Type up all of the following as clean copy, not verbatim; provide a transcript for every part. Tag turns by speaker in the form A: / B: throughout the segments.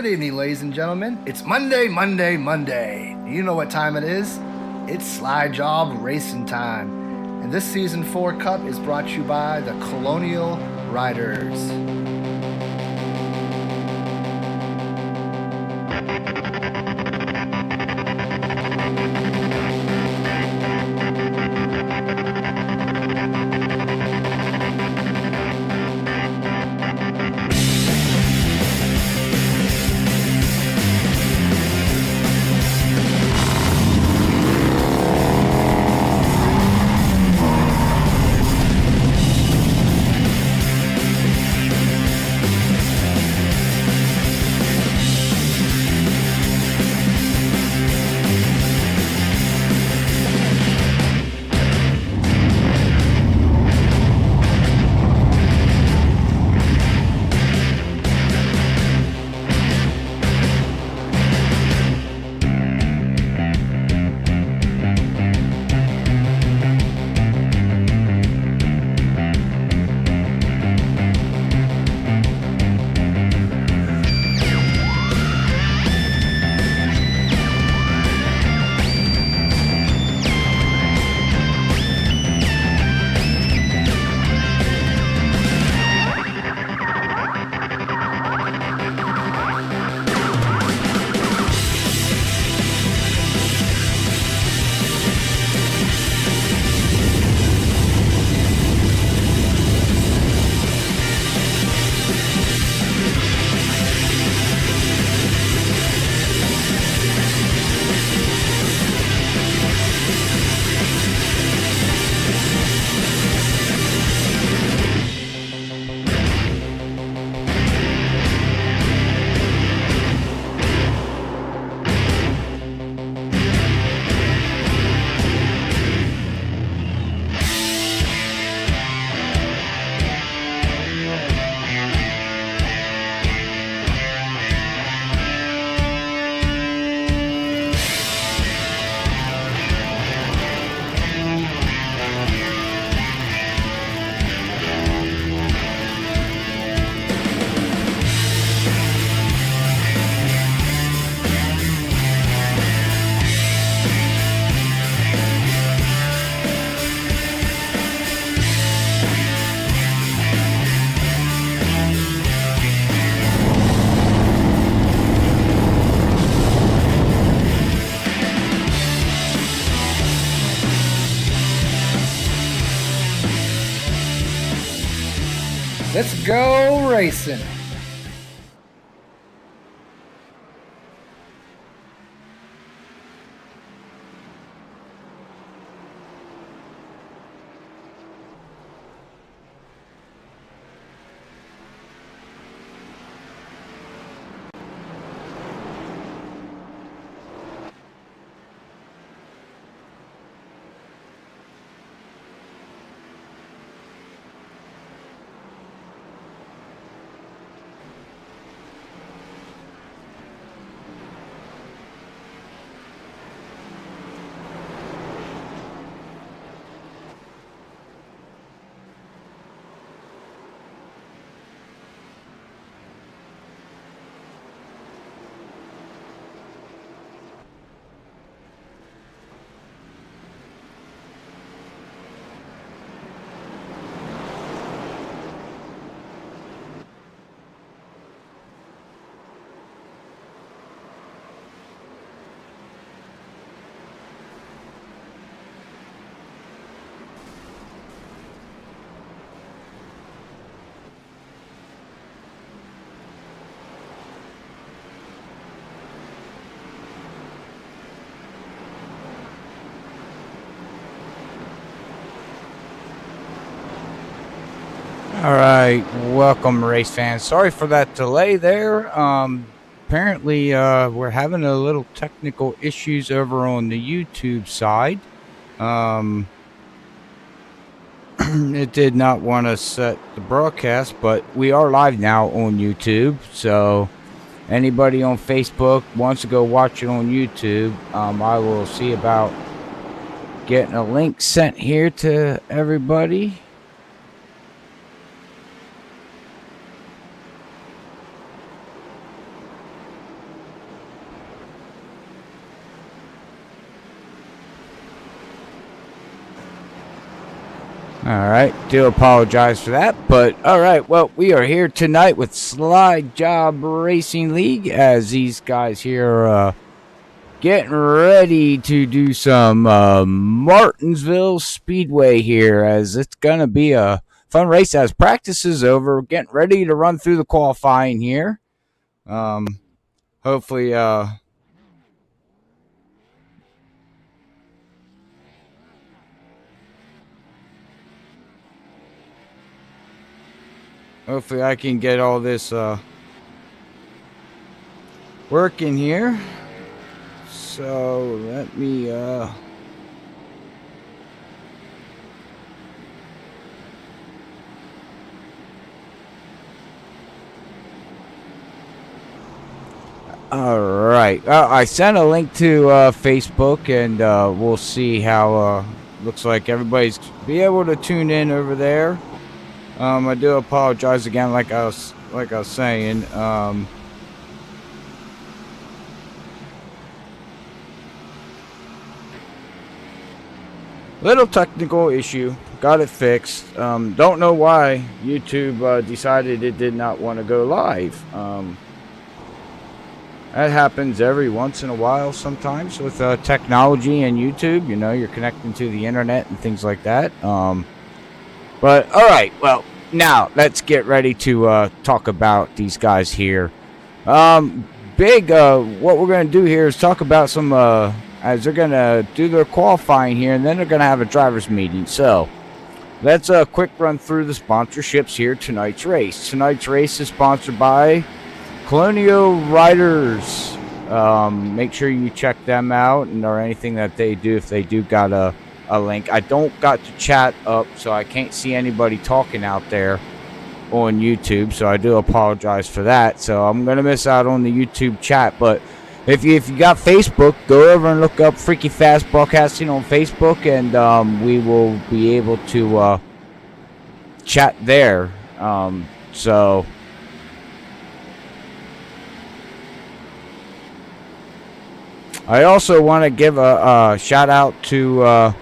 A: evening, ladies and gentlemen. It's Monday. You know what time it is? It's SlideJawb Racing time. And this Season 4 Cup is brought to you by the Colonial Riders. Let's go racing.
B: All right, welcome race fans. Sorry for that delay there. Apparently we're having a little technical issues over on the YouTube side. It did not want to set the broadcast, but we are live now on YouTube. So anybody on Facebook wants to go watch it on YouTube, I will see about getting a link sent here to everybody. Alright, do apologize for that, but alright, well, we are here tonight with SlideJawb Racing League, as these guys here are getting ready to do some Martinsville Speedway here, as it's going to be a fun race as practice is over, getting ready to run through the qualifying here. Hopefully, hopefully I can get all this working here. So let me all right. I sent a link to Facebook, and we'll see how looks like everybody's be able to tune in over there. I do apologize again, like I was saying. Little technical issue, got it fixed. Don't know why YouTube decided it did not want to go live. That happens every once in a while sometimes with technology and YouTube. You know, you're connecting to the internet and things like that. But all right, well, now let's get ready to talk about these guys here. What we're going to do here is talk about some, as they're going to do their qualifying here, and then they're going to have a driver's meeting. So let's quick run through the sponsorships here. Tonight's race is sponsored by Colonial Riders. Make sure you check them out, and or anything that they do, if they do got a link. I don't got the chat up, so I can't see anybody talking out there on YouTube, so I do apologize for that. So I'm gonna miss out on the YouTube chat, but if you got Facebook, go over and look up Freaky Fast Broadcasting on Facebook, and we will be able to chat there. So I also want to give a shout out to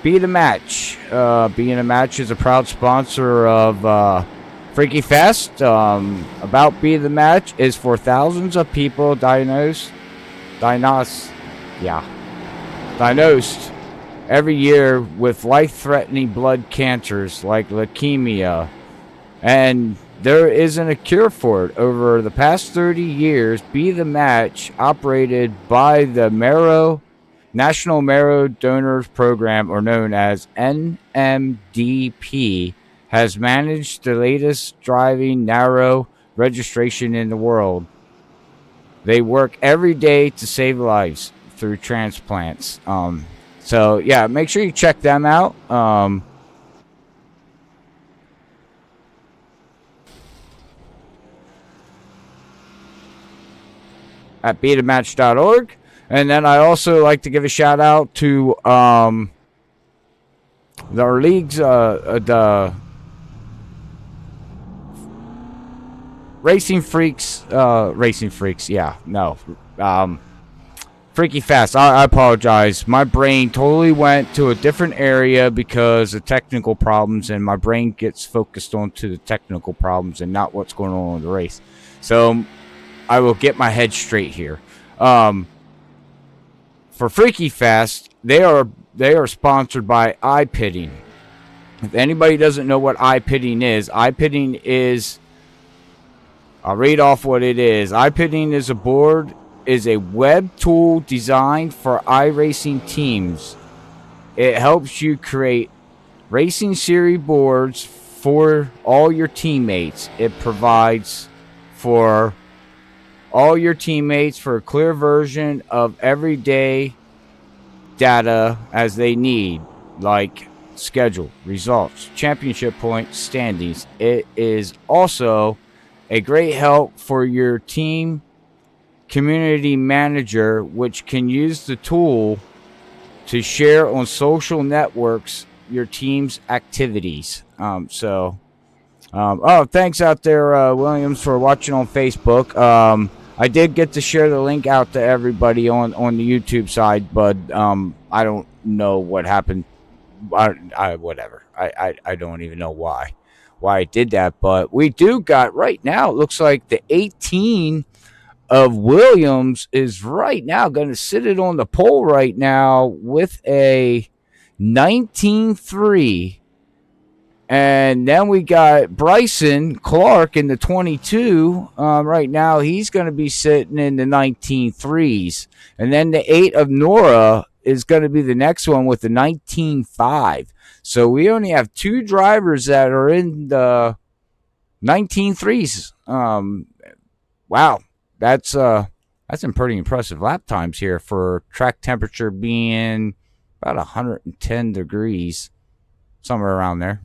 B: Be The Match. Be The Match is a proud sponsor of Freaky Fest. About Be The Match is for thousands of people diagnosed every year with life-threatening blood cancers like leukemia, and there isn't a cure for it. Over the past 30 years, Be The Match, operated by the National Marrow Donors Program, or known as NMDP, has managed the latest driving narrow registration in the world. They work every day to save lives through transplants. So yeah, make sure you check them out. At bethematch.org. And then I also like to give a shout out to our leagues, the Racing Freaks, Freaky Fast. I apologize. My brain totally went to a different area because of technical problems, and my brain gets focused onto the technical problems and not what's going on in the race. So I will get my head straight here. For Freaky Fast, they are sponsored by eye pitting. If anybody doesn't know what eye pitting is, I'll read off what it is. Eye pitting is a web tool designed for iRacing teams. It helps you create racing series boards for all your teammates. It provides for all your teammates for a clear version of everyday data as they need, like schedule, results, championship points, standings. It is also a great help for your team community manager, which can use the tool to share on social networks your team's activities. Thanks out there, Williams, for watching on Facebook. I did get to share the link out to everybody on the YouTube side, but I don't know what happened. Whatever. I don't even know why I did that, but we do got right now. It looks like the 18 of Williams is right now going to sit it on the pole right now with a 19.3. And then we got Bryson Clark in the 22. Right now, he's going to be sitting in the 19.3s. And then the 8 of Nora is going to be the next one with the 19.5. So we only have 2 drivers that are in the 19.3s. Wow, that's some pretty impressive lap times here for track temperature being about 110 degrees, somewhere around there.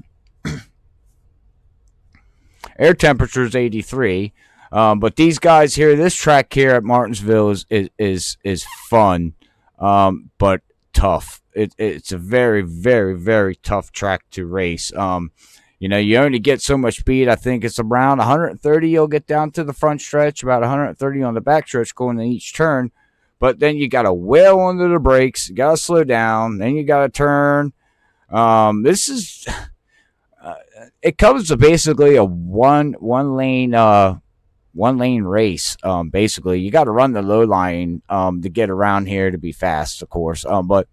B: Air temperature is 83. But these guys here, this track here at Martinsville is fun, but tough. It's a very, very, very tough track to race. You only get so much speed. I think it's around 130 you'll get down to the front stretch, about 130 on the back stretch going in each turn. But then you got to whale under the brakes. You got to slow down. Then you got to turn. This is... it comes to basically a one lane race. Basically, you got to run the low line to get around here to be fast, of course. But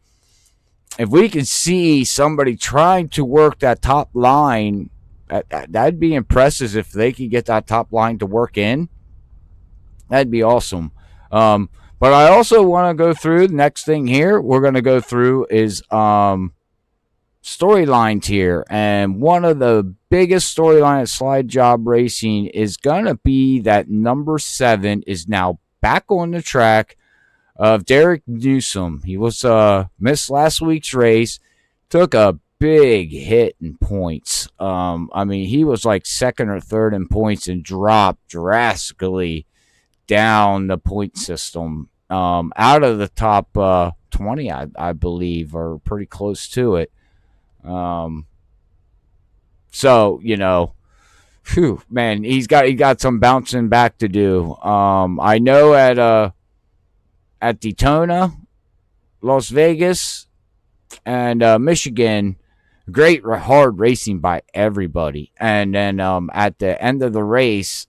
B: if we could see somebody trying to work that top line, that'd be impressive. If they could get that top line to work in, that'd be awesome. But I also want to go through the next thing here. We're going to go through is storylines here, and one of the biggest storyline at SlideJawb Racing is going to be that number 7 is now back on the track of Derek Newsom. He was missed last week's race, took a big hit in points. He was like second or third in points and dropped drastically down the point system, out of the top 20, I believe, or pretty close to it. So, whew, man, he got some bouncing back to do. I know at Daytona, Las Vegas, and Michigan, great hard racing by everybody. And then at the end of the race,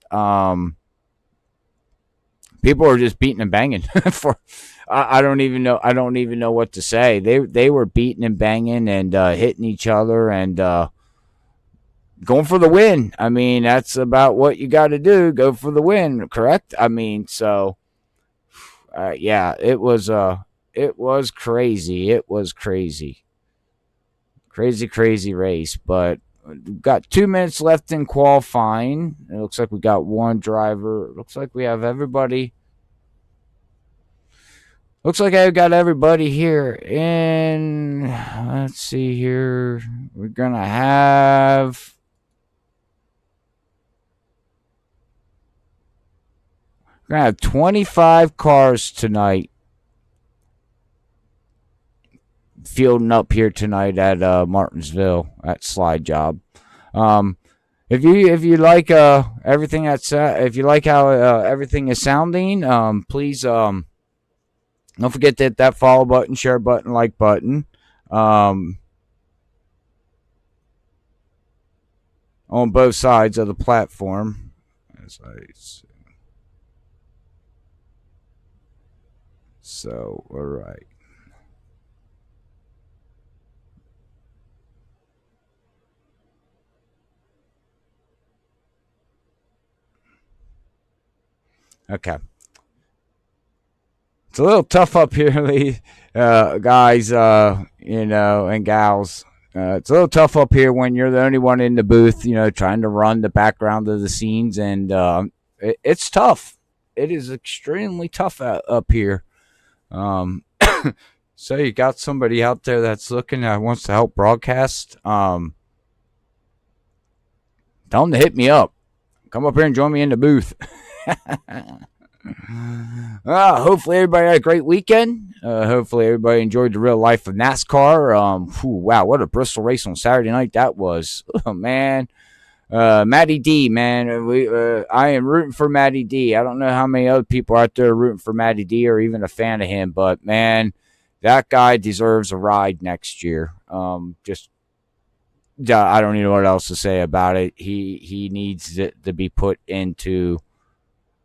B: people were just beating and banging for. I don't even know what to say. They were beating and banging and hitting each other and going for the win. That's about what you got to do. Go for the win, correct? Yeah, it was crazy. It was crazy. Crazy race. But we've got 2 minutes left in qualifying. It looks like we got one driver. It looks like we have everybody. Looks like I've got everybody here in. Let's see here. We're going to have. We're going to have 25 cars tonight fielding up here tonight at Martinsville at SlideJawb. If you like everything if you like how everything is sounding, please don't forget to hit that follow button, share button, like button. On both sides of the platform. So, all right. Okay. It's a little tough up here, guys, and gals. It's a little tough up here when you're the only one in the booth, trying to run the background of the scenes, and it's tough. It is extremely tough up here. So you got somebody out there that's looking that wants to help broadcast. Tell them to hit me up. Come up here and join me in the booth. Hopefully everybody had a great weekend. Hopefully everybody enjoyed the real life of NASCAR. Wow, what a Bristol race on Saturday night that was. Oh, man. Matty D, man. I am rooting for Matty D. I don't know how many other people out there are rooting for Matty D or even a fan of him, but, man, that guy deserves a ride next year. Just I don't even know what else to say about it. He needs it to be put into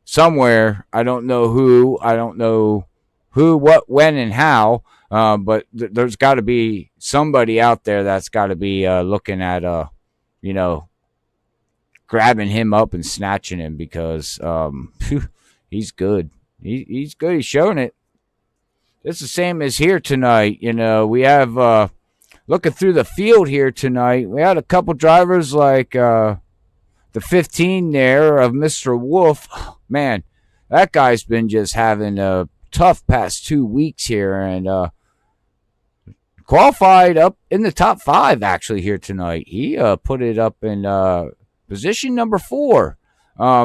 B: somewhere. I don't know who. I don't know who, what, when, and how. But there's got to be somebody out there that's got to be looking at you know, grabbing him up and snatching him because he's good. He's good. He's showing it. It's the same as here tonight. You know, we have looking through the field here tonight. We had a couple drivers like the 15 there of Mr. Wolf. Man, that guy's been just having a tough past 2 weeks here and qualified up in the top 5 actually here tonight. He put it up in position number 4.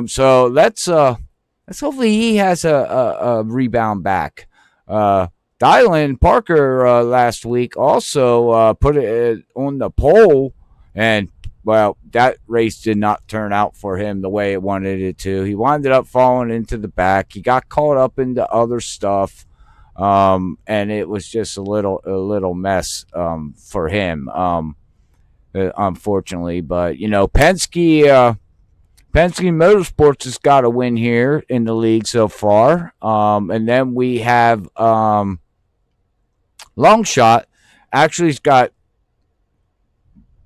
B: So let's hopefully he has a rebound back. Dylan Parker last week also put it on the pole, and well, that race did not turn out for him the way it wanted it to. He wound up falling into the back. He got caught up into other stuff, and it was just a little mess for him, unfortunately. But you know, Penske Motorsports has got a win here in the league so far, and then we have Longshot. Actually, he's got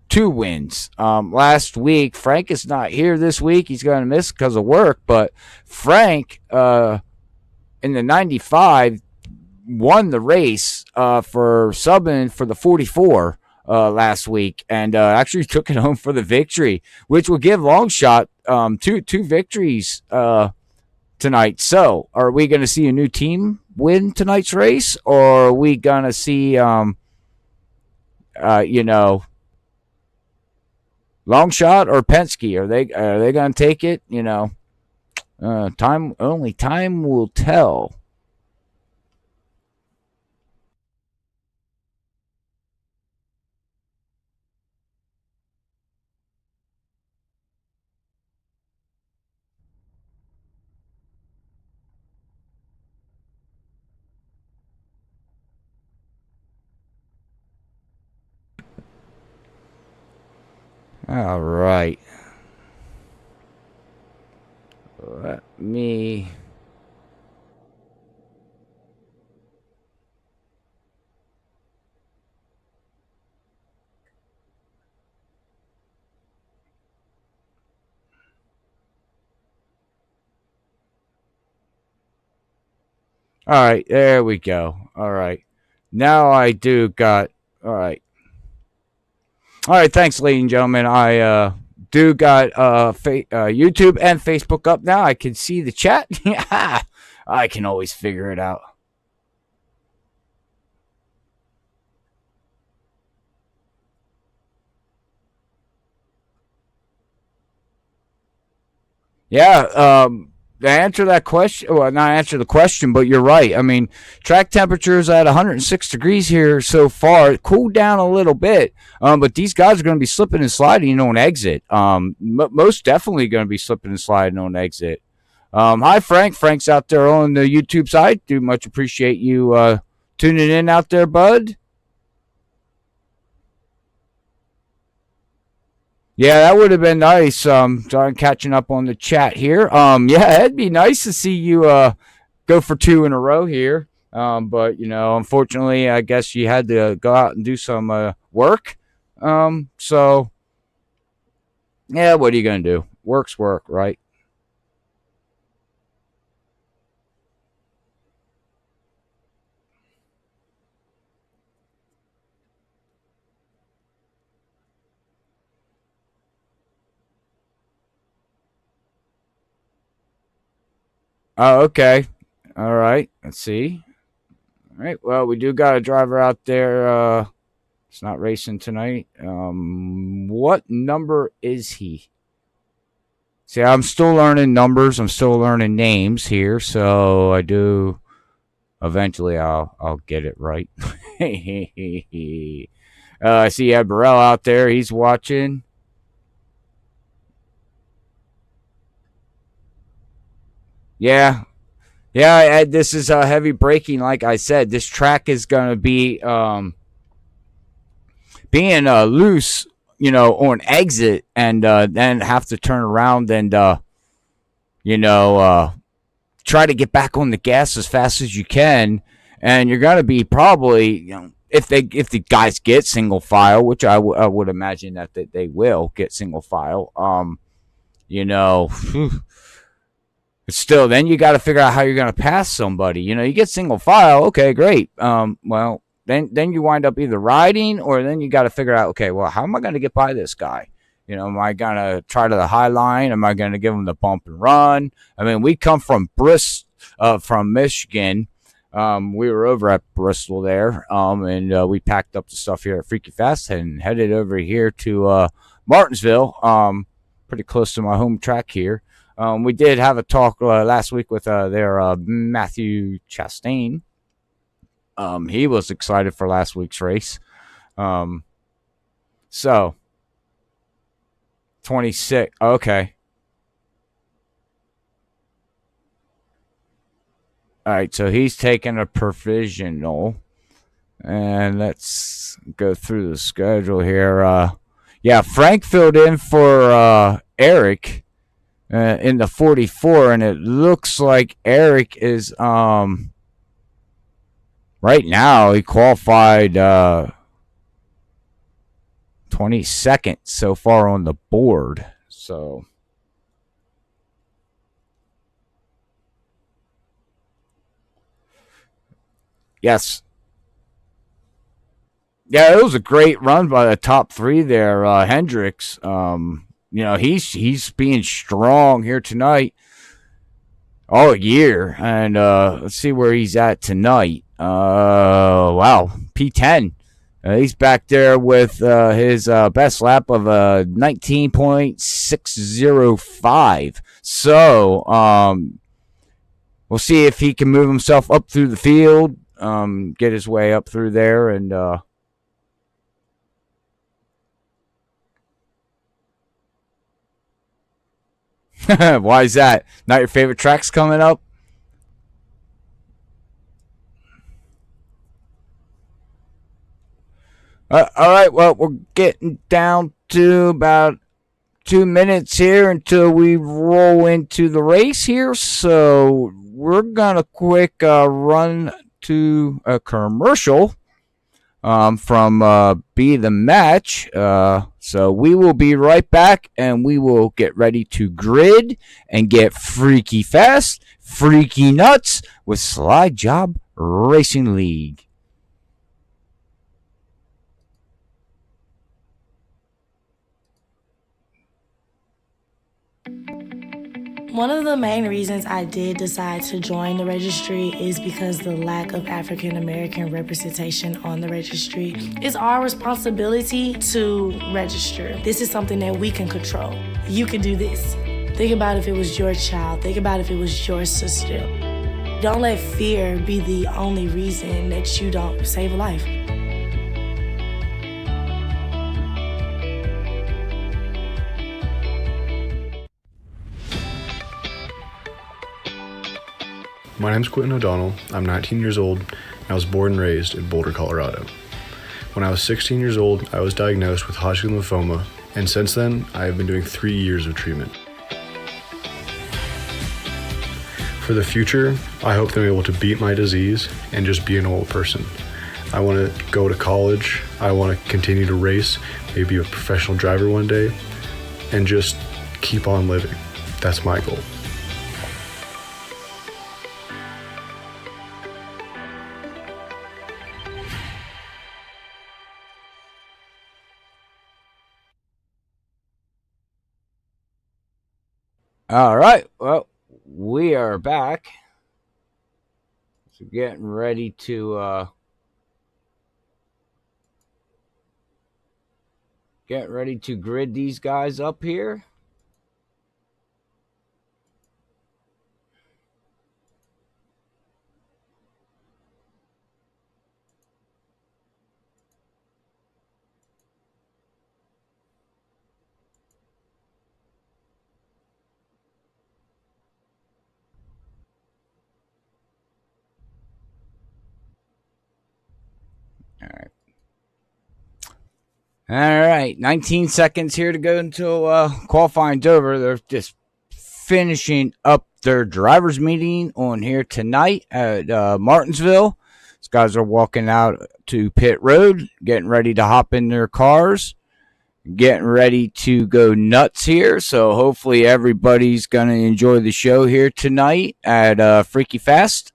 B: 2 wins. Last week, Frank is not here this week. He's going to miss because of work. But Frank, in the 95, won the race for subbing for the 44 last week, and actually took it home for the victory, which will give Longshot two victories tonight. So, are we going to see a new team win tonight's race, or are we going to see, you know, Longshot or Penske? Are they going to take it? You know, time will tell. All right. Let me. All right, there we go. All right. Now I do got. All right. All right, thanks, ladies and gentlemen. I do got YouTube and Facebook up now. I can see the chat. I can always figure it out. Yeah, to answer that question, well, not answer the question, but you're right. I mean, track temperatures at 106 degrees here so far. It cooled down a little bit, but these guys are going to be slipping and sliding on exit. Most definitely going to be slipping and sliding on exit. Hi, Frank. Frank's out there on the YouTube side. Do much appreciate you tuning in out there, bud. Yeah, that would have been nice. Sorry, I'm catching up on the chat here. Yeah, it'd be nice to see you go for 2 in a row here. But you know, unfortunately, I guess you had to go out and do some work. So yeah, what are you gonna do? Work's work, right? Oh, okay. All right. Let's see. All right. Well, we do got a driver out there. It's not racing tonight. What number is he? See, I'm still learning numbers. I'm still learning names here, so I do. Eventually, I'll get it right. I see Ed Burrell out there. He's watching. Yeah, yeah. Ed, this is heavy braking. Like I said, this track is going to be being loose on exit, and then have to turn around and try to get back on the gas as fast as you can, and you're gonna be probably, if the guys get single file, which I would imagine that they will get single file. But still, then you got to figure out how you're going to pass somebody. You get single file, okay, great. Well, then you wind up either riding, or then you got to figure out, okay, well, how am I going to get by this guy? Am I going to try to the high line? Am I going to give him the bump and run? I mean, we come from from Michigan. We were over at Bristol there, and we packed up the stuff here at Freaky Fast and headed over here to Martinsville, pretty close to my home track here. We did have a talk last week with their Matthew Chastain. He was excited for last week's race. So 26. Okay. All right. So he's taking a provisional, and let's go through the schedule here. Yeah, Frank filled in for Eric in the 44, and it looks like Eric is right now he qualified 22nd so far on the board. So yes, yeah, it was a great run by the top three there. Hendricks, he's being strong here tonight, all year, and let's see where he's at tonight. Wow, P10. He's back there with his best lap of 19.605. So we'll see if he can move himself up through the field, get his way up through there, and why is that? Not your favorite tracks coming up? All right, well, we're getting down to about 2 minutes here until we roll into the race here. So we're going to quick run to a commercial from Be The Match. So we will be right back, and we will get ready to grid and get freaky fast, freaky nuts with SlideJawb Racing League.
C: One of the main reasons I did decide to join the registry is because the lack of African American representation on the registry. It's our responsibility to register. This is something that we can control. You can do this. Think about if it was your child. Think about if it was your sister. Don't let fear be the only reason that you don't save a life.
D: My name's Quentin O'Donnell. I'm 19 years old, and I was born and raised in Boulder, Colorado. When I was 16 years old, I was diagnosed with Hodgkin lymphoma, and since then, I have been doing 3 years of treatment. For the future, I hope that I'm able to beat my disease and just be a normal person. I want to go to college, I want to continue to race, maybe be a professional driver one day, and just keep on living. That's my goal.
B: All right, well, we are back. So getting ready to grid these guys up here. All right. All right, 19 seconds here to go until qualifying's over. They're just finishing up their driver's meeting on here tonight at Martinsville. These guys are walking out to pit road, getting ready to hop in their cars, getting ready to go nuts here. So hopefully everybody's going to enjoy the show here tonight at Freaky Fest.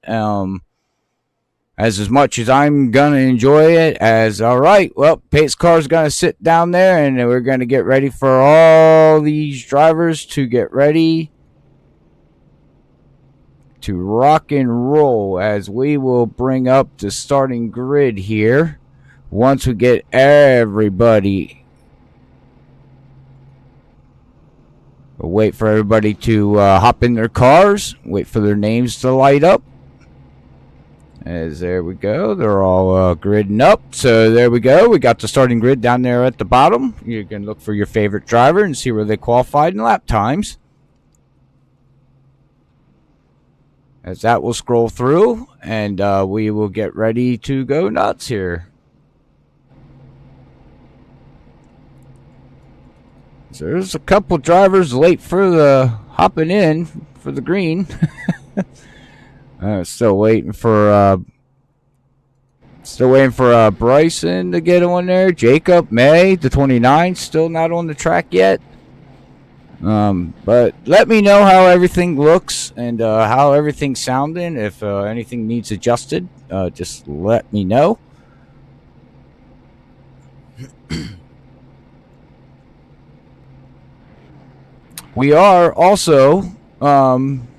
B: As much as I'm going to enjoy it. All right, well, Pace car's going to sit down there, and we're going to get ready for all these drivers to get ready to rock and roll, as we will bring up the starting grid here once we get everybody. We'll wait for everybody to hop in their cars, wait for their names to light up. There we go. They're all gridding up. So there we go. We got the starting grid down there at the bottom. You can look for your favorite driver and see where they qualified in lap times. As that will scroll through, and we will get ready to go nuts here. So there's a couple drivers late for the hopping in for the green. Still waiting for Bryson to get on there. Jacob May, the 29, still not on the track yet. But let me know how everything looks and how everything's sounding. If anything needs adjusted, just let me know. We are also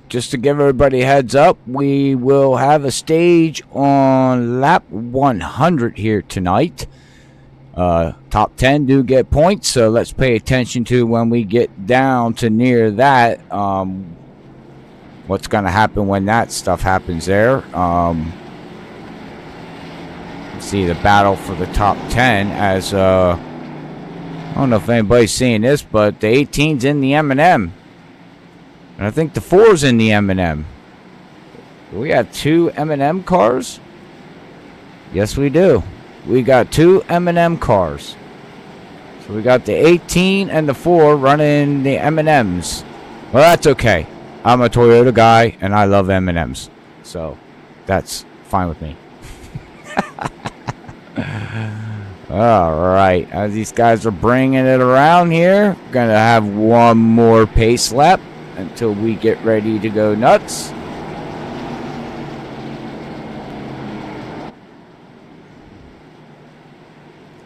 B: just to give everybody a heads up, we will have a stage on lap 100 here tonight. Top 10 do get points, so let's pay attention to when we get down to near that. What's going to happen when that stuff happens there. See the battle for the top 10 as I don't know if anybody's seeing this, but the 18's in the M&M. And I think the 4's in the M&M. Do we have two M&M cars? Yes, we do. We got two M&M cars. So we got the 18 and the 4 running the M&Ms. Well, that's okay. I'm a Toyota guy, and I love M&Ms. So that's fine with me. All right. As these guys are bringing it around here, going to have one more pace lap until we get ready to go nuts.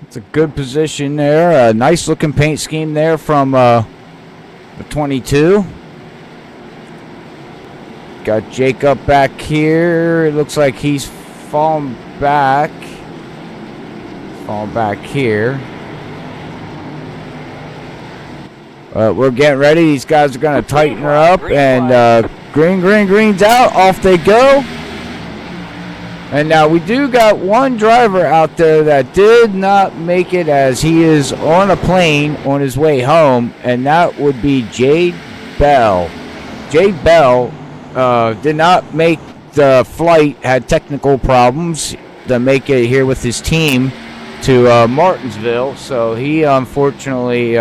B: It's a good position there. A nice looking paint scheme there from the 22. Got Jacob back here. It looks like he's falling back. Falling back here. We're getting ready. These guys are going to tighten her up. And green's out. Off they go. And now we do got one driver out there that did not make it, as he is on a plane on his way home. And that would be Jade Bell. Jade Bell did not make the flight. Had technical problems to make it here with his team to Martinsville. So he unfortunately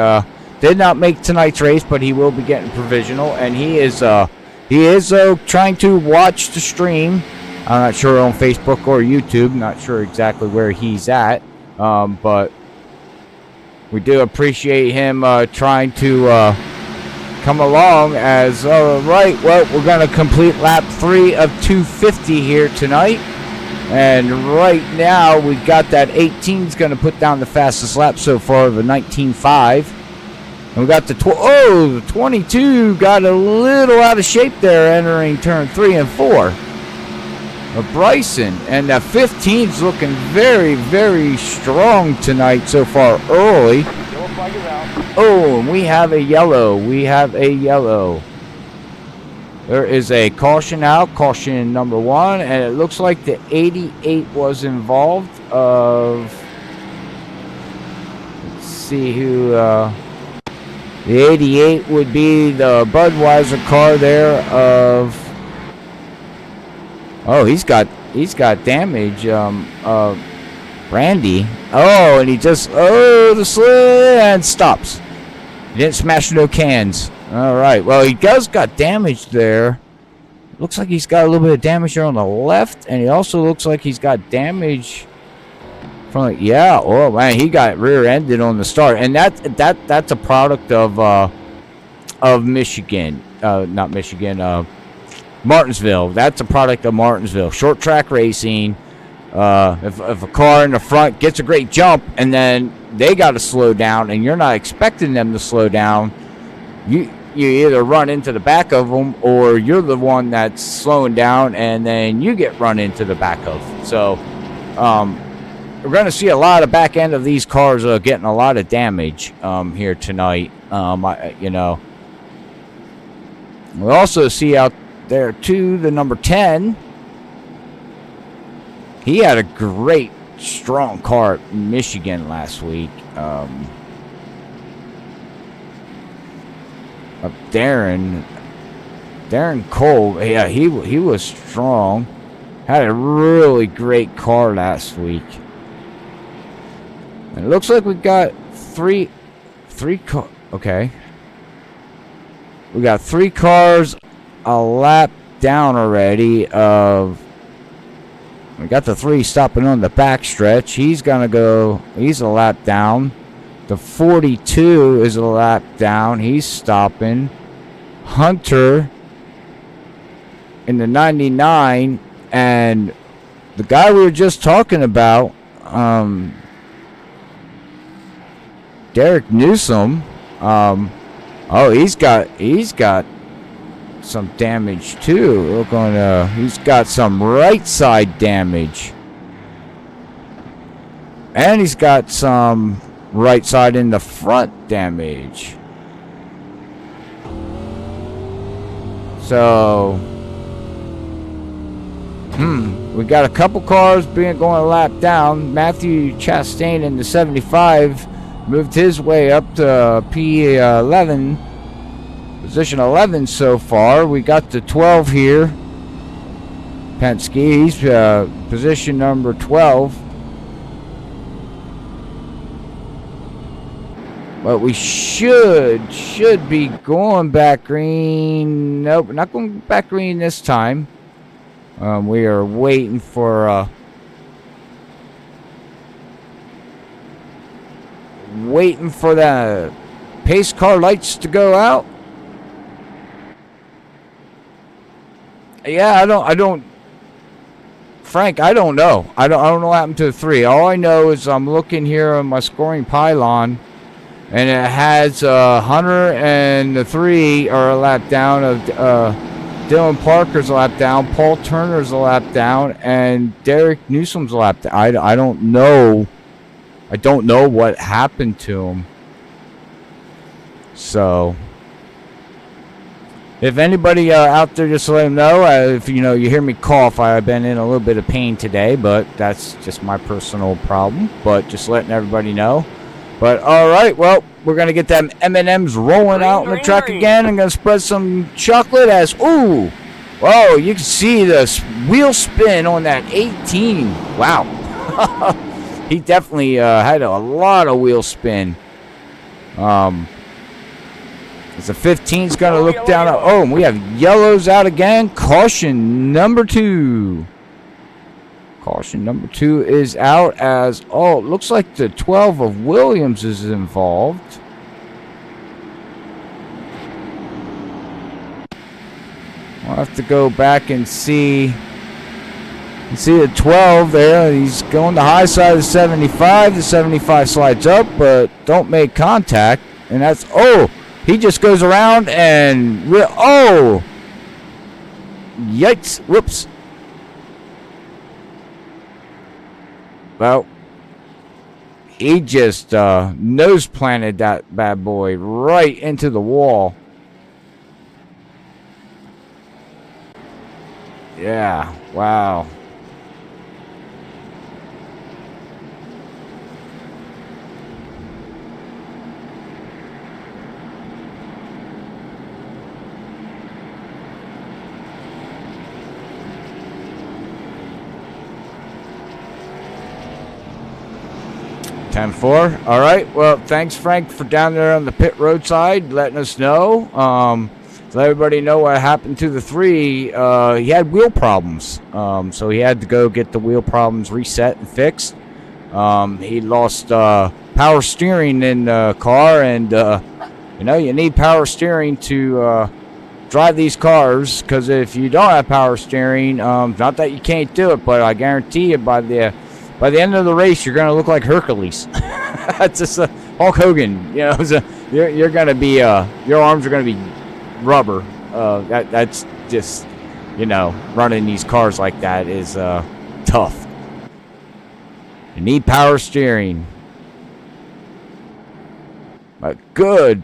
B: did not make tonight's race, but he will be getting provisional, and he is trying to watch the stream. I'm not sure on Facebook or YouTube. Not sure exactly where he's at, but we do appreciate him trying to come along. As all right, well, we're going to complete lap 3 of 250 here tonight, and right now we got that 18's going to put down the fastest lap so far of a 19.5. And we got the 22 got a little out of shape there entering turn 3 and 4. But Bryson, and the 15's looking very, very strong tonight so far early. Oh, and we have a yellow. There is a caution out, caution number 1, and it looks like the 88 was involved. Let's see who. The 88 would be the Budweiser car there of. Oh, he's got damage. Brandy. Oh, and he just, the slid and stops. He didn't smash no cans. All right. Well, he does got damage there. Looks like he's got a little bit of damage here on the left, and he also looks like he's got damage from, yeah. Oh man, he got rear-ended on the start, and that's a product of Michigan, not Michigan, Martinsville. That's a product of Martinsville. Short track racing. If a car in the front gets a great jump and then they got to slow down and you're not expecting them to slow down, you either run into the back of them or you're the one that's slowing down and then you get run into the back of. So we're going to see a lot of back end of these cars getting a lot of damage here tonight. We'll also see out there too the number 10. He had a great, strong car at Michigan last week. Darren Cole, yeah, he was strong. Had a really great car last week. And it looks like we got three cars. Okay. We got 3 cars a lap down already of... We got the 3 stopping on the back stretch. He's going to go... He's a lap down. The 42 is a lap down. He's stopping. Hunter in the 99. And the guy we were just talking about, Derek Newsom, he's got some damage too. He's got some right side damage, and he's got some right side in the front damage. So we got a couple cars going a lap down. Matthew Chastain in the 75 moved his way up to P11. Position 11 so far. We got the 12 here. Penske, he's position number 12. But we should be going back green. Nope, not going back green this time. We are waiting for the pace car lights to go out. Yeah, I don't, Frank, I don't know. I don't know what happened to the 3. All I know is I'm looking here on my scoring pylon, and it has Hunter and the 3 are a lap down of Dylan Parker's a lap down, Paul Turner's a lap down, and Derek Newsom's a lap down. I don't know. I don't know what happened to him. So, if anybody out there, just let them know. If you hear me cough, I've been in a little bit of pain today, but that's just my personal problem. But just letting everybody know. But all right, well, we're gonna get them M&Ms rolling out on the track again. I'm gonna spread some chocolate as whoa, you can see the wheel spin on that 18. Wow, he definitely had a lot of wheel spin. As the 15's going to look down. And we have yellows out again. Caution number 2. Caution number 2 is out as, it looks like the 12 of Williams is involved. We'll have to go back and see. You see the 12 there. He's going the high side of the 75. The 75 slides up, but don't make contact. And that's, he just goes around and, yikes, whoops. Well, he just nose planted that bad boy right into the wall. Yeah, wow. 10-4. All right. Well, thanks, Frank, for down there on the pit roadside letting us know. Let everybody know what happened to the 3. He had wheel problems, so he had to go get the wheel problems reset and fixed. He lost power steering in the car, and you need power steering to drive these cars, because if you don't have power steering, not that you can't do it, but I guarantee you by the end of the race you're going to look like Hercules. That's just Hulk Hogan. You're going to be your arms are going to be rubber. That's just running these cars like that is tough. You need power steering. But good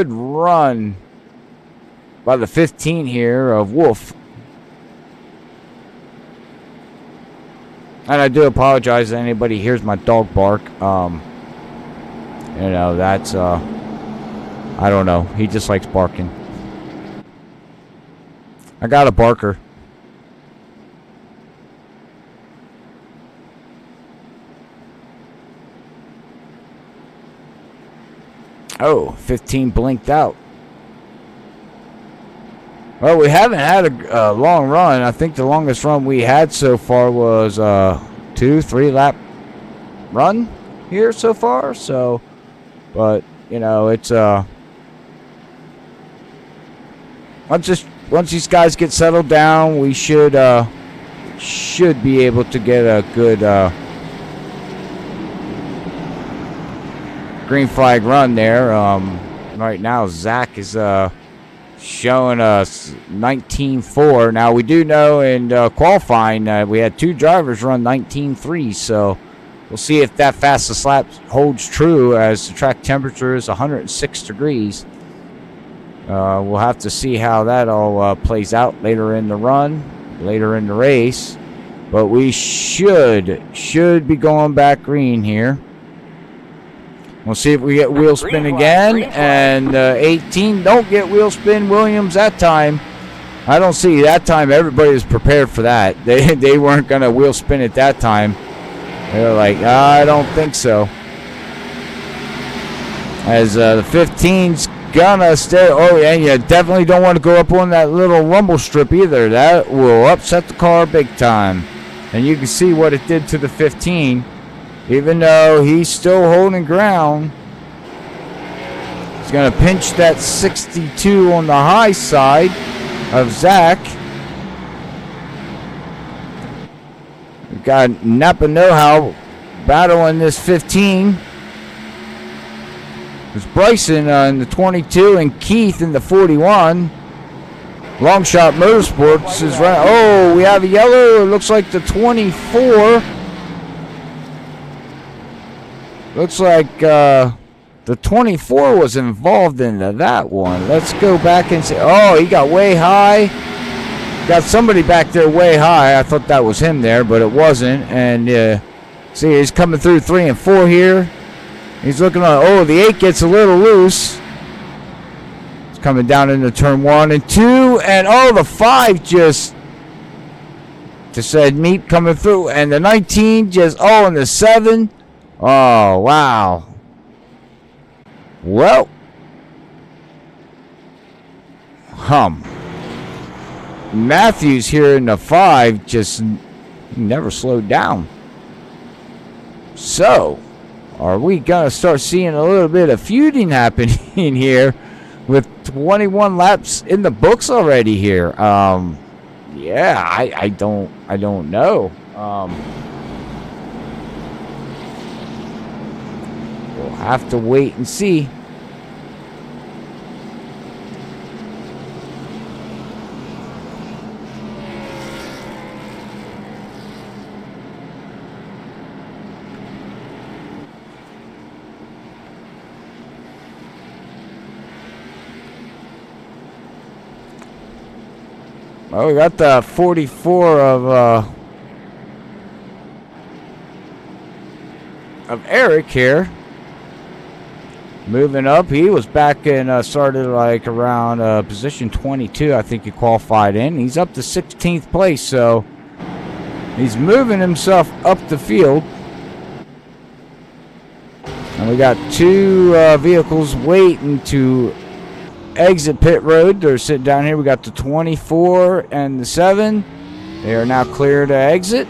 B: run by the 15 here of Wolf. And I do apologize if anybody hears my dog bark. That's I don't know. He just likes barking. I got a barker. Oh, 15 blinked out. Well, we haven't had a long run. I think the longest run we had so far was 2-3 lap run here so far. So, but it's once these guys get settled down, we should be able to get a good green flag run there. Right now, Zach is showing us 19.4. Now, we do know in qualifying we had 2 drivers run 19.3, so we'll see if that fastest lap holds true, as the track temperature is 106 degrees. We'll have to see how that all plays out later in the run, later in the race. But we should be going back green here. We'll see if we get wheel spin again. And 18 don't get wheel spin. Williams that time. I don't see that time. Everybody was prepared for that. They weren't going to wheel spin at that time. They were like, I don't think so. As the 15's gonna stay. Oh, yeah, you definitely don't want to go up on that little rumble strip either. That will upset the car big time. And you can see what it did to the 15. Even though he's still holding ground, he's going to pinch that 62 on the high side of Zach. We've got Napa Know-How battling this 15. There's Bryson in the 22 and Keith in the 41. Longshot Motorsports is right. Oh, we have a yellow. It looks like the 24. Looks like the 24 was involved in that one. Let's go back and see. Oh, he got way high. Got somebody back there way high. I thought that was him there, but it wasn't. And see, he's coming through 3 and 4 here. He's looking on. Oh, the 8 gets a little loose. It's coming down into turn 1 and 2. And oh, the 5 just said meep coming through. And the 19 just, oh, and the 7. Oh, wow. Well. Matthews here in the 5 just never slowed down. So, are we going to start seeing a little bit of feuding happening here with 21 laps in the books already here? Yeah, I don't know. We'll have to wait and see. Oh, we got the 44 of Eric here. Moving up, he was back and started like around position 22. I think he qualified in. He's up to 16th place, so he's moving himself up the field. And we got two vehicles waiting to exit pit road. They're sitting down here. We got the 24 and the 7. They are now clear to exit.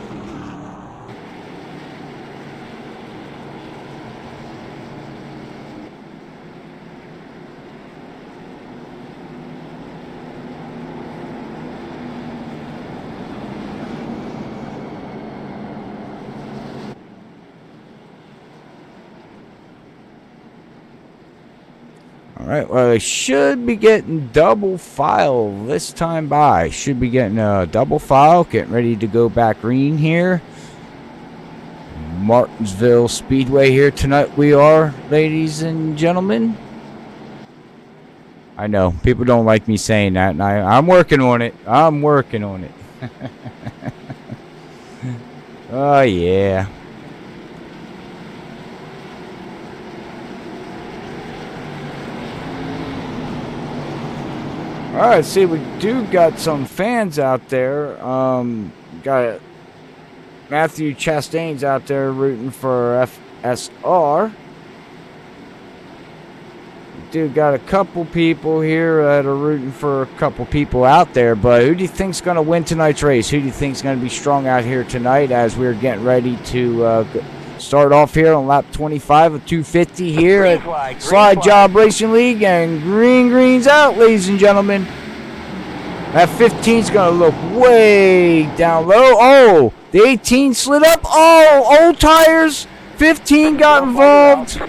B: Alright, well, they should be getting double file this time by. Should be getting a double file, getting ready to go back green here. Martinsville Speedway here tonight we are, ladies and gentlemen. I know, people don't like me saying that, and I'm working on it. I'm working on it. Oh, yeah. Alright, see, we do got some fans out there. Got Matthew Chastain's out there rooting for FSR. Do got a couple people here that are rooting for a couple people out there, but who do you think's going to win tonight's race? Who do you think's going to be strong out here tonight as we're getting ready to start off here on lap 25 of 250 here at SlideJawb Racing League, and green's out, ladies and gentlemen. That 15's going to look way down low. Oh, the 18 slid up. Oh, old tires. 15 got involved.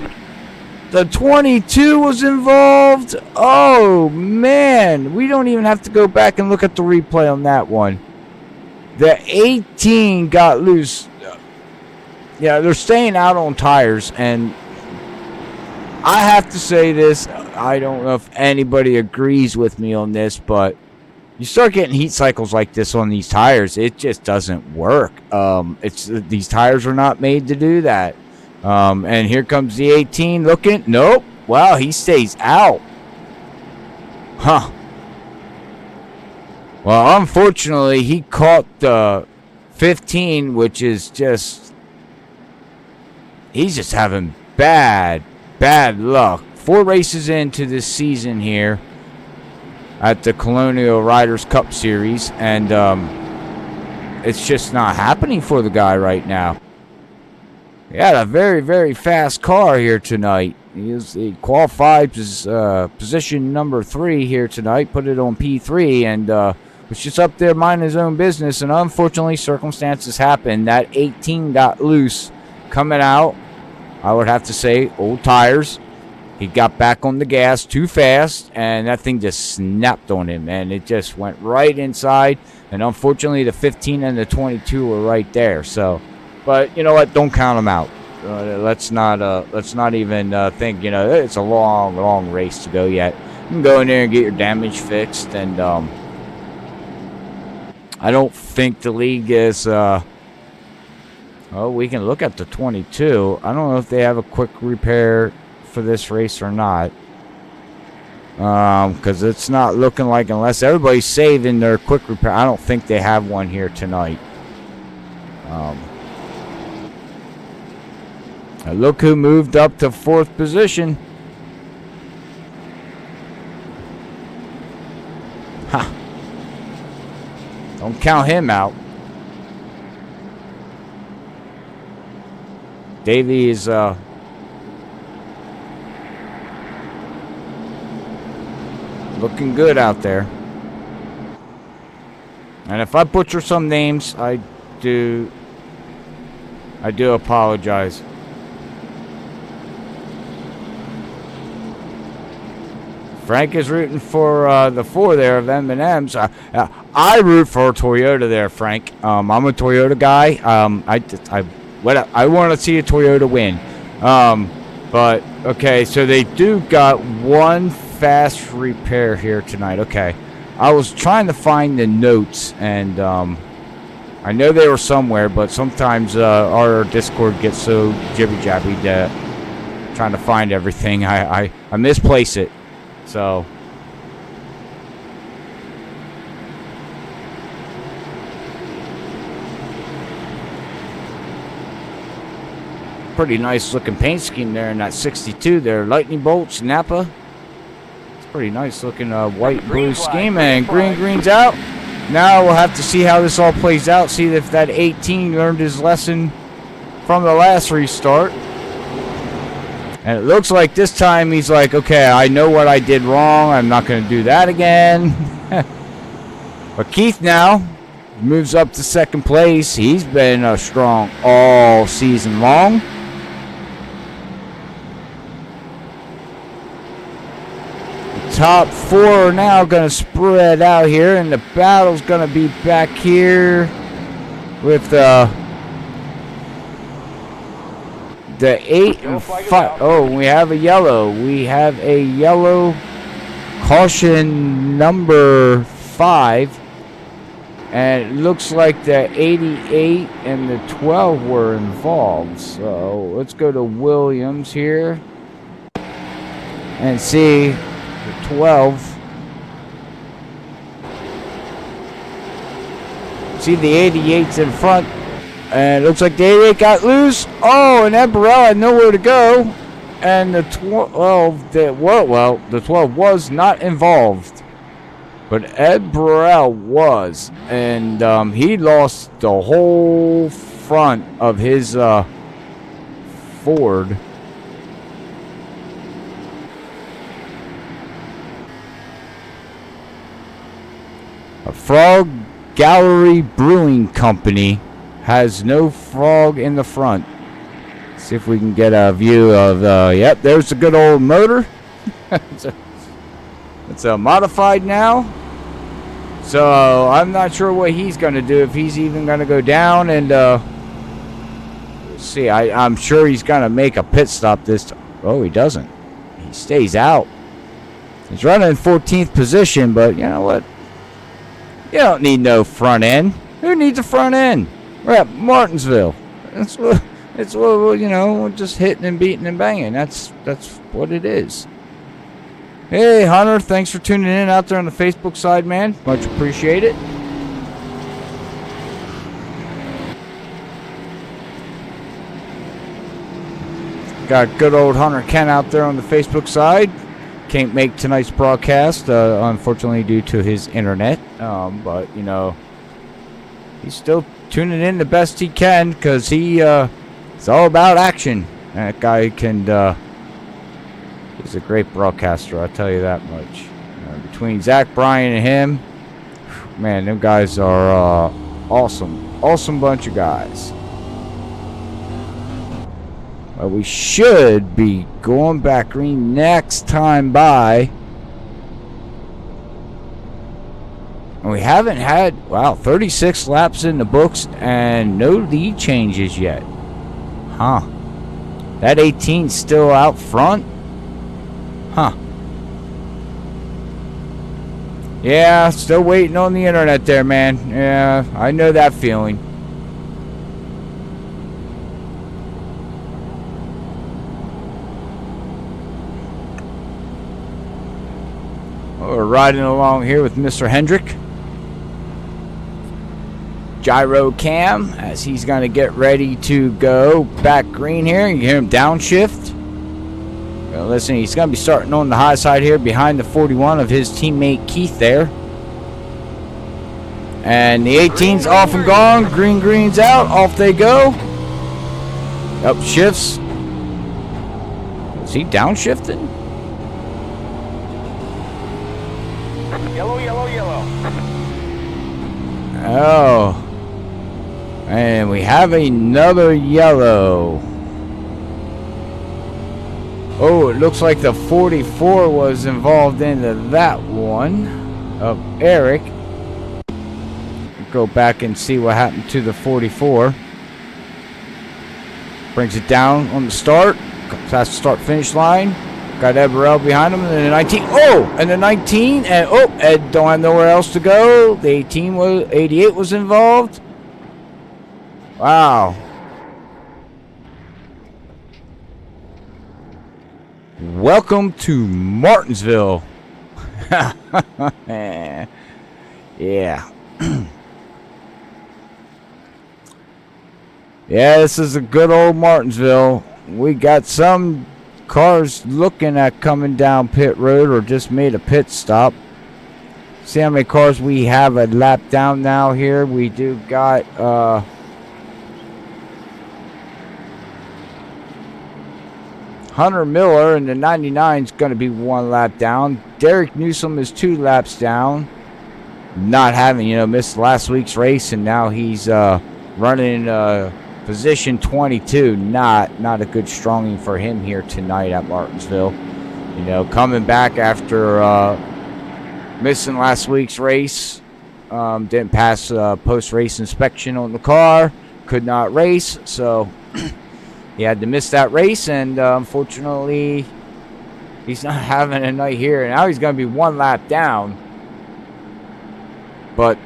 B: The 22 was involved. Oh, man. We don't even have to go back and look at the replay on that one. The 18 got loose. Yeah, they're staying out on tires, and I have to say this. I don't know if anybody agrees with me on this, but you start getting heat cycles like this on these tires, it just doesn't work. These tires are not made to do that. And here comes the 18 looking. Nope. Wow, he stays out. Huh. Well, unfortunately, he caught the 15, which is just... He's just having bad luck. 4 races into this season here at the Colonial Riders Cup Series, and it's just not happening for the guy right now. He had a very fast car here tonight. He qualified position number 3 here tonight, put it on P3, and was just up there minding his own business, and unfortunately circumstances happened. That 18 got loose coming out. I would have to say old tires. He got back on the gas too fast, and that thing just snapped on him, and it just went right inside. And unfortunately, the 15 and the 22 were right there. So, but you know what? Don't count them out. Let's not even think. You know, it's a long race to go yet. You can go in there and get your damage fixed, and I don't think the league is. Oh, we can look at the 22. I don't know if they have a quick repair for this race or not. Because it's not looking like, unless everybody's saving their quick repair, I don't think they have one here tonight. And look who moved up to 4th position. Ha! Don't count him out. Davey is looking good out there. And if I butcher some names, I do apologize. Frank is rooting for the 4 there of M&M's. I root for Toyota there, Frank. I'm a Toyota guy. I want to see a Toyota win. But, okay, so they do got one fast repair here tonight. Okay. I was trying to find the notes, and I know they were somewhere, but sometimes our Discord gets so jibby-jabby that trying to find everything, I misplace it. So... pretty nice looking paint scheme there in that 62 there. Lightning bolts, Napa. It's pretty nice looking white blue scheme, and green's out. Now we'll have to see how this all plays out. See if that 18 learned his lesson from the last restart. And it looks like this time he's like, okay, I know what I did wrong. I'm not going to do that again. But Keith now moves up to second place. He's been strong all season long. The top four are now going to spread out here, and the battle's going to be back here with the 8 and 5. Oh, we have a yellow. We have a yellow. Caution number 5. And it looks like the 88 and the 12 were involved. So let's go to Williams here and see the 12. See the 88's in front. And it looks like the 88 got loose. Oh, and Ed Burrell had nowhere to go. And the 12, the 12 was not involved. But Ed Burrell was. And he lost the whole front of his Ford. A Frog Gallery Brewing Company has no frog in the front. See if we can get a view of, yep, there's a good old motor. It's modified now. So I'm not sure what he's going to do, if he's even going to go down. And see, I'm sure he's going to make a pit stop this time. Oh, he doesn't. He stays out. He's running in 14th position, but you know what? You don't need no front end. Who needs a front end? We're at Martinsville. It's what, you know, just hitting and beating and banging. That's what it is. Hey, Hunter, thanks for tuning in out there on the Facebook side, man. Much appreciated. Got good old Hunter Ken out there on the Facebook side. Can't make tonight's broadcast, unfortunately, due to his internet. But, you know, he's still tuning in the best he can, because it's all about action. That guy he's a great broadcaster, I'll tell you that much. Between Zach, Bryan, and him, man, them guys are awesome. Awesome bunch of guys. Well, we should be going back green next time by. And we haven't had, 36 laps in the books and no lead changes yet. Huh. That 18's still out front? Huh. Yeah, still waiting on the internet there, man. Yeah, I know that feeling. We're riding along here with Mr. Hendrick. Gyro cam as he's going to get ready to go back green here. You can hear him downshift. Well, listen, he's going to be starting on the high side here behind the 41 of his teammate Keith there. And the 18's off and gone. Green's out. Off they go. Up shifts. Is he downshifting?
E: Yellow.
B: Oh. And we have another yellow. Oh, it looks like the 44 was involved into that one of Eric. Go back and see what happened to the 44. Brings it down on the start. Past the start-finish line. Got Ed Burrell behind him, and then the 19. Oh, and the 19, and Ed don't have nowhere else to go. The 88 was involved. Wow. Welcome to Martinsville. Yeah. Yeah, this is a good old Martinsville. We got some cars looking at coming down pit road or just made a pit stop. See how many cars we have a lap down now here. We do got Hunter Miller in the 99 is going to be 1 lap down. Derek Newsom is 2 laps down. Not having, missed last week's race, and now he's running position 22. Not a good stronging for him here tonight at Martinsville. Coming back after missing last week's race. Didn't pass post-race inspection on the car. Could not race, so he had to miss that race, and unfortunately, he's not having a night here. Now he's going to be 1 lap down. But,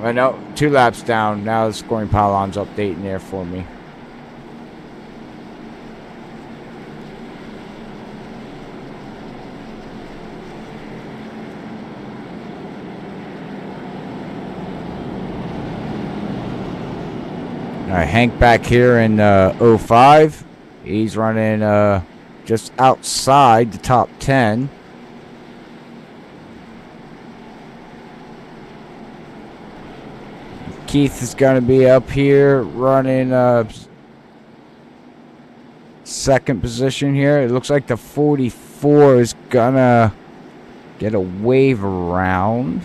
B: I know, 2 laps down. Now the scoring pylon's updating there for me. All right, Hank back here in 05. He's running just outside the top 10. Keith is going to be up here running second position here. It looks like the 44 is going to get a wave around.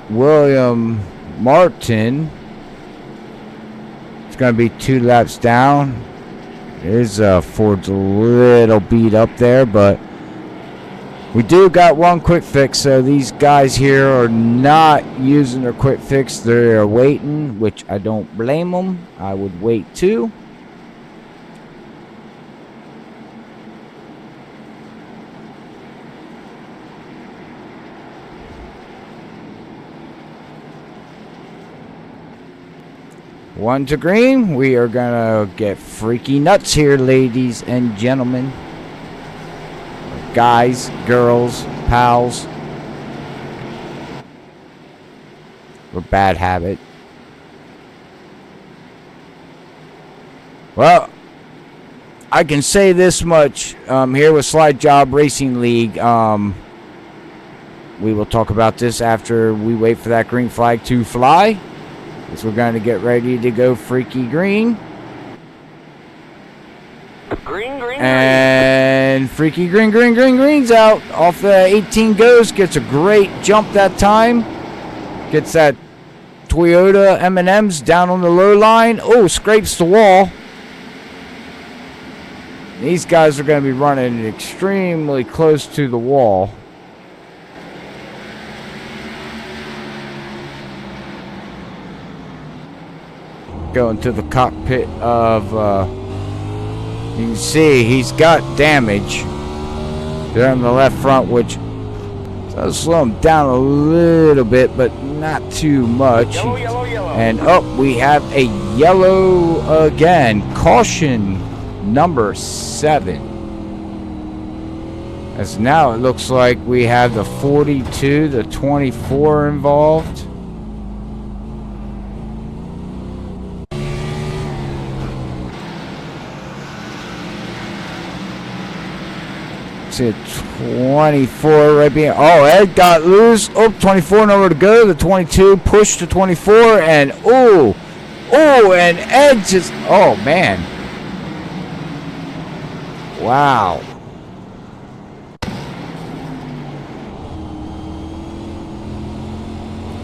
B: William Martin is going to be 2 laps down. His Ford's a little beat up there, but we do got 1 quick fix, so these guys here are not using their quick fix. They're waiting, which I don't blame them. I would wait too. One to green. We are gonna get freaky nuts here, ladies and gentlemen. Guys, girls, pals. We're bad habit. Well, I can say this much. Here with SlideJawb Racing League. We will talk about this after we wait for that green flag to fly. We're going to get ready to go freaky green.
E: Green,
B: and freaky green's out. Off the 18 goes. Gets a great jump that time. Gets that Toyota M&M's down on the low line. Oh, scrapes the wall. These guys are going to be running extremely close to the wall. Going to the cockpit of you can see he's got damage there on the left front, which does slow him down a little bit, but not too much.
E: Yellow.
B: And we have a yellow again. Caution number 7. As now it looks like we have the 42, the 24 involved. See a 24 right behind. Oh, Ed got loose. Oh, 24 nowhere to go. The 22 pushed to 24, and and Ed just. Oh man! Wow.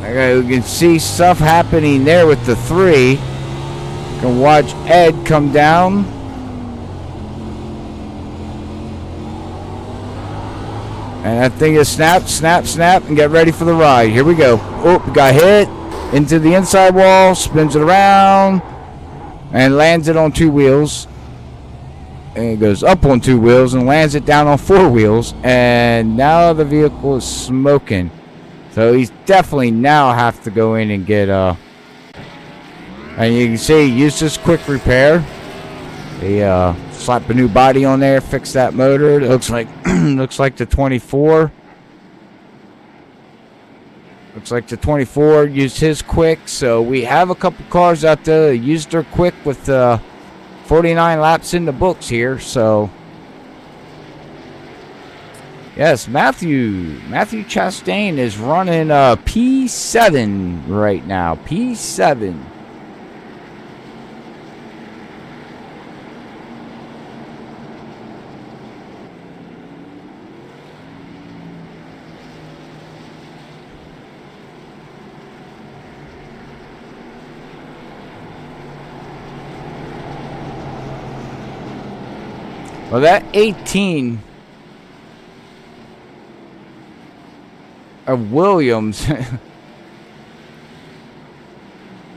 B: Okay, we can see stuff happening there with the 3. You can watch Ed come down. And that thing is snap, and get ready for the ride. Here we go. Oh, got hit into the inside wall, spins it around, and lands it on 2 wheels. And it goes up on 2 wheels and lands it down on 4 wheels. And now the vehicle is smoking. So he's definitely now have to go in and get and you can see he used this quick repair. He slapped a new body on there, fixed that motor. It looks like the 24 Looks like the 24 used his quick, so we have a couple cars out there that used their quick with 49 laps in the books here. So yes, Matthew Chastain is running P7 right now. P7. Well, that 18 of Williams.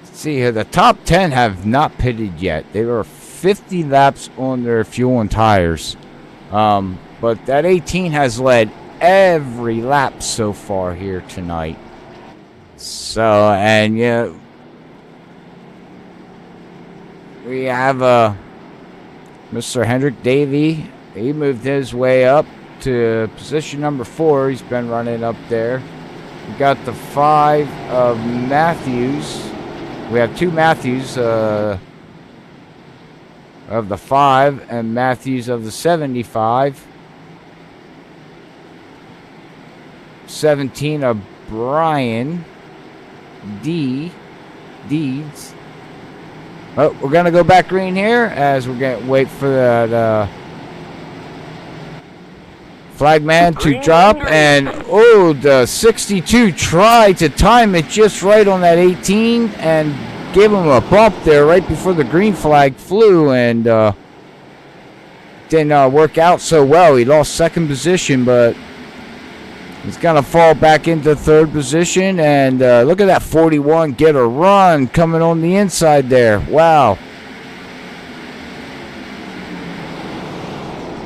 B: See here, the top 10 have not pitted yet. They were 50 laps on their fuel and tires. But that 18 has led every lap so far here tonight. So, and yeah, we have Mr. Hendrick Davey. He moved his way up to position number 4. He's been running up there. We got the 5 of Matthews. We have 2 Matthews of the 5 and Matthews of the 75. 17 of Brian Deeds. Oh, we're going to go back green here as we're going to wait for that flagman to drop. And, oh, the 62 tried to time it just right on that 18 and gave him a bump there right before the green flag flew, and didn't work out so well. He lost second position, but he's going to fall back into third position. And look at that 41 get a run coming on the inside there. Wow.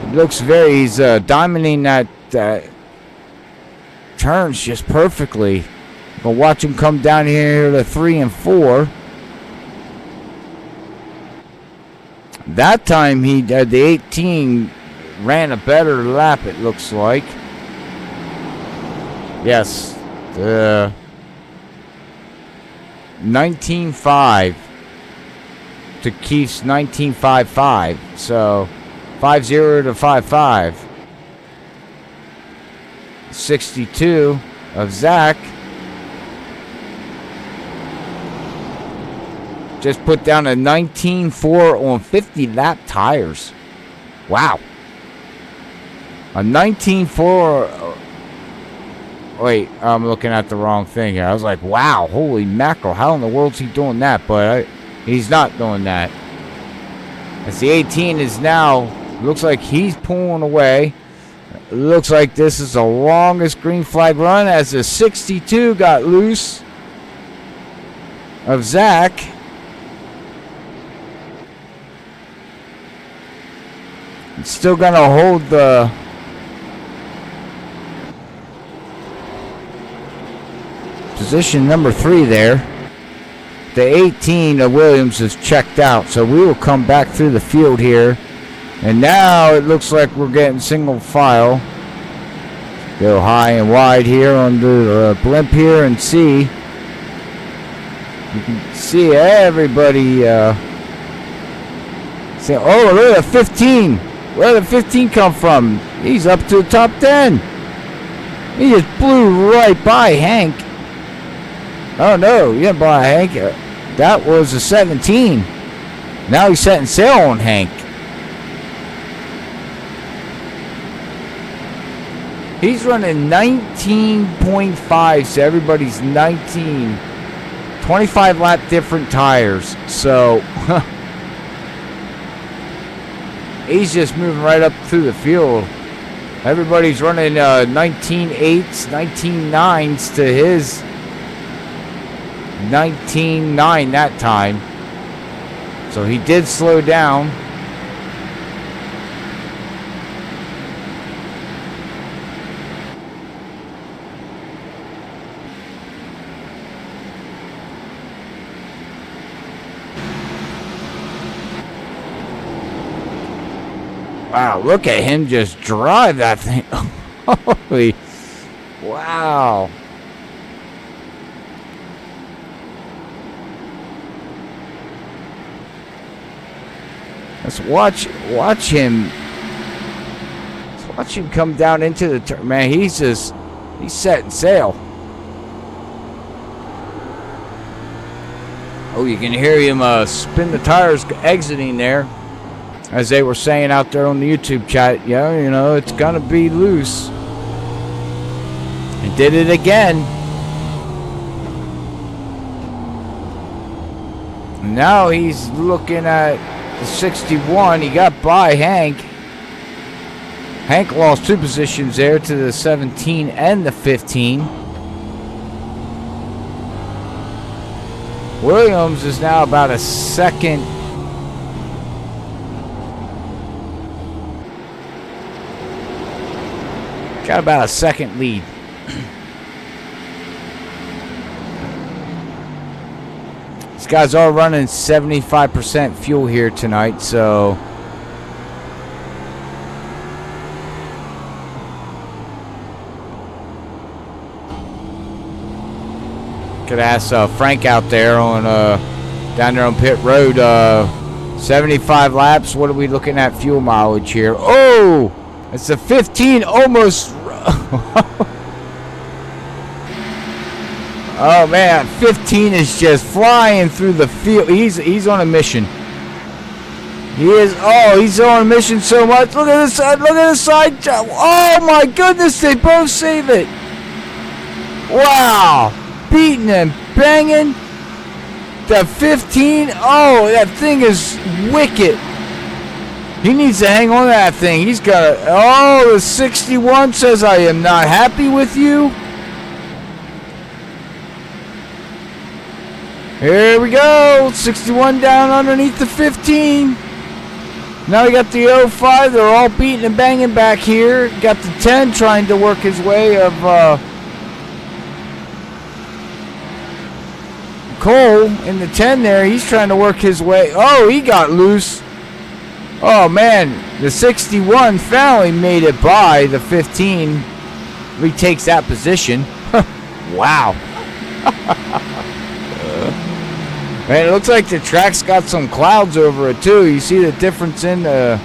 B: It looks he's diamonding that turns just perfectly. But watch him come down here to 3 and 4. That time the 18 ran a better lap, it looks like. Yes, the 19.5 to Keith's 19.55. So 5-0 to 5-5. 62 of Zach just put down a 19.4 on 50 lap tires. Wow. A 19.4. Wait, I'm looking at the wrong thing here. I was like, wow, holy mackerel. How in the world is he doing that? But he's not doing that. As the 18 is now, looks like he's pulling away. Looks like this is the longest green flag run as the 62 got loose of Zach. It's still going to hold the position number 3 there. The 18 of Williams is checked out, so we will come back through the field here. And now it looks like we're getting single file. Go high and wide here on the blimp here and see. You can see everybody. Say, oh, look at 15. Where did 15 come from? He's up to the top 10. He just blew right by Hank. Oh, no, you didn't buy Hank. That was a 17. Now he's setting sail on Hank. He's running 19.5, so everybody's 19. 25 lap different tires. So, he's just moving right up through the field. Everybody's running 19.8s, 19.9s to his 19.9 that time. So he did slow down. Wow, look at him just drive that thing. Holy, wow. Let's watch him. Let's watch him come down into the turn. Man, he's setting sail. Oh, you can hear him spin the tires exiting there. As they were saying out there on the YouTube chat, yeah, you know, it's gonna be loose. He did it again. Now he's looking at the 61. He got by Hank. Hank lost 2 positions there to the 17 and the 15. Williams is now about a second. Got about a second lead. These guys are running 75% fuel here tonight, so could ask Frank out there on down there on pit road. 75 laps. What are we looking at fuel mileage here? Oh, it's a 15 almost. Oh man, 15 is just flying through the field. He's on a mission. He is. Oh, he's on a mission so much. Look at this side. Look at the side. Oh my goodness, they both save it. Wow. Beating and banging. The 15. Oh, that thing is wicked. He needs to hang on to that thing. He's got. Oh, the 61 says, "I am not happy with you." Here we go. 61 down underneath the 15. Now we got the 05. They're all beating and banging back here. Got the 10 trying to work his way of. Cole in the 10 there, he's trying to work his way. Oh, he got loose. Oh man, the 61 finally made it by the 15. Retakes that position. Wow. Man, it looks like the track's got some clouds over it too. You see the difference in the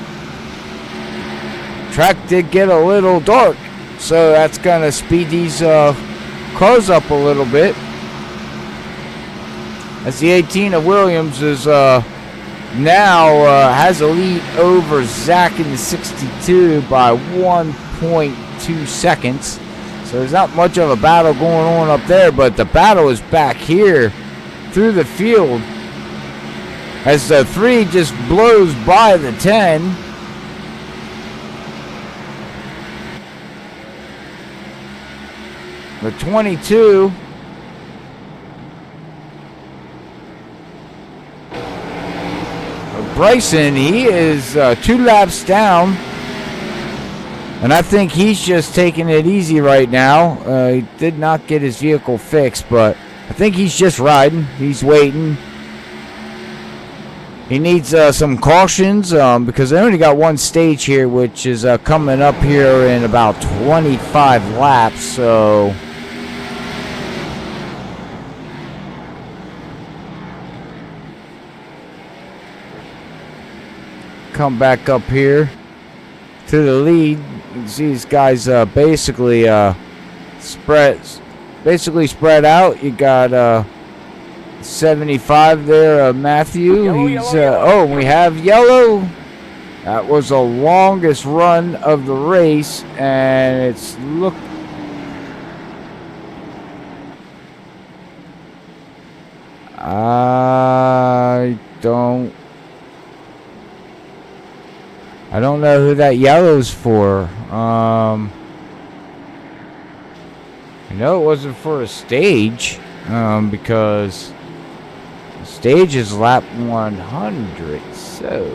B: track did get a little dark, so that's gonna speed these cars up a little bit. As the 18 of Williams is now has a lead over Zach in the 62 by 1.2 seconds. So there's not much of a battle going on up there, but the battle is back here through the field as the 3 just blows by the 10. The 22. Bryson, he is 2 laps down, and I think he's just taking it easy right now. He did not get his vehicle fixed, but I think he's just riding. He's waiting. He needs some cautions because they only got one stage here, which is coming up here in about 25 laps, so come back up here to the lead. You can see these guys basically spread out. You got 75 there, Matthew. Oh, we have yellow. That was the longest run of the race, and it's I don't know who that yellow's for. I know it wasn't for a stage, because the stage is lap 100, so.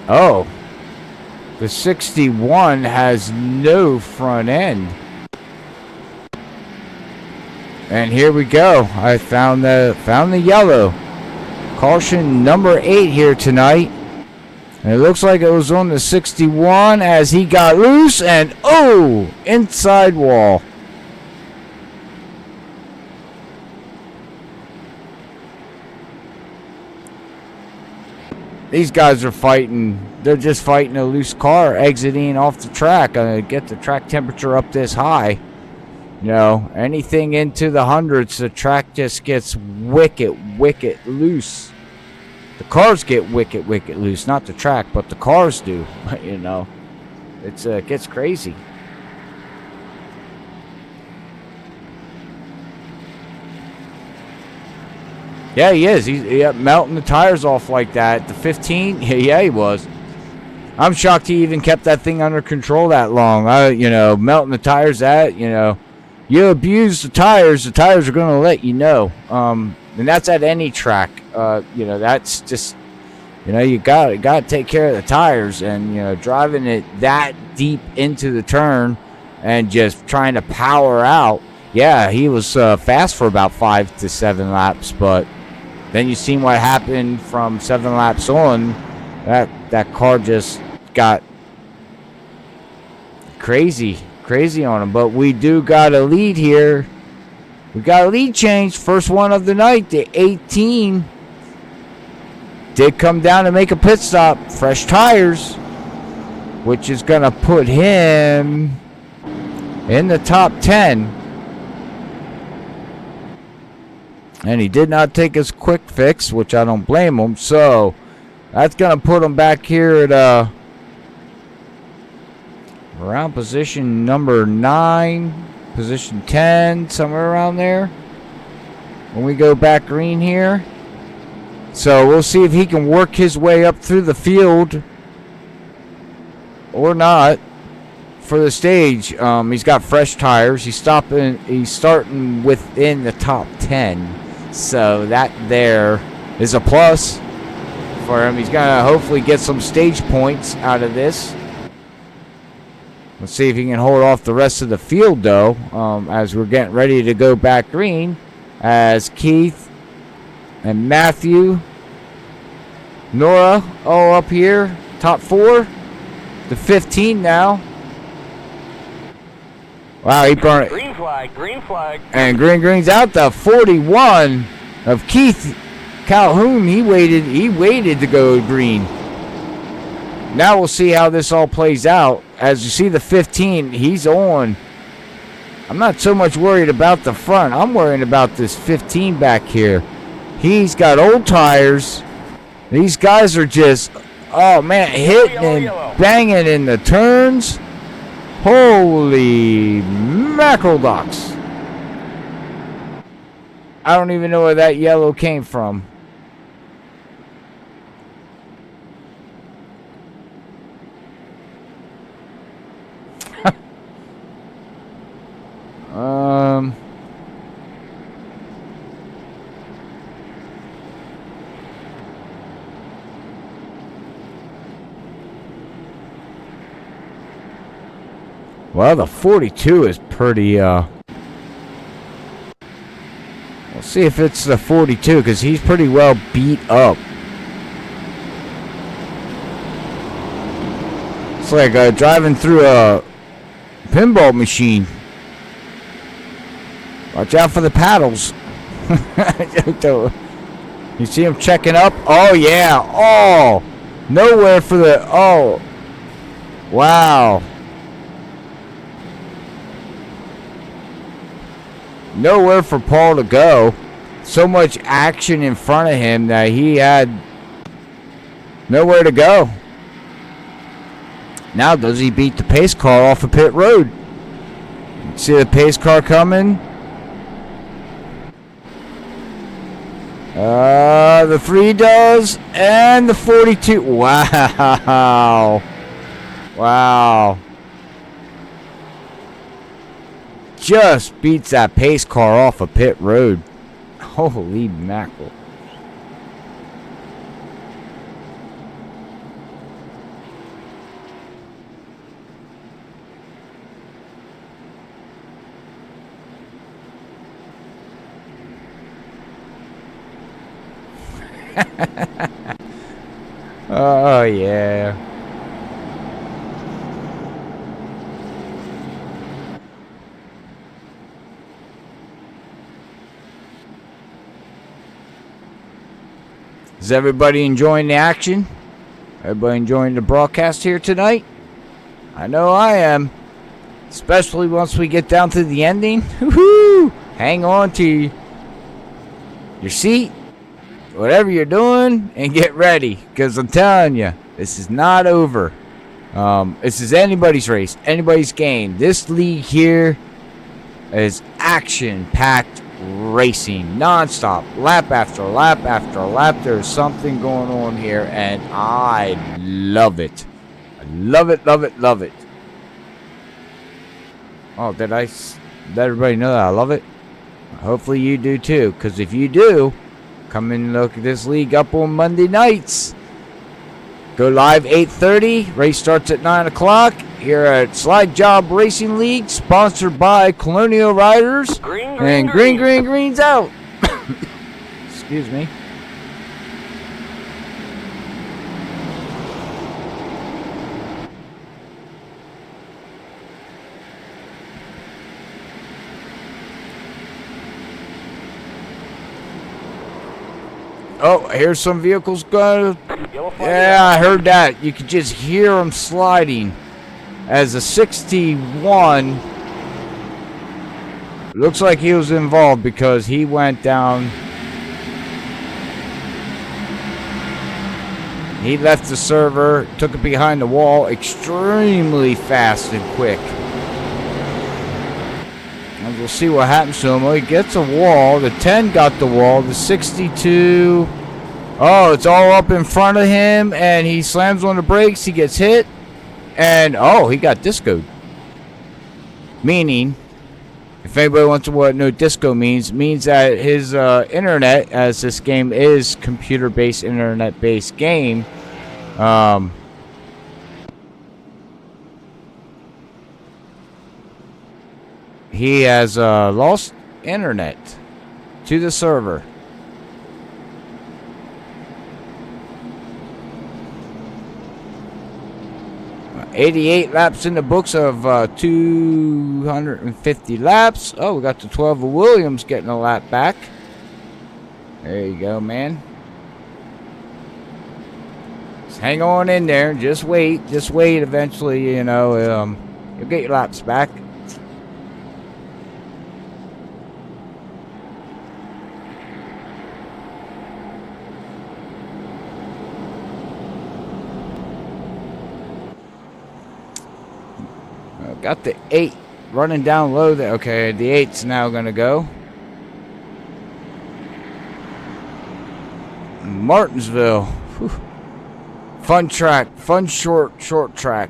B: Oh, the 61 has no front end. And here we go. I found the yellow. Caution number 8 here tonight. And it looks like it was on the 61 as he got loose and oh, inside wall. these guys are fighting. They're just fighting a loose car exiting off the track. Get the track temperature up this high. You know, anything into the hundreds, the track just gets wicked loose. The cars get wicked loose. Not the track, but the cars do. You know, it gets crazy. Yeah, he is. He's melting the tires off like that. The 15, yeah, he was. I'm shocked he even kept that thing under control that long. You know, melting the tires, you abuse the tires are going to let you know. And that's at any track. You know, that's just, you know, you got to take care of the tires. And, you know, driving it that deep into the turn and just trying to power out. Yeah, he was fast for about 5 to 7 laps, but then you seen what happened from 7 laps on. That car just got crazy on him. But we do got a lead here. We got a lead change. First one of the night. The 18 did come down to make a pit stop. Fresh tires, which is going to put him in the top 10. And he did not take his quick fix, which I don't blame him. So that's going to put him back here at around position number 9, position 10, somewhere around there. When we go back green here. So we'll see if he can work his way up through the field or not for the stage. He's got fresh tires. He's starting within the top 10. So that there is a plus for him. He's going to hopefully get some stage points out of this. Let's see if he can hold off the rest of the field, though, as we're getting ready to go back green. As Keith and Matthew, Nora, all up here, top 4. The 15 now. Wow, he burned it.
E: Green flag.
B: And green's out. The 41 of Keith Calhoun. He waited to go green. Now we'll see how this all plays out. As you see the 15, he's on. I'm not so much worried about the front. I'm worried about this 15 back here. He's got old tires. These guys are just, oh man, hitting and banging in the turns. Holy mackerel ducks. I don't even know where that yellow came from. Well, the 42 is pretty, We'll see if it's the 42, because he's pretty well beat up. It's like driving through a pinball machine. Watch out for the paddles. You see him checking up? Oh, yeah. Oh, nowhere for the... Oh, wow. Nowhere for Paul to go. So much action in front of him that he had nowhere to go. Now does he beat the pace car off of pit road? See the pace car coming? The 3 does, and the 42. Wow. Wow. Just beats that pace car off of pit road. Holy mackerel. Oh, yeah. Is everybody enjoying the action? Everybody enjoying the broadcast here tonight? I know I am. Especially once we get down to the ending. Woohoo! Hang on to your seat, whatever you're doing, and get ready. Because I'm telling you, this is not over. This is anybody's race, anybody's game. This league here is action-packed racing, non-stop, lap after lap after lap. There's something going on here, and I love it. I love it, love it, love it. Oh, did I let everybody know that I love it? Hopefully you do too, because if you do, come and look at this league up on Monday nights. Go live 8:30. Race starts at 9 o'clock here at SlideJawb Racing League, sponsored by Colonial Riders. Green's out. Excuse me. Oh, here's some vehicles going. Yeah, I heard that. You could just hear them sliding. As a 61, looks like he was involved because he went down. He left the server, took it behind the wall extremely fast and quick. And we'll see what happens to him. Well, he gets a wall. The 10 got the wall. The 62. Oh, it's all up in front of him, and he slams on the brakes. He gets hit, and oh, he got discoed. Meaning, if anybody wants to know what disco means that his internet, as this game is computer-based, internet-based game, he has lost internet to the server. 88 laps in the books of 250 laps. Oh, we got the 12 of Williams getting a lap back. There you go, man. Just hang on in there. Just wait. Just wait. Eventually, you know, you'll get your laps back. Got the 8 running down low there. Okay, the 8's now going to go. Martinsville. Whew. Fun track. Fun short track.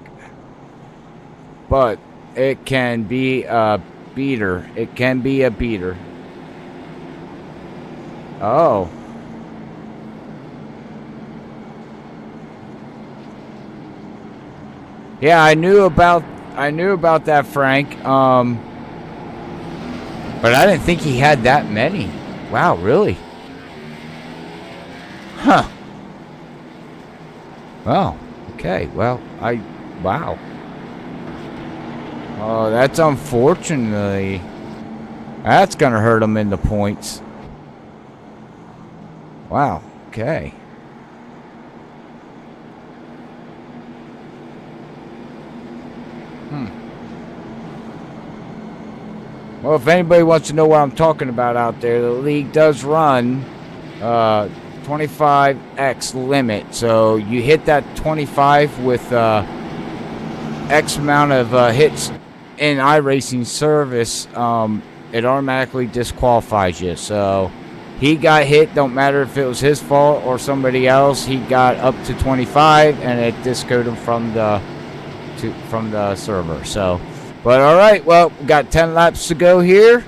B: But it can be a beater. It can be a beater. Oh. Yeah, I knew about that, Frank. But I didn't think he had that many. Wow, really? Huh. Well, okay. Well, wow. Oh, that's unfortunately. That's going to hurt him in the points. Wow, okay. Well, if anybody wants to know what I'm talking about out there, the league does run 25x limit. So you hit that 25 with X amount of hits in iRacing service, it automatically disqualifies you. So he got hit, don't matter if it was his fault or somebody else. He got up to 25 and it discoded him from the server. So. But all right, well, we got 10 laps to go here.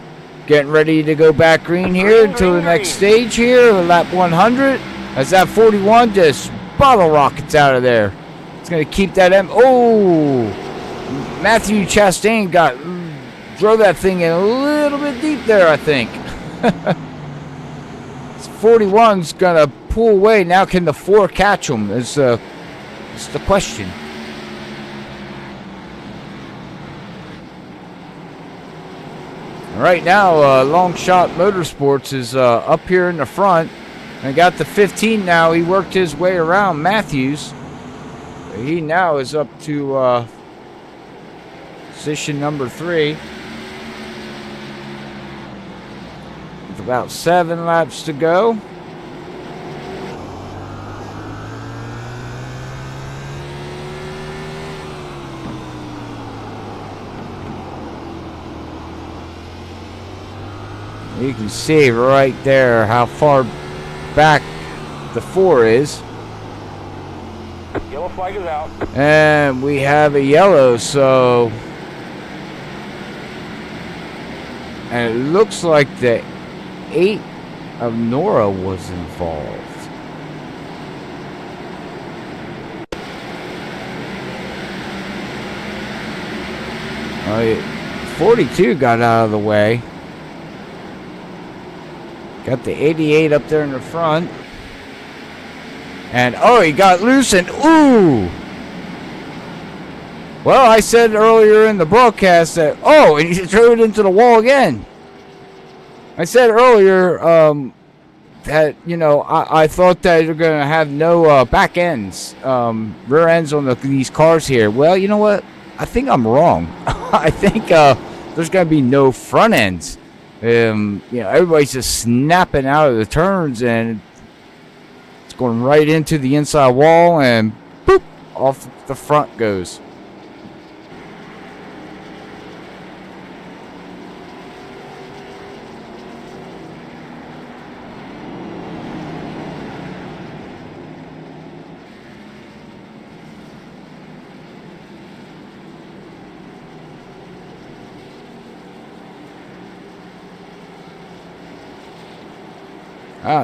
B: Getting ready to go back green here until the next stage here, lap 100. As that 41 just bottle rockets out of there. It's going to keep that Oh, Matthew Chastain drove that thing in a little bit deep there, I think. 41's going to pull away. Now can the 4 catch him? It's the question. Right now, Long Shot Motorsports is up here in the front. And got the 15 now. He worked his way around Matthews. He now is up to position number 3. With about 7 laps to go. You can see right there how far back the 4 is.
E: Yellow flag is out.
B: And we have a yellow, so... And it looks like the 8 of Nora was involved. Oh, 42 got out of the way. Got the 88 up there in the front. And, oh, he got loose and, ooh! Well, I said earlier in the broadcast that, oh, and he threw it into the wall again. I said earlier that, you know, I thought that you're going to have no back ends, rear ends on these cars here. Well, you know what? I think I'm wrong. I think there's going to be no front ends. You know, everybody's just snapping out of the turns, and it's going right into the inside wall, and boop, off the front goes.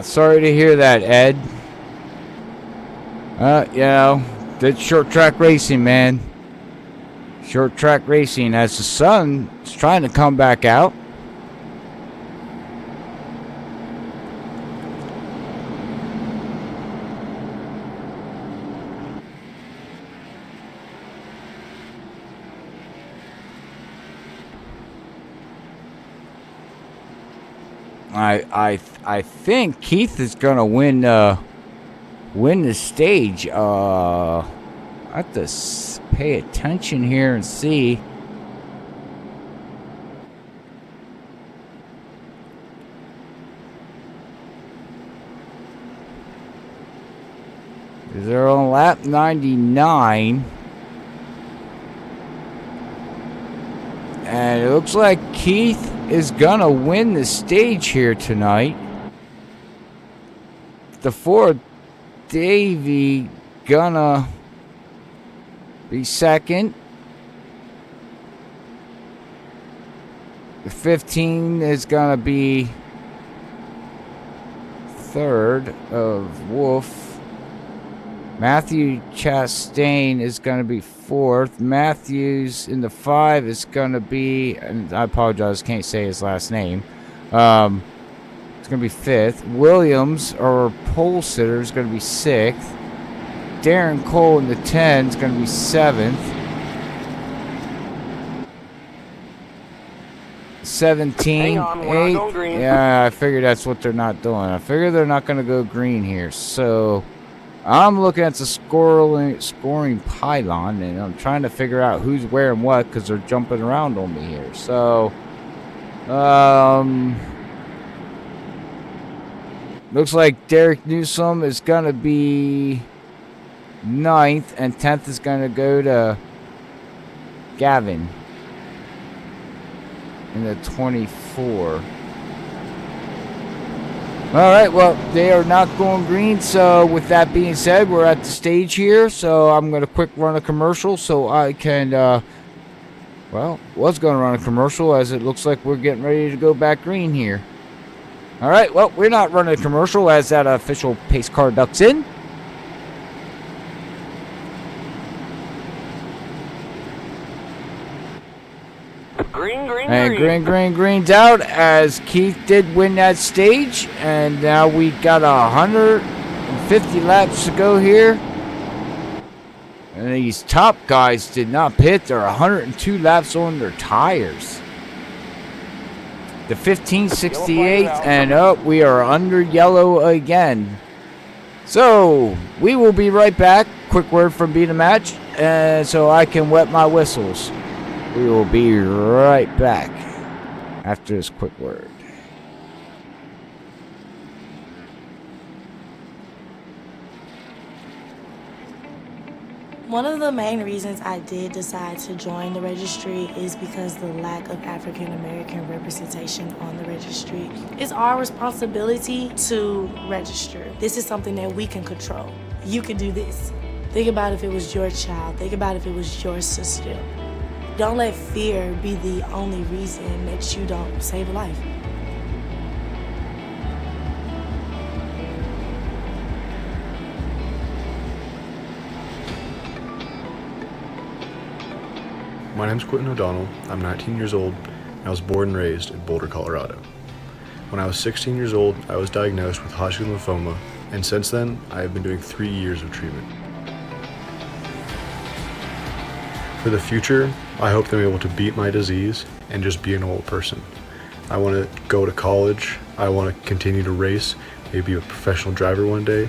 B: Sorry to hear that, Ed. You know, that's short track racing, man. Short track racing as the sun is trying to come back out. I think Keith is gonna win the stage. I have to pay attention here and see. They're on lap 99. And it looks like Keith is gonna win the stage here tonight. The 4 Davey gonna be second. The 15 is gonna be third of Wolf. Matthew Chastain is going to be 4th. Matthews in the 5 is going to be, and I apologize, can't say his last name. It's going to be 5th. Williams, or pole sitter, is going to be 6th. Darren Cole in the 10 is going to be 7th. 17,
E: Hang on, we're not going
B: 8.
E: green.
B: Yeah, I figured that's what they're not doing. I figure they're not going to go green here. So I'm looking at the scoring pylon, and I'm trying to figure out who's wearing what because they're jumping around on me here. So, looks like Derek Newsom is going to be 9th, and 10th is going to go to Gavin in the 24. Alright, well, they are not going green, so with that being said, we're at the stage here, so I'm going to quick run a commercial so I can, well, was going to run a commercial as it looks like we're getting ready to go back green here. Alright, well, we're not running a commercial as that official pace car ducks in. And green's out as Keith did win that stage. And now we got 150 laps to go here. And these top guys did not pit. They're 102 laps on their tires. The 1568, and we are under yellow again. So, we will be right back. Quick word from Beat a Match, so I can wet my whistles. We will be right back after this quick word.
C: One of the main reasons I did decide to join the registry is because the lack of African American representation on the registry. It's our responsibility to register. This is something that we can control. You can do this. Think about if it was your child. Think about if it was your sister. Don't let fear be the only reason that you don't save a life.
D: My name's Quentin O'Donnell. I'm 19 years old, and I was born and raised in Boulder, Colorado. When I was 16 years old, I was diagnosed with Hodgkin lymphoma, and since then, I have been doing 3 years of treatment. For the future, I hope to be able to beat my disease and just be a normal person. I want to go to college, I want to continue to race, maybe be a professional driver one day,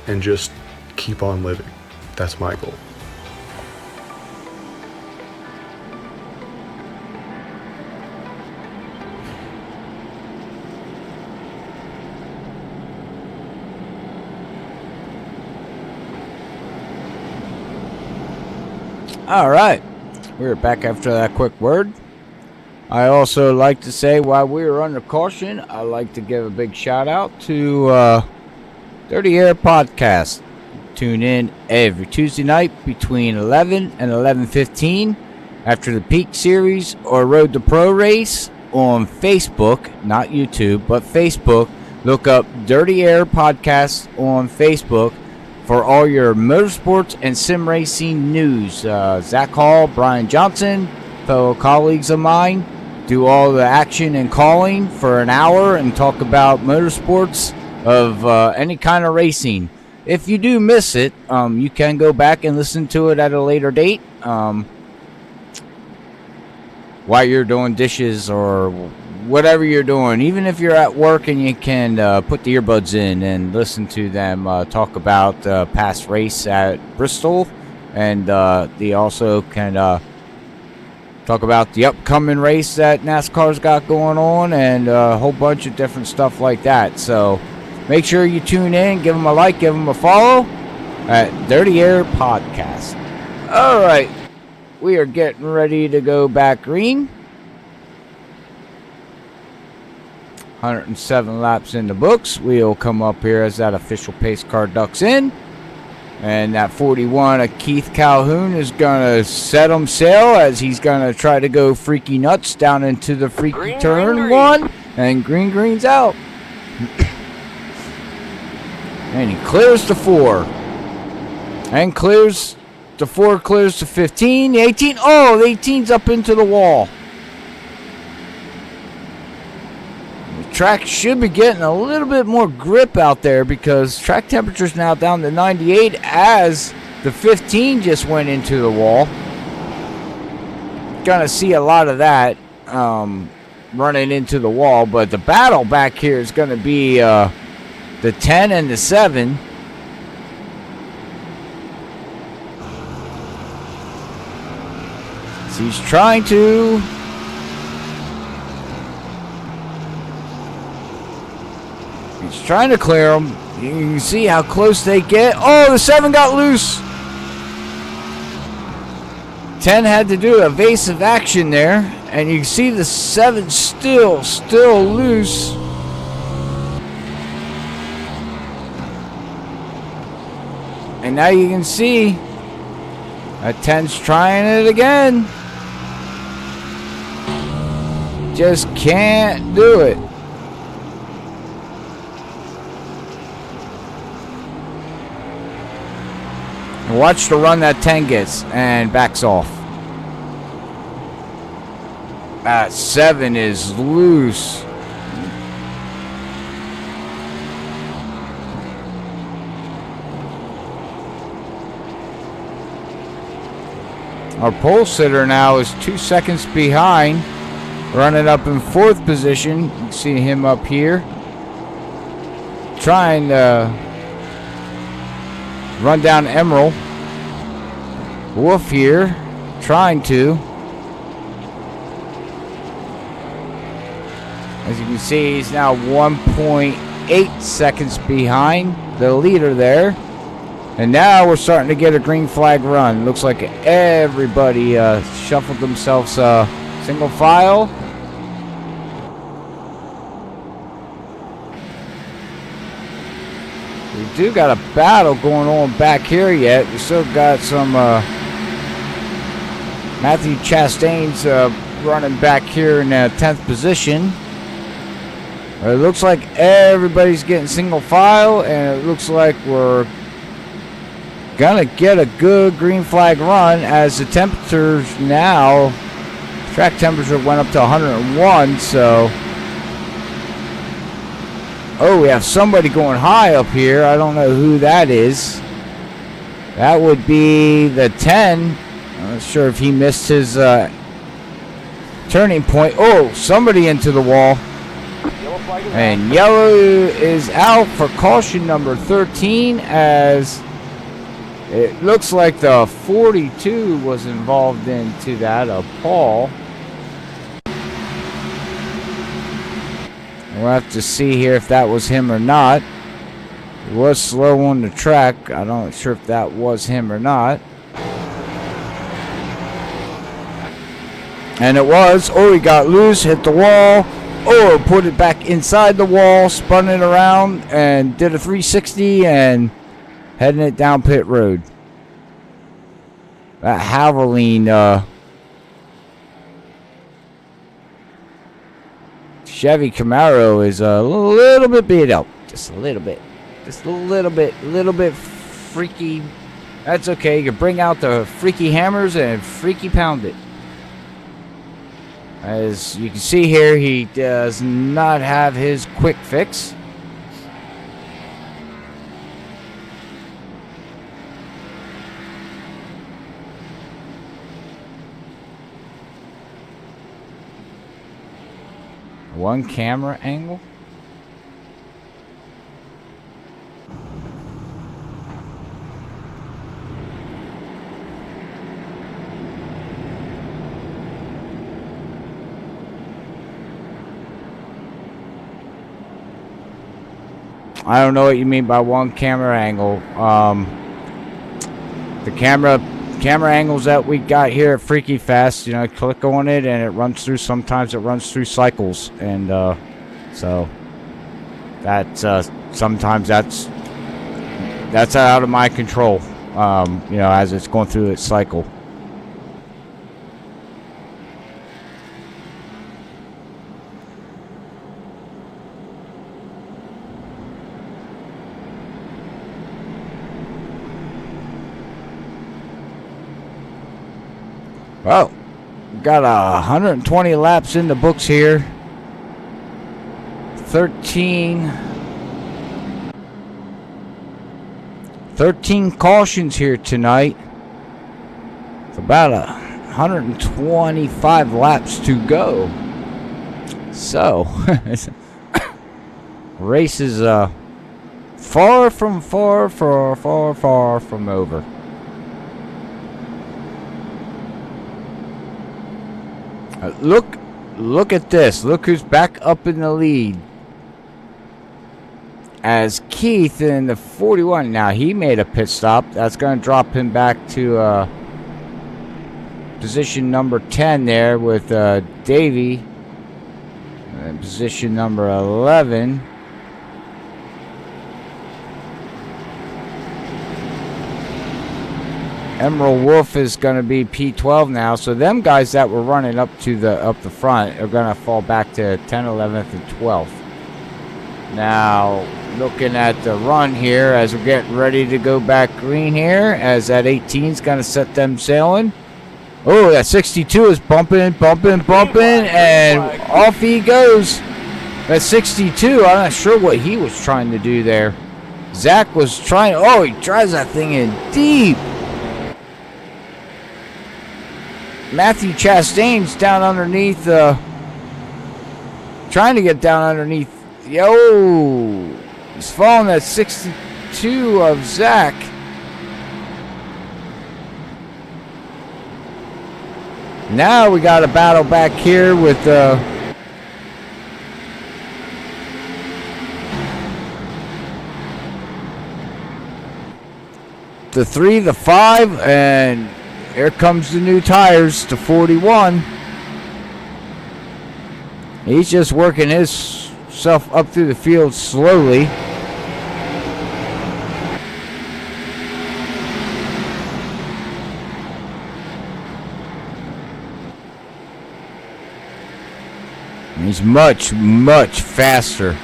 D: and just keep on living. That's my goal.
B: All right, we're back after that quick word. I also like to say, while we were under caution, I'd like to give a big shout out to Dirty Air Podcast. Tune in every Tuesday night between 11 and 11:15 after the Peak Series or Road to Pro race on Facebook, not YouTube, but Facebook. Look up Dirty Air Podcast on Facebook for all your motorsports and sim racing news. Zach Hall, Brian Johnson, fellow colleagues of mine, do all the action and calling for an hour and talk about motorsports of any kind of racing. If you do miss it, you can go back and listen to it at a later date while you're doing dishes or whatever you're doing. Even if you're at work, and you can put the earbuds in and listen to them talk about past race at Bristol, and they also can talk about the upcoming race that NASCAR's got going on, and a whole bunch of different stuff like that. So make sure you tune in, give them a like, give them a follow at Dirty Air Podcast. All right, we are getting ready to go back green. 107 laps in the books. We'll come up here as that official pace car ducks in. And that 41 of Keith Calhoun is going to set him sail as he's going to try to go freaky nuts down into the freaky
E: Green,
B: turn
E: green, green.
B: one. And green's out. And he clears the 4. And clears the 4, clears the 15. The 18. Oh, the 18's up into the wall. Track should be getting a little bit more grip out there because track temperature's now down to 98 as the 15 just went into the wall. Gonna see a lot of that running into the wall, but the battle back here is gonna be the 10 and the 7. So he's trying to clear them. You can see how close they get. Oh, the 7 got loose. 10 had to do evasive action there. And you can see the 7 still loose. And now you can see that 10's trying it again. Just can't do it. Watch the run that 10 gets and backs off. That 7 is loose. Our pole sitter now is 2 seconds behind, running up in 4th position. You can see him up here trying to run down Emerald. Wolf here, trying to. As you can see, he's now 1.8 seconds behind the leader there. And now we're starting to get a green flag run. Looks like everybody shuffled themselves single file. We do got a battle going on back here yet. We still got some Matthew Chastain's running back here in 10th position. It looks like everybody's getting single file, and it looks like we're gonna get a good green flag run as the temperatures now, track temperature went up to 101, so oh, we have somebody going high up here. I don't know who that is. That would be the 10. I'm not sure if he missed his turning point. Oh, somebody into the wall. And yellow is out for caution number 13, as it looks like the 42 was involved into that, Paul. We'll have to see here if that was him or not. He was slow on the track. I'm not sure if that was him or not. And it was. Oh, he got loose, hit the wall. Oh, put it back inside the wall, spun it around, and did a 360 and heading it down pit road. That Havoline Chevy Camaro is a little bit beat up. Just a little bit. Just a little bit freaky. That's okay. You bring out the freaky hammers and freaky pound it. As you can see here, he does not have his quick fix. One camera angle. I don't know what you mean by one camera angle. The camera angles that we got here at Freaky Fast, you know, click on it and it runs through. Sometimes it runs through cycles, and so that's sometimes that's out of my control. You know, as it's going through its cycle. Well, got 120 laps in the books here. 13 cautions here tonight. It's about 125 laps to go. So, race is far from over. Look at this. Look who's back up in the lead. As Keith in the 41. Now he made a pit stop. That's going to drop him back to position number 10 there with Davey. And position number 11. Emerald Wolf is going to be P12 now, so them guys that were running up the front are going to fall back to 10th, 11th, and 12th. Now, looking at the run here as we're getting ready to go back green here, as that 18 is going to set them sailing. Oh, that 62 is bumping, and off he goes. That 62, I'm not sure what he was trying to do there. Zach was trying, oh, he drives that thing in deep. Matthew Chastain's down underneath, trying to get down underneath. Yo, he's following that 62 of Zach. Now we got a battle back here with the 3, the 5, and here comes the new tires, the 41. He's just working himself up through the field slowly. He's much, much faster.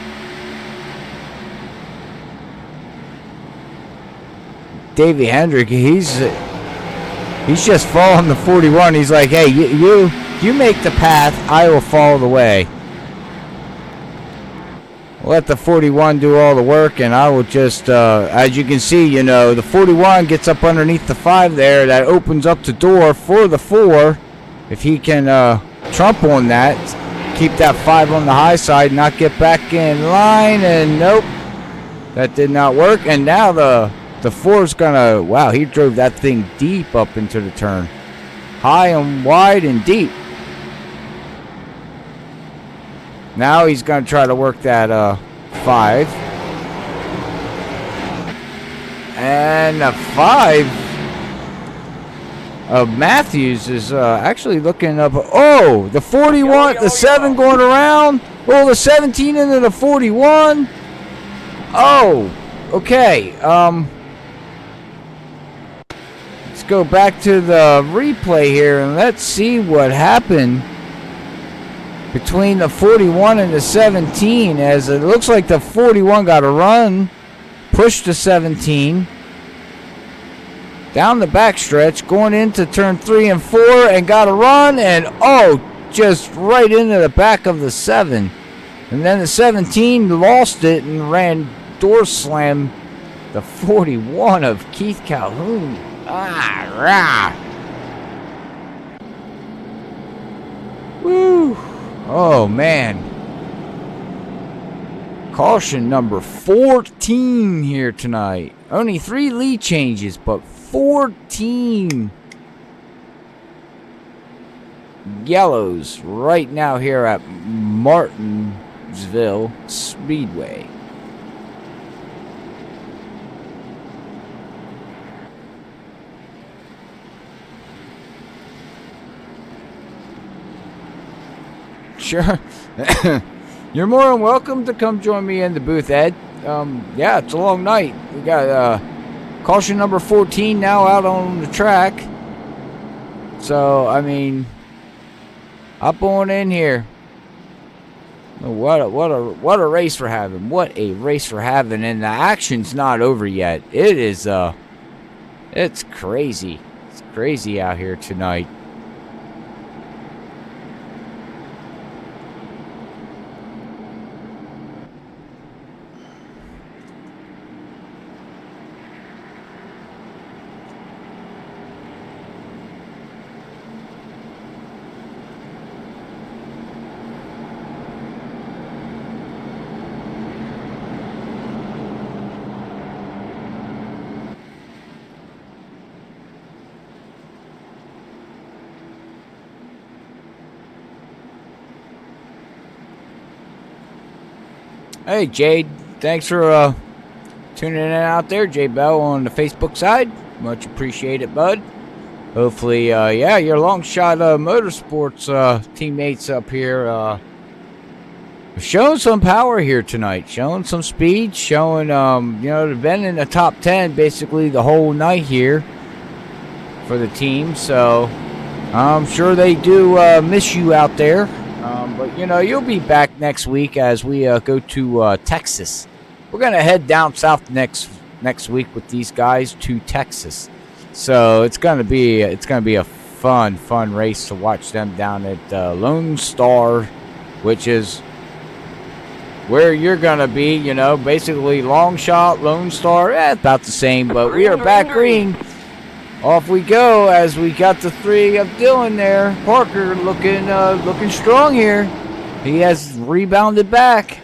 B: Davey Hendrick, he's just following the 41. He's like, hey, you make the path, I will follow the way. Let the 41 do all the work, and I will just, as you can see, you know, the 41 gets up underneath the 5 there. That opens up the door for the 4. If he can trump on that, keep that 5 on the high side, not get back in line, and nope, that did not work. And now the 4's gonna, wow, he drove that thing deep up into the turn, high and wide and deep. Now he's gonna try to work that 5, and the 5 of Matthews is actually looking up. Oh, the 41, the 7 going around. Oh, the 17 into the 41. Oh, okay. Let's go back to the replay here and let's see what happened between the 41 and the 17, as it looks like the 41 got a run, pushed the 17 down the backstretch, going into turn 3 and 4, and got a run, and oh, just right into the back of the 7. And then the 17 lost it and ran door slam the 41 of Keith Calhoun. Ah, rah. Woo. Oh, man. Caution number 14 here tonight. Only 3 lead changes, but 14 yellows right now here at Martinsville Speedway. Sure. You're more than welcome to come join me in the booth, Ed. Yeah, it's a long night. We got caution number 14 now out on the track. So, I mean, hop on in here. What a race we're having. What a race we're having, and the action's not over yet. It is it's crazy. It's crazy out here tonight. Hey, Jade. Thanks for tuning in out there. Jay Bell on the Facebook side. Much appreciated, bud. Hopefully, yeah, your long shot motorsports teammates up here showing some power here tonight. Showing some speed. Showing, you know, they've been in the top 10 basically the whole night here for the team. So, I'm sure they do miss you out there. But, you know, you'll be back next week as we go to Texas. We're going to head down south next week with these guys to Texas. So it's going to be a fun race to watch them down at Lone Star, which is where you're going to be, you know, basically Long Shot, Lone Star, about the same. But we are back green. Off we go as we got the 3 of Dylan there. Parker looking strong here. He has rebounded back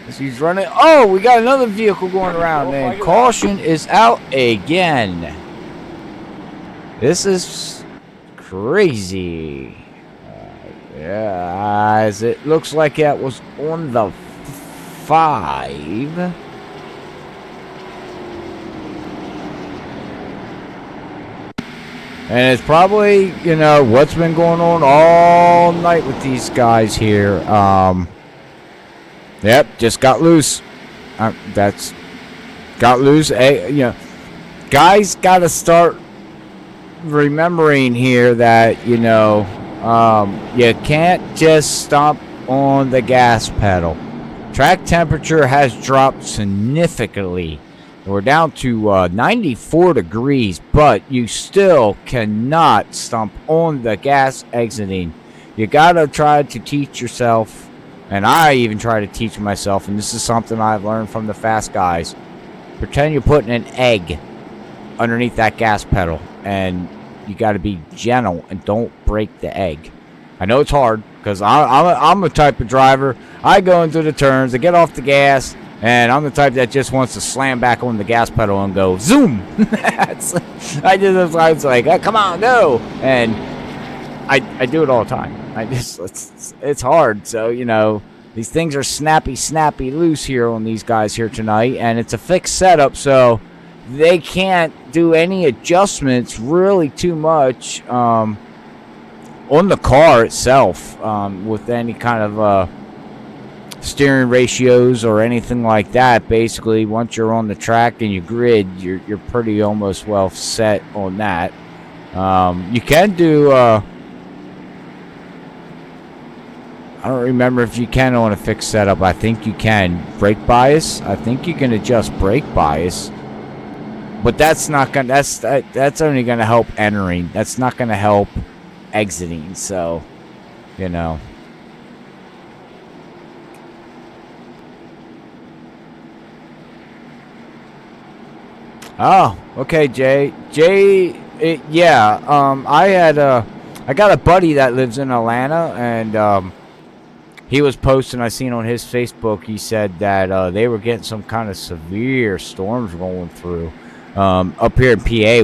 B: as he's running. Oh, we got another vehicle going around, and caution is out again. This is crazy. Yeah, as it looks like it was on the 5. And it's probably, you know, what's been going on all night with these guys here. Yep, just got loose. That's got loose. You know, guys got to start remembering here that, you know, you can't just stomp on the gas pedal. Track temperature has dropped significantly. We're down to 94 degrees, but you still cannot stomp on the gas exiting. You gotta try to teach yourself, and I even try to teach myself, and this is something I've learned from the fast guys. Pretend you're putting an egg underneath that gas pedal, and you gotta be gentle and don't break the egg. I know it's hard, because I'm a type of driver. I go into the turns, I get off the gas, and I'm the type that just wants to slam back on the gas pedal and go zoom. I was like, oh, come on, go. And I do it all the time. It's hard. So, you know, these things are snappy loose here on these guys here tonight. And it's a fixed setup, so they can't do any adjustments really too much on the car itself with any kind of steering ratios or anything like that. Basically, once you're on the track and you grid, you're pretty almost well set on that. You can do I don't remember if you can on a fixed setup. I think you can. Brake bias, I think you can adjust brake bias, but that's not gonna that's only gonna help entering. That's not gonna help exiting. So, you know. Oh, okay, Jay. Yeah. I got a buddy that lives in Atlanta, and he was posting. I seen on his Facebook. He said that they were getting some kind of severe storms rolling through. Up here in PA,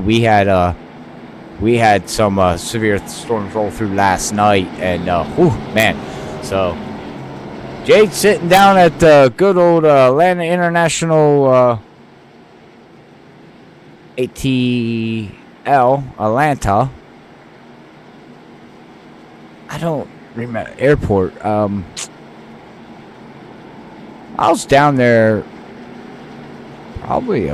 B: we had some severe storms roll through last night, and man. So Jay's sitting down at good old Atlanta International. ATL, Atlanta. I don't remember. Airport. I was down there probably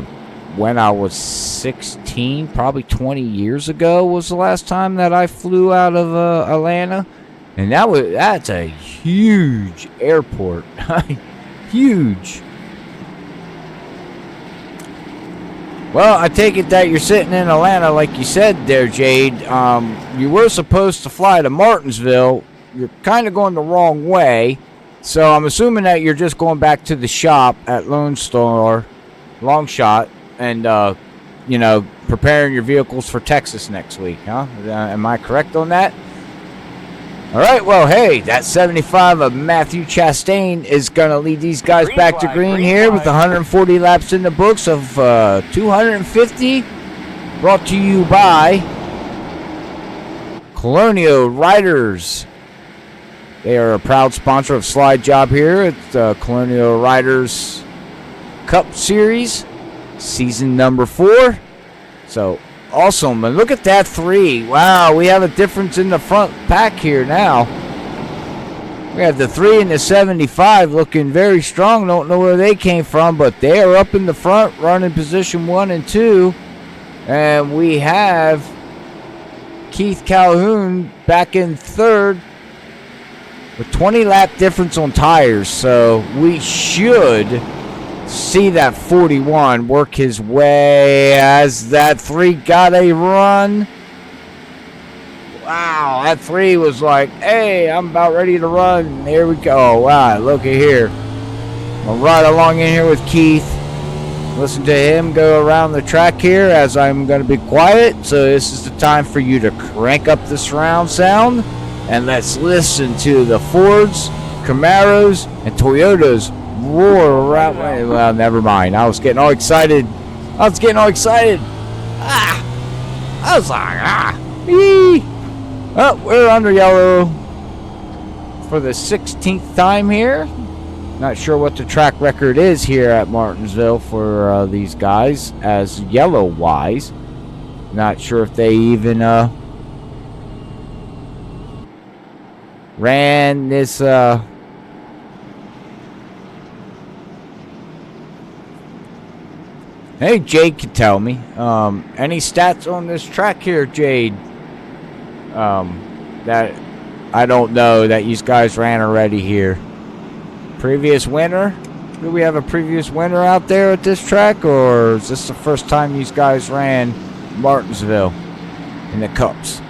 B: when I was 16, probably 20 years ago was the last time that I flew out of Atlanta. And that's a huge airport. Huge. Well, I take it that you're sitting in Atlanta, like you said there, Jade. You were supposed to fly to Martinsville. You're kind of going the wrong way. So I'm assuming that you're just going back to the shop at Lone Star, long shot, and, you know, preparing your vehicles for Texas next week, huh? Am I correct on that? All right, well, hey, that 75 of Matthew Chastain is going to lead these guys back to green here with 140 laps in the books of 250. Brought to you by Colonial Riders. They are a proud sponsor of SlideJawb here at the Colonial Riders Cup Series, season number 4. So awesome. And look at that 3. Wow, we have a difference in the front pack here now. We have the 3 and the 75 looking very strong. Don't know where they came from, but they are up in the front, running position 1 and 2. And we have Keith Calhoun back in 3rd with 20 lap difference on tires. So we should see that 41 work his way as that 3 got a run. Wow, that 3 was like, hey, I'm about ready to run. Here we go. Wow, look at here. I'll ride along in here with Keith. Listen to him go around the track here as I'm going to be quiet. So this is the time for you to crank up the surround sound. And let's listen to the Fords, Camaros, and Toyotas roar around. Well, never mind. I was getting all excited. I was like, Oh, we're under yellow for the 16th time here. Not sure what the track record is here at Martinsville for these guys as yellow-wise. Not sure if they even ran this Hey, Jade can tell me. Any stats on this track here, Jade? That I don't know that you guys ran already here. Previous winner? Do we have a previous winner out there at this track, or is this the first time you guys ran Martinsville in the Cups?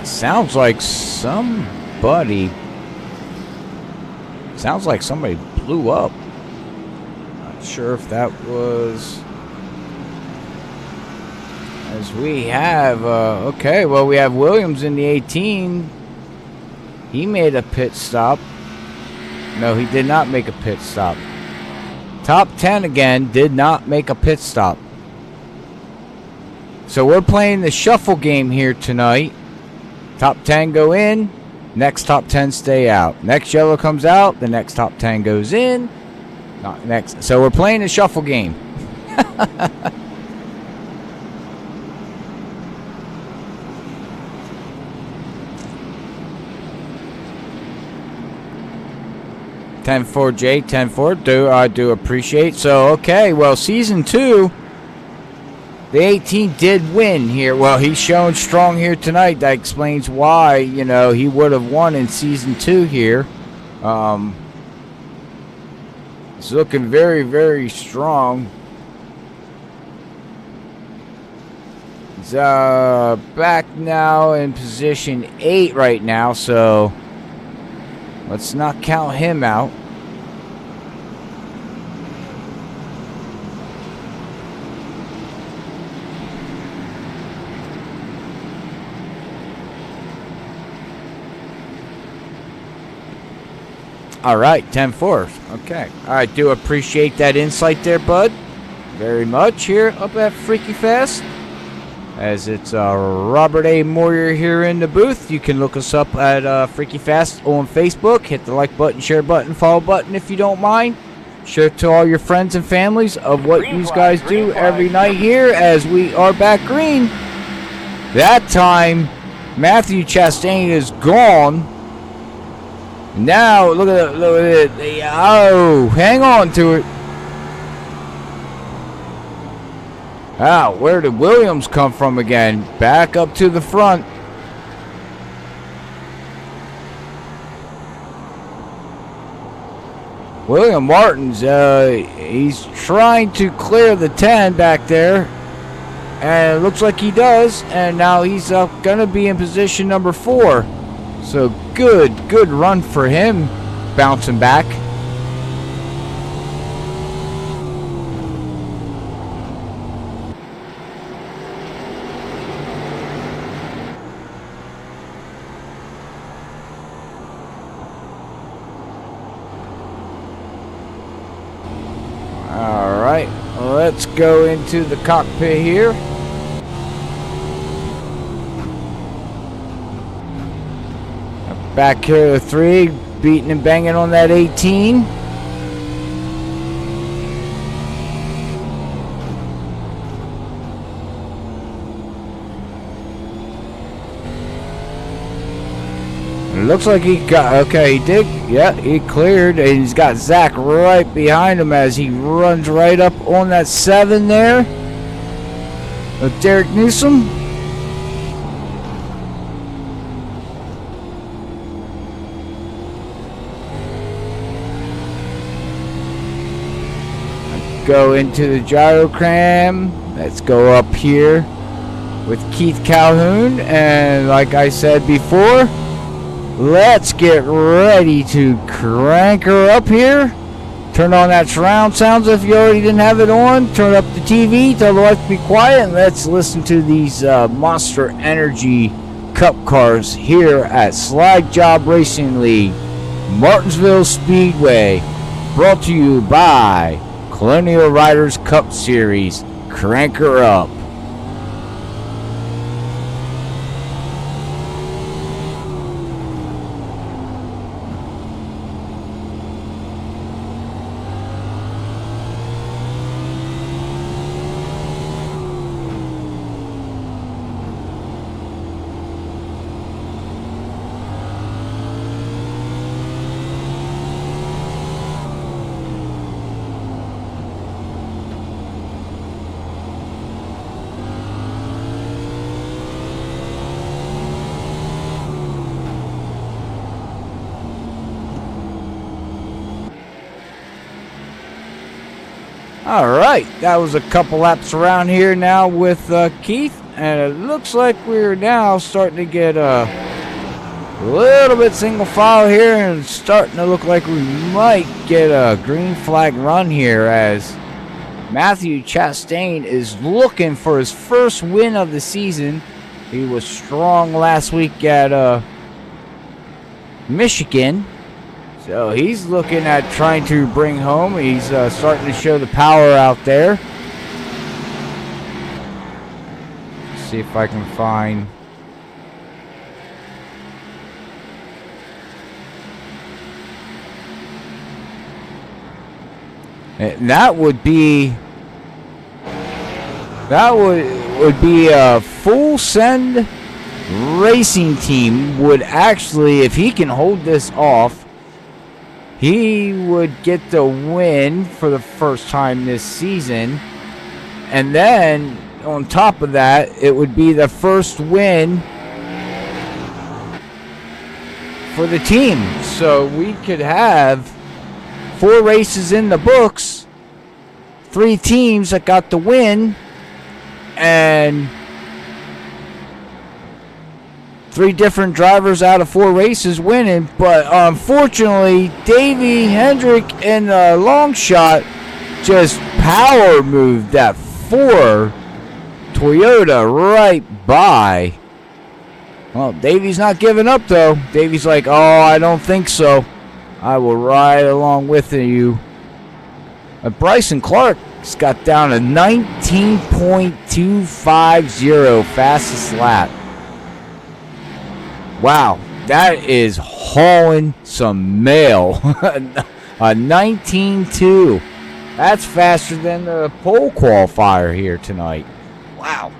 B: Sounds like somebody blew up. Not sure if that was, as we have okay, well, we have Williams in the 18. He made a pit stop. No, he did not make a pit stop. Top 10 again did not make a pit stop. So we're playing the shuffle game here tonight. Top 10 go in, next top 10 stay out. Next yellow comes out, the next top 10 goes in. Not next. So we're playing a shuffle game. $10-4, Jay, $10-4. I do appreciate. So okay, well, season 2. The 18 did win here. Well, he's showing strong here tonight. That explains why, you know, he would have won in season 2 here. It's looking very, very strong. He's back now in position 8 right now, so let's not count him out. All right, 10-4. Okay. I do appreciate that insight there, bud. Very much here up at Freaky Fast. As it's Robert A. Moyer here in the booth. You can look us up at Freaky Fast on Facebook. Hit the like button, share button, follow button if you don't mind. Share to all your friends and families of what you guys do every night here as we are back green. That time, Matthew Chastain is gone. Now, look at it. Oh, hang on to it. Wow, where did Williams come from again? Back up to the front. William Martins, he's trying to clear the 10 back there. And it looks like he does. And now he's going to be in position number 4. So good run for him, bouncing back. All right, let's go into the cockpit here. Back here to 3, beating and banging on that 18. It looks like he got, okay, he did, yeah, he cleared, and he's got Zach right behind him as he runs right up on that 7 there. With Derek Newsom. Go into the gyrocam. Let's go up here with Keith Calhoun, and like I said before, let's get ready to crank her up here. Turn on that surround sounds if you already didn't have it on. Turn up the TV, tell the wife to be quiet, and let's listen to these Monster Energy Cup cars here at SlideJawb Racing League, Martinsville Speedway. Brought to you by Colonial Riders Cup Series. Crank her up. Alright, that was a couple laps around here now with Keith, and it looks like we're now starting to get a little bit single file here, and it's starting to look like we might get a green flag run here as Matthew Chastain is looking for his first win of the season. He was strong last week at Michigan. So he's looking at trying to bring home. He's starting to show the power out there. Let's see if I can find. And that would be a full send racing team would actually, if he can hold this off, he would get the win for the first time this season. And then, on top of that, it would be the first win for the team. So we could have 4 races in the books, 3 teams that got the win, and 3 different drivers out of 4 races winning. But unfortunately, Davey Hendrick in the long shot just power moved that 4 Toyota right by. Well, Davey's not giving up though. Davey's like, oh, I don't think so. I will ride along with you. Bryson Clark's got down to 19.250 fastest lap. Wow, that is hauling some mail. A 19.2. That's faster than the pole qualifier here tonight. Wow.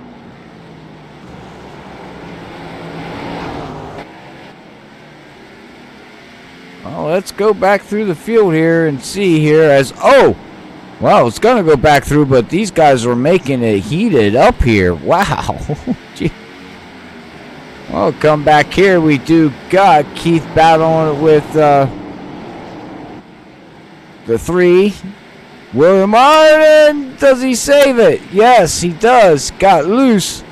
B: Well, let's go back through the field here and see here as... Oh! Well, it's going to go back through, but these guys are making it heated up here. Wow. Gee. Well, come back here. We do got Keith battling it with the 3. William Martin, does he save it? Yes, he does. Got loose.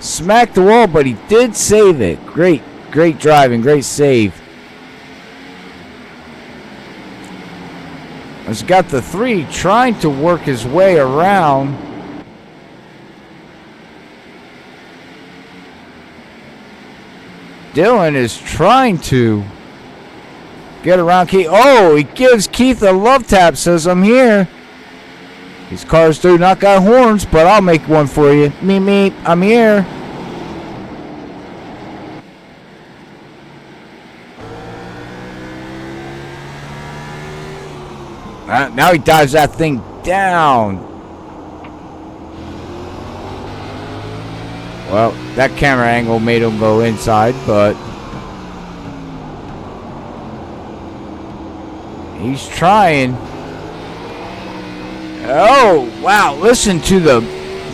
B: Smacked the wall, but he did save it. Great driving. Great save. He's got the 3 trying to work his way around. Dylan is trying to get around Keith. Oh, he gives Keith a love tap, says, I'm here. These cars do not got horns, but I'll make one for you. Me, I'm here. Now he dives that thing down. Well, that camera angle made him go inside, but he's trying. Oh, wow. Listen to the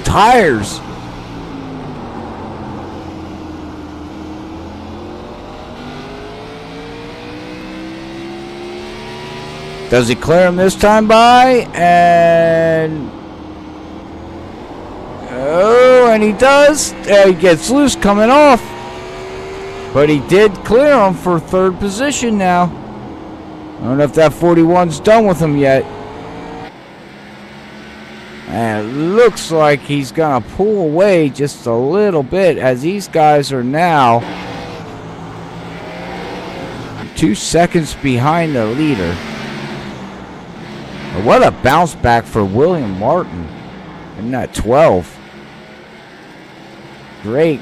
B: tires. Does he clear him this time by? And... oh, and he does. He gets loose coming off. But he did clear him for third position now. I don't know if that 41's done with him yet. And it looks like he's going to pull away just a little bit as these guys are now 2 seconds behind the leader. What a bounce back for William Martin in that 12. Great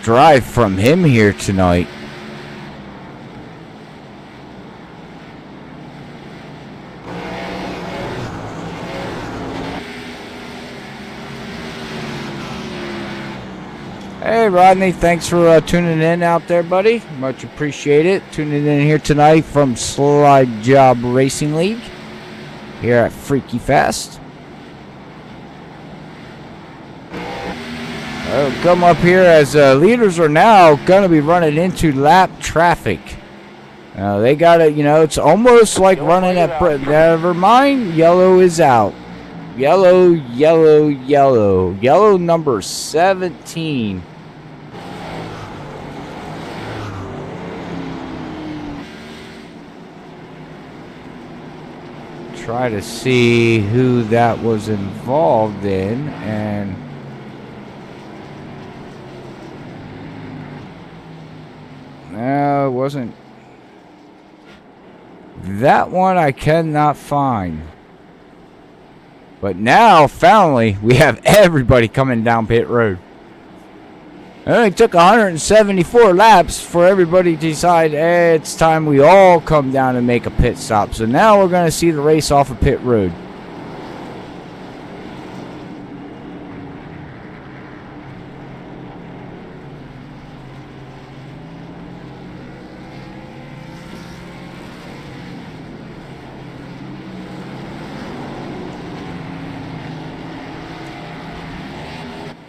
B: drive from him here tonight. Hey Rodney, thanks for tuning in out there, buddy. Much appreciate it. Tuning in here tonight from SlideJawb Racing League here at Freaky Fast. Come up here as leaders are now going to be running into lap traffic. They got it, it's almost like running at... Never mind, yellow is out. Yellow. Yellow number 17. Try to see who that was involved in, and no, it wasn't. That one I cannot find. But now, finally, we have everybody coming down pit road. It only took 174 laps for everybody to decide, hey, it's time we all come down and make a pit stop. So now we're going to see the race off of pit road.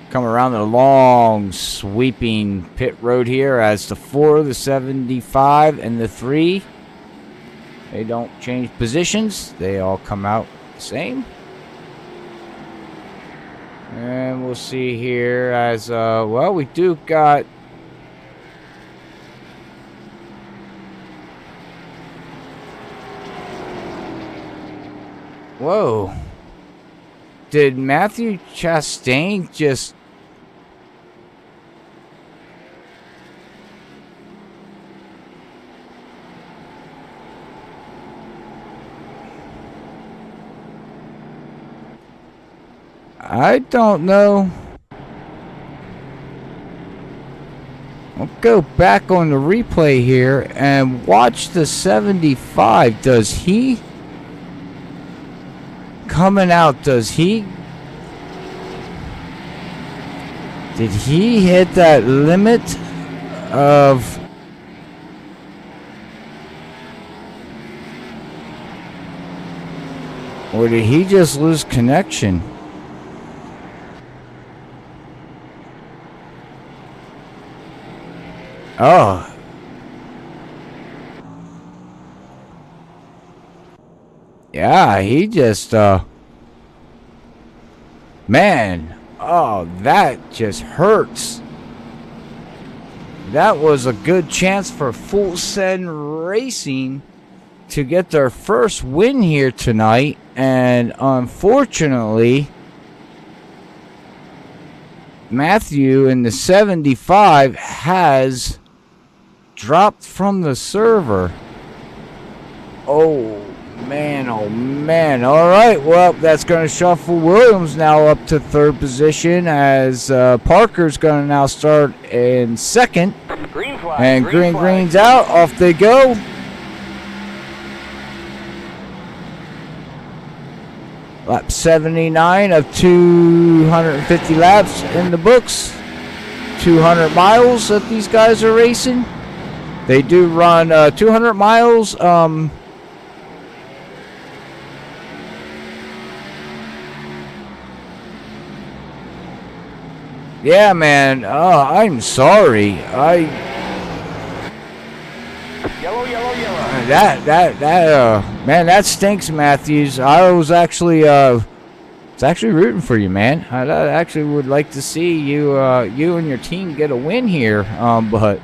B: Come around the long sweeping pit road here as the 4, the 75, and the 3, they don't change positions. They all come out the same. And we'll see here as, well, we do got... Whoa. Did Matthew Chastain just... I don't know. I'll go back on the replay here and watch the 75. Does he coming out? Does he? Did he hit that limit of? Or did he just lose connection? Oh. Yeah, he just, man, oh, that just hurts. That was a good chance for Full Send Racing to get their first win here tonight, and unfortunately, Matthew in the 75 has dropped from the server. Oh man, oh man. All right, well, that's going to shuffle Williams now up to third position as Parker's going to now start in second.
E: Green flag,
B: and green's out. Off they go. Lap 79 of 250 laps in the books. 200 miles that these guys are racing. They do run 200 miles. Yeah, man. Oh, I'm sorry.
E: Yellow.
B: Man, that stinks, Matthews. I was actually, rooting for you, man. I actually would like to see you and your team get a win here. But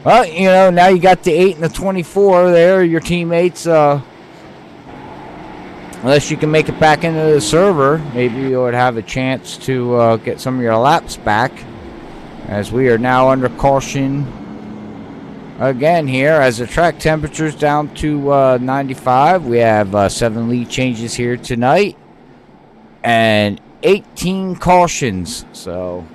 B: Well, you know, now you got the 8 and the 24 there. Your teammates, unless you can make it back into the server, maybe you would have a chance to get some of your laps back. As we are now under caution again here, as the track temperature's down to 95. We have 7 lead changes here tonight and 18 cautions. So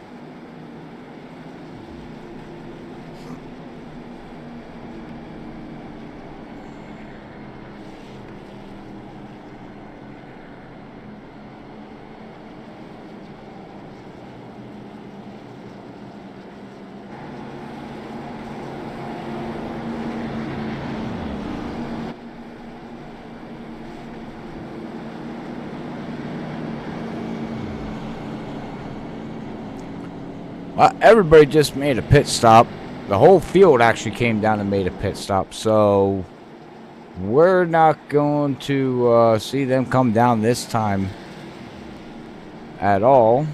B: everybody just made a pit stop. The whole field actually came down and made a pit stop. So we're not going to see them come down this time at all.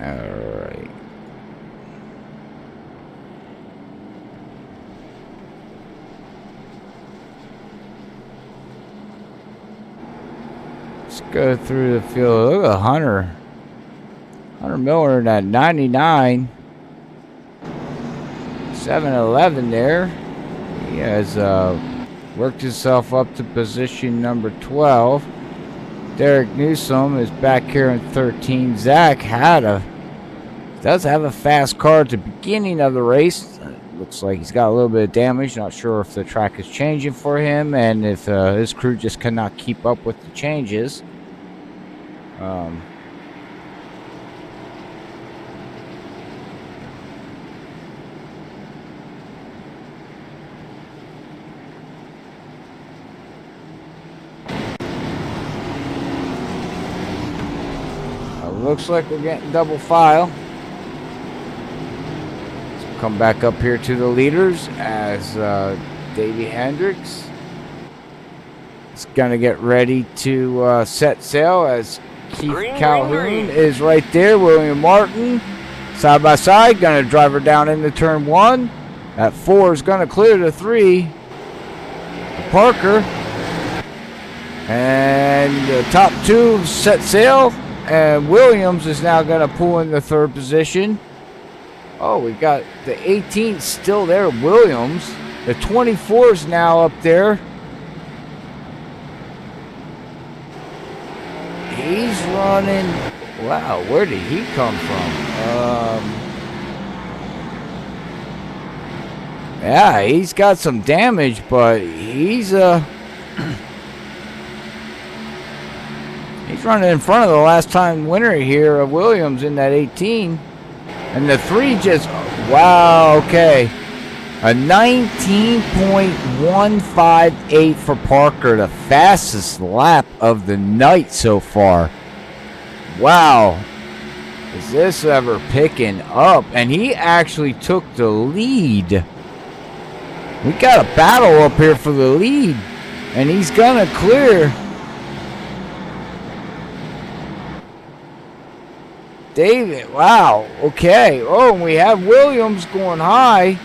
B: Alright. Let's go through the field. Look at Hunter. Hunter Miller in that 99. 7-11 there. He has worked himself up to position number 12. Derek Newsom is back here in 13. Zach does have a fast car at the beginning of the race. Looks like he's got a little bit of damage. Not sure if the track is changing for him and if his crew just cannot keep up with the changes. Looks like we're getting double file. Let's come back up here to the leaders as Davey Hendricks is going to get ready to set sail as Keith Calhoun is right there. William Martin side by side, going to drive her down into turn 1. That 4 is going to clear the 3. Parker and the top 2 set sail. And Williams is now going to pull in the 3rd position. Oh, we got the 18th still there, Williams. The 24 is now up there. He's running. Wow, where did he come from? Yeah, he's got some damage, but he's he's running in front of the last time winner here of Williams in that 18. And the 3 just, wow, okay. A 19.158 for Parker, the fastest lap of the night so far. Wow. Is this ever picking up? And he actually took the lead. We got a battle up here for the lead. And he's going to clear. David, wow, okay. Oh, and we have Williams going high.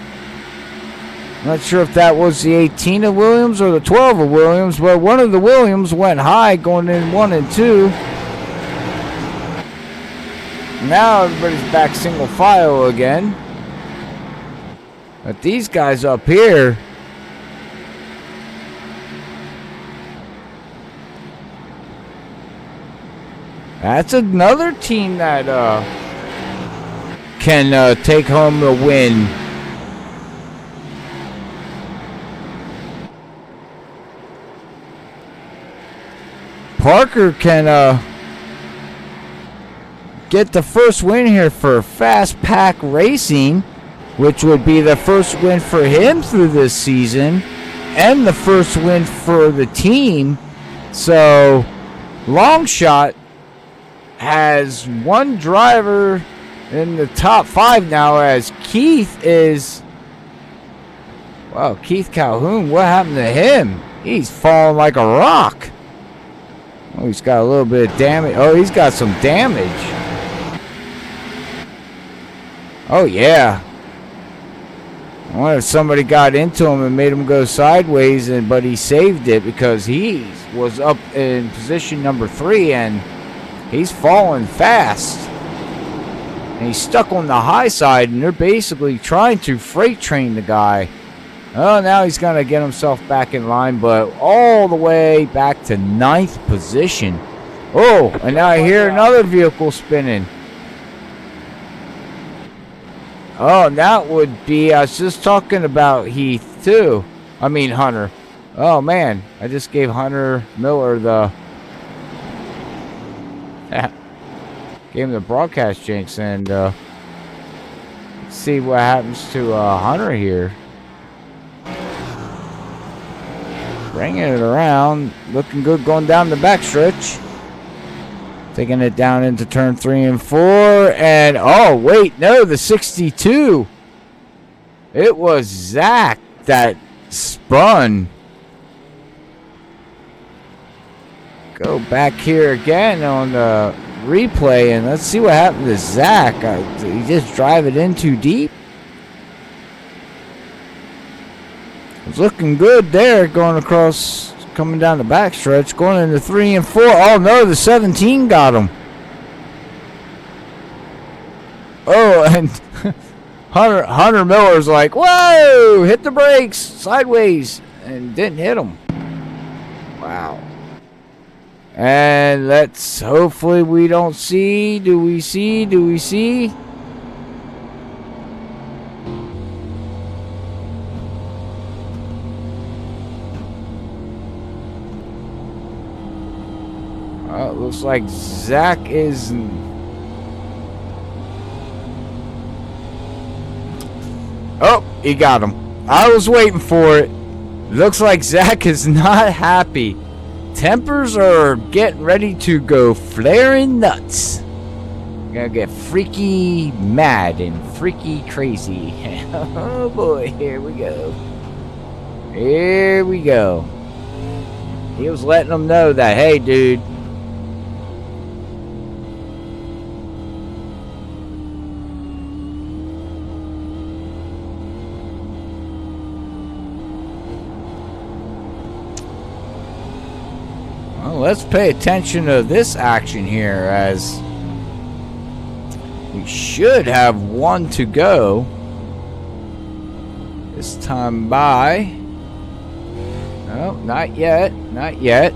B: Not sure if that was the 18 of Williams or the 12 of Williams, but one of the Williams went high going in 1 and 2. Now everybody's back single file again. But these guys up here, that's another team that can take home the win. Parker can get the first win here for Fast Pack Racing, which would be the first win for him through this season and the first win for the team. So Longshot has one driver in the top 5 now, as Keith is... Wow, Keith Calhoun, what happened to him? He's falling like a rock. Oh, he's got a little bit of damage. Oh, he's got some damage. Oh, yeah. I wonder if somebody got into him and made him go sideways, but he saved it because he was up in position number 3 and he's falling fast. And he's stuck on the high side, and they're basically trying to freight train the guy. Oh, now he's going to get himself back in line, but all the way back to 9th position. Oh, and now I hear another vehicle spinning. Oh, and that would be, I was just talking about Heath, too. I mean, Hunter. Oh, man, I just gave Hunter Miller the... Gave him the broadcast jinx, and let's see what happens to Hunter here. Bringing it around, looking good going down the backstretch. Taking it down into turn 3 and 4, and oh wait, no, the 62. It was Zach that spun. Go back here again on the replay, and let's see what happened to Zach. Did he just drive it in too deep? It's looking good there, going across, coming down the backstretch, going into 3 and 4. Oh no, the 17 got him. Oh, and Hunter Miller's like, whoa, hit the brakes sideways, and didn't hit him. Wow. And let's, hopefully we don't see, do we see? It looks like Zach is... Oh, he got him. I was waiting for it. Looks like Zach is not happy. Tempers are getting ready to go flaring nuts. Gonna get freaky mad and freaky crazy. Oh boy, here we go. Here we go. He was letting them know that, hey dude, let's pay attention to this action here, as we should have one to go this time by. No, not yet, not yet.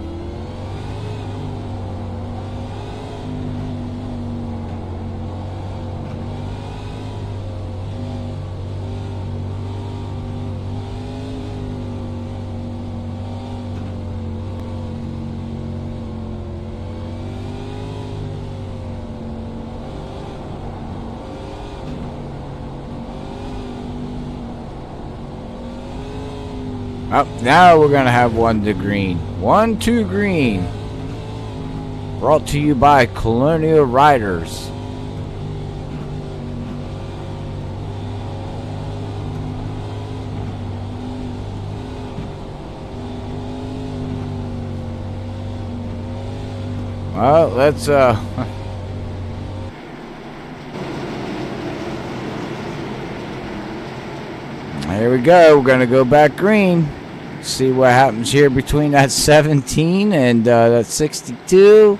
B: Up now we're gonna have one to green. 1-2 green. Brought to you by Colonial Riders. Well, let's Here we go. We're gonna go back green. See what happens here between that 17 and that 62.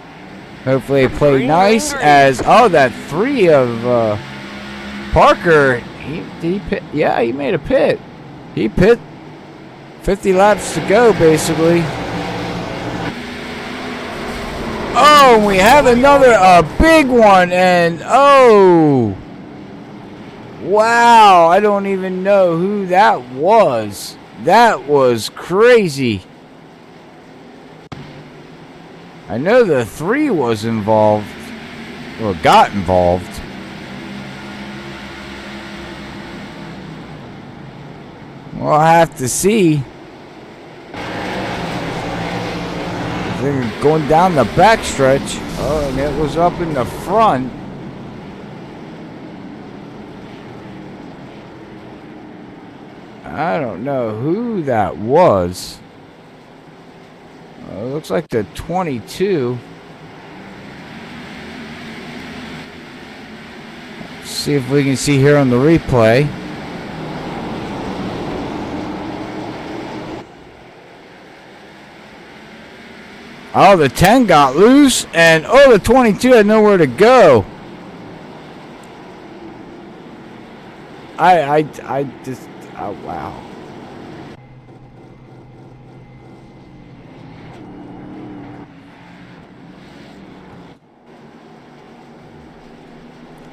B: Hopefully they play nice, as that 3 of Parker. He pit. Yeah, he made a pit. He pit. 50 laps to go, basically. Oh, we have another big one, and oh. Wow, I don't even know who that was. That was crazy. I know the 3 was involved, or got involved. We'll have to see. They're going down the backstretch. Oh, and it was up in the front. I don't know who that was. It looks like the 22. Let's see if we can see here on the replay. Oh, the 10 got loose, and oh, the 22 had nowhere to go. I just, oh, wow.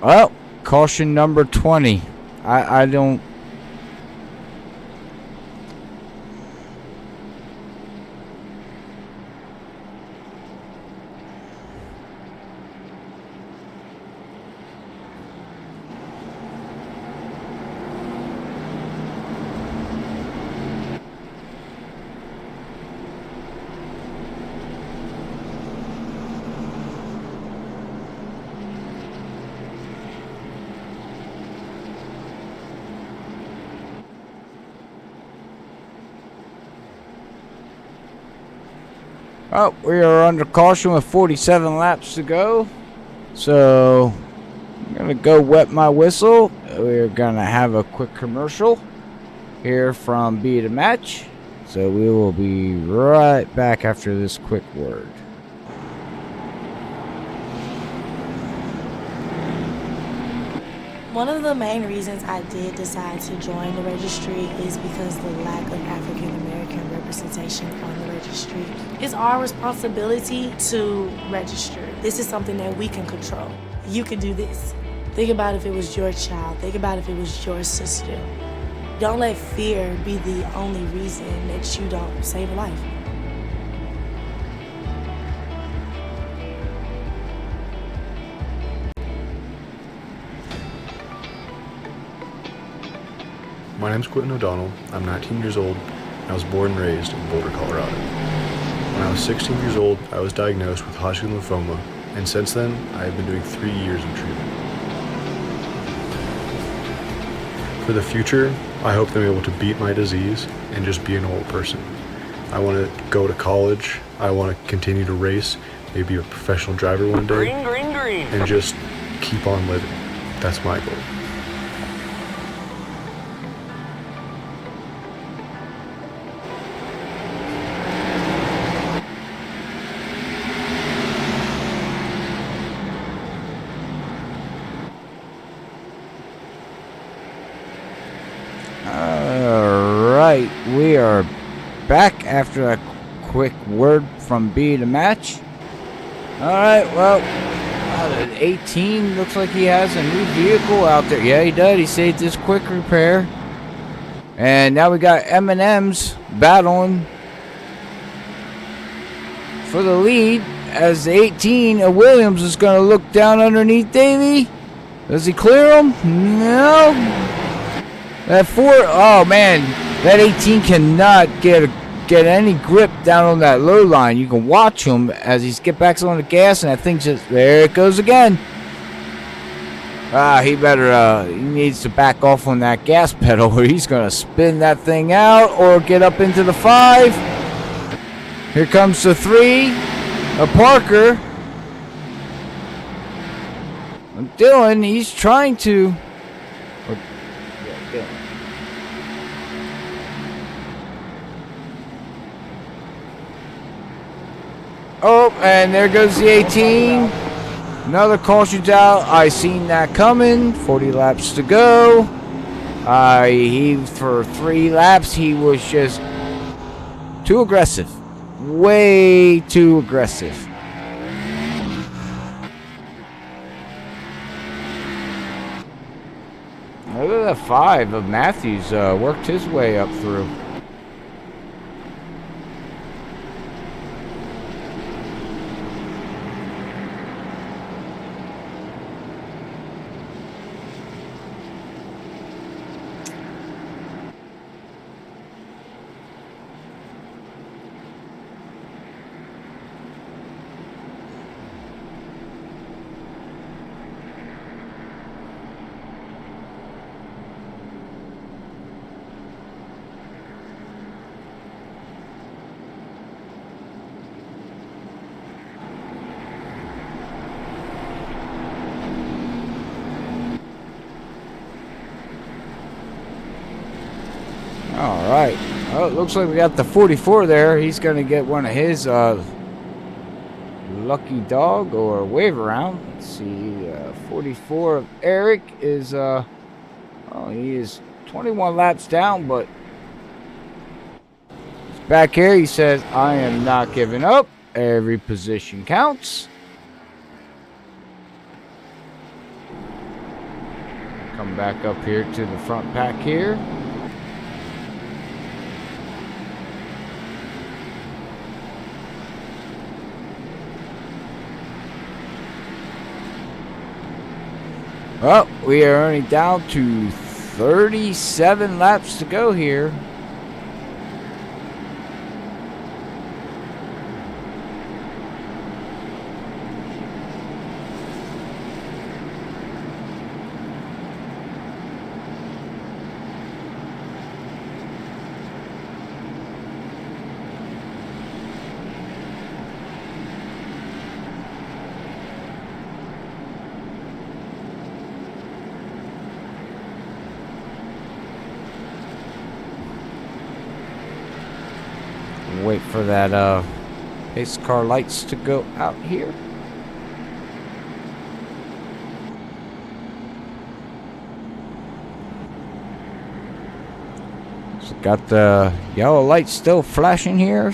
B: Well, caution number 20. I don't. Oh, we are under caution with 47 laps to go. So, I'm going to go wet my whistle. We're going to have a quick commercial here from Be the Match. So, we will be right back after this quick word.
C: One of the main reasons I did decide to join the registry is because the lack of African American representation on the registry. It's our responsibility to register. This is something that we can control. You can do this. Think about if it was your child. Think about if it was your sister. Don't let fear be the only reason that you don't save a life.
D: My name's Quentin O'Donnell. I'm 19 years old, and I was born and raised in Boulder, Colorado. When I was 16 years old, I was diagnosed with Hodgkin lymphoma, and since then, I have been doing 3 years of treatment. For the future, I hope that I'm able to beat my disease and just be a normal person. I want to go to college. I want to continue to race, maybe be a professional driver one day, and just keep on living. That's my goal.
B: Alright, we are back after a quick word from B to match. Alright, well, at 18, looks like he has a new vehicle out there. Yeah, he did. He saved this quick repair. And now we got M&M's battling for the lead as the 18 of Williams is going to look down underneath Davey. Does he clear him? No. That 4, oh man, that 18 cannot get any grip down on that low line. You can watch him as he gets back on the gas, and that thing just, there it goes again. He needs to back off on that gas pedal, or he's going to spin that thing out or get up into the 5. Here comes the 3, a Parker. Dylan, he's trying to. Oh, and there goes the 18. Another caution's out. I seen that coming. 40 laps to go. For 3 laps, he was just too aggressive. Way too aggressive. Look at the 5 of Matthews worked his way up through. All right. Well, it looks like we got the 44 there. He's going to get one of his lucky dog or wave around. Let's see. 44 of Eric is he is 21 laps down, but back here he says, I am not giving up. Every position counts. Come back up here to the front pack here. Well, we are only down to 37 laps to go here. Wait for that pace car lights to go out here. So got the yellow lights still flashing here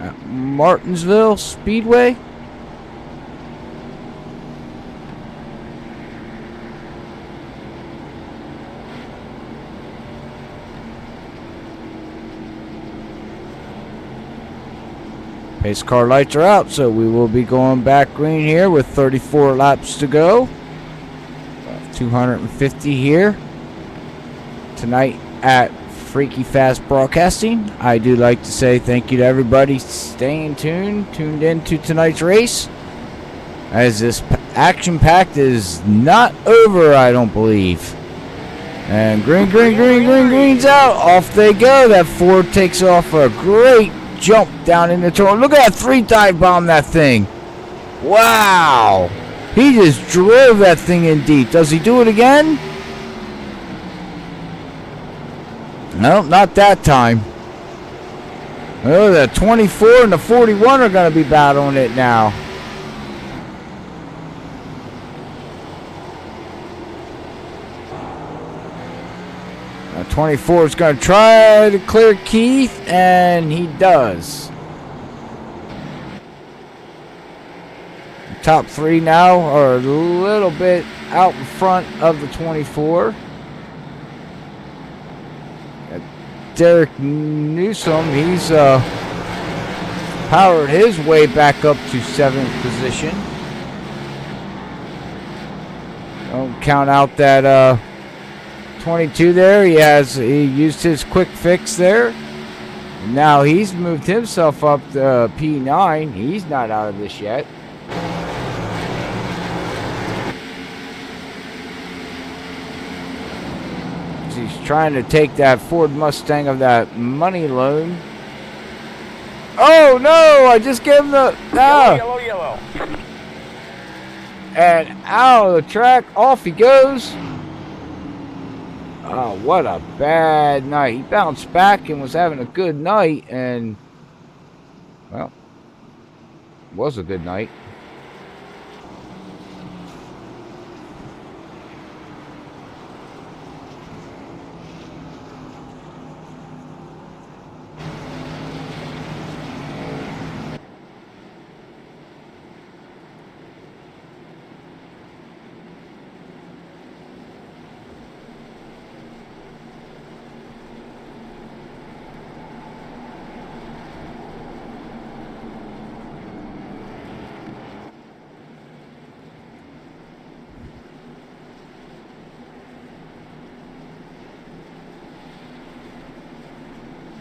B: at Martinsville Speedway. Pace car lights are out, so we will be going back green here with 34 laps to go. 250 here tonight at Freaky Fast Broadcasting. I do like to say thank you to everybody staying tuned into tonight's race, as this action-packed is not over, I don't believe. And green's out. Off they go. That Ford takes off a great jump down in the turn. Look at that 3 dive bomb that thing. Wow. He just drove that thing in deep. Does he do it again? No, not that time. Oh, the 24 and the 41 are going to be battling it now. The 24 is going to try to clear Keith, and he does. The top 3 now are a little bit out in front of the 24. Derek Newsom, he's powered his way back up to 7th position. Don't count out that 22 there. He used his quick fix there. Now he's moved himself up to P9. He's not out of this yet. He's trying to take that Ford Mustang of that money loan. Oh no! I just gave him the
E: Yellow.
B: And out of the track, off he goes. Oh, what a bad night. He bounced back and was having a good night, and well, it was a good night.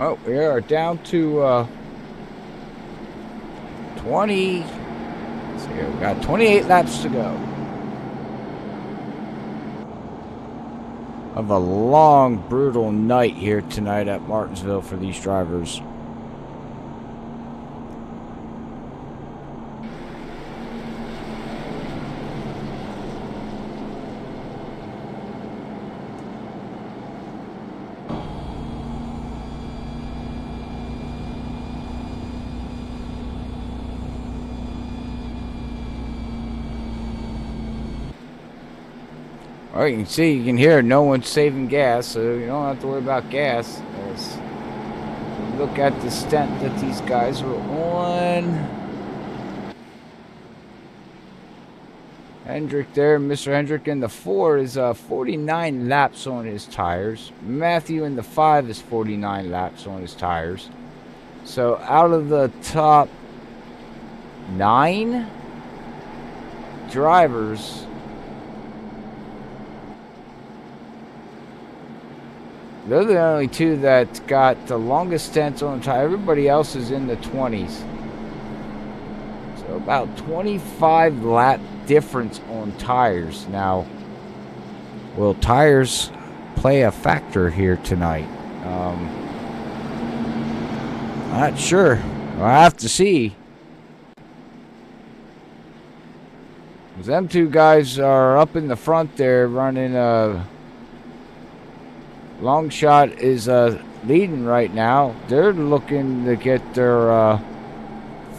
B: Oh, we are down to 20. Let's see here. We got 28 laps to go of a long, brutal night here tonight at Martinsville for these drivers. Well, you can see, you can hear no one's saving gas, so you don't have to worry about gas. Let's look at the stent that these guys are on. Hendrick there, Mr. Hendrick in the 4 is 49 laps on his tires. Matthew in the 5 is 49 laps on his tires. So out of the top 9 drivers, they're the only 2 that got the longest stints on the tire. Everybody else is in the 20s. So about 25 lap difference on tires. Now, will tires play a factor here tonight? Not sure. I'll have to see. Them 2 guys are up in the front there running. Long shot is leading right now. They're looking to get their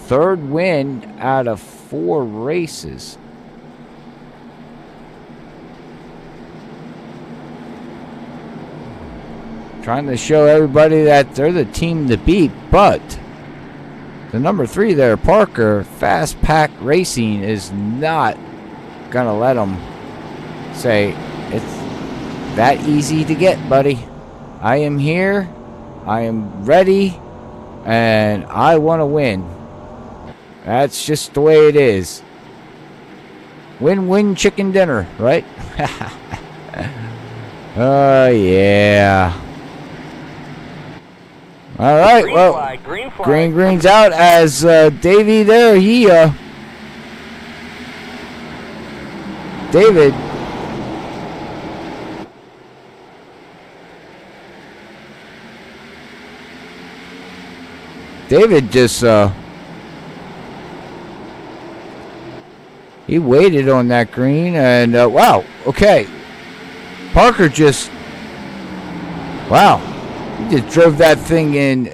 B: 3rd win out of 4 races. Trying to show everybody that they're the team to beat, but the number 3 there, Parker, Fast Pack Racing, is not gonna let them say it's that easy to get, buddy. I am here, I am ready, and I want to win. That's just the way it is. Win-win chicken dinner, right? Oh, yeah. All right, well, green's out as Davey there. David just he waited on that green, and wow, okay. Parker just, wow, he just drove that thing in.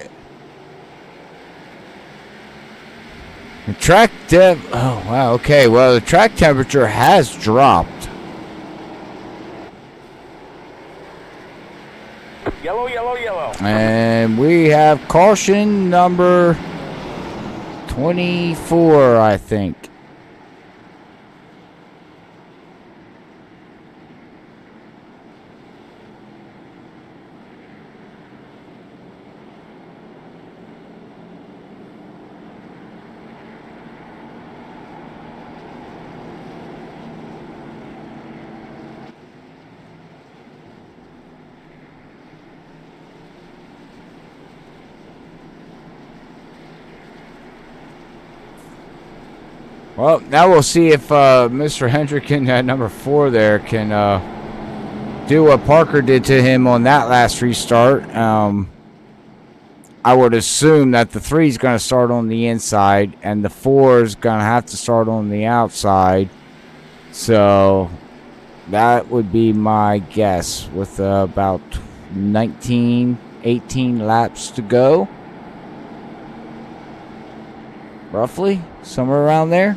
B: The track oh wow, okay, well the track temperature has dropped.
E: Yellow, yellow, yellow.
B: And we have caution number 24, I think. Well, now we'll see if Mr. Hendrick in number 4 there can do what Parker did to him on that last restart. I would assume that the 3 is going to start on the inside and the 4 is going to have to start on the outside. So that would be my guess with about 19, 18 laps to go. Roughly, somewhere around there.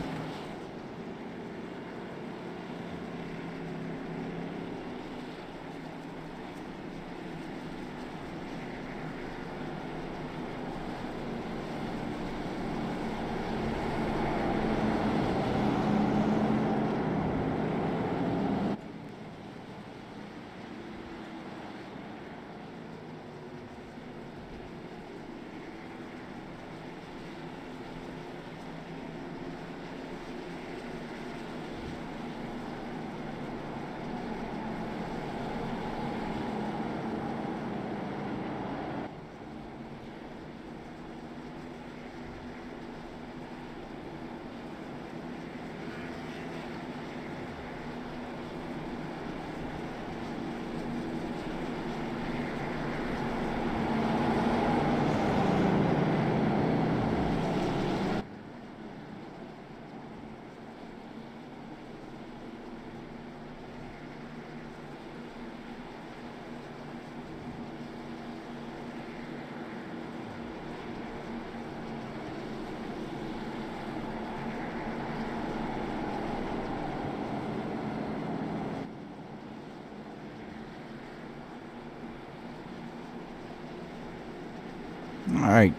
B: Alright.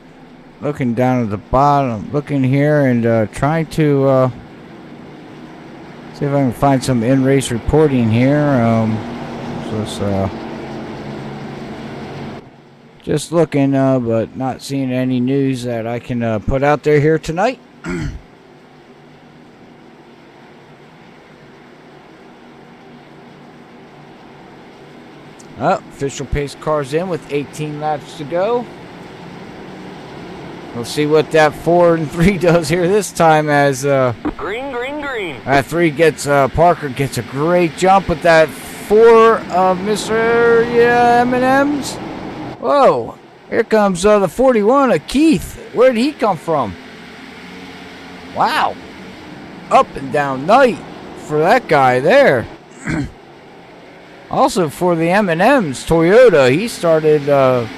B: Looking down at the bottom. Looking here and trying to see if I can find some in-race reporting here. Just looking, but not seeing any news that I can put out there here tonight. Official pace car's in with 18 laps to go. We'll see what that 4 and 3 does here this time as
E: Green, green, green.
B: that 3 gets Parker gets a great jump with that 4 of Mr. M&M's. Whoa, here comes the 41 of Keith. Where did he come from? Wow, up and down night for that guy there. Also for the M&M's Toyota, he started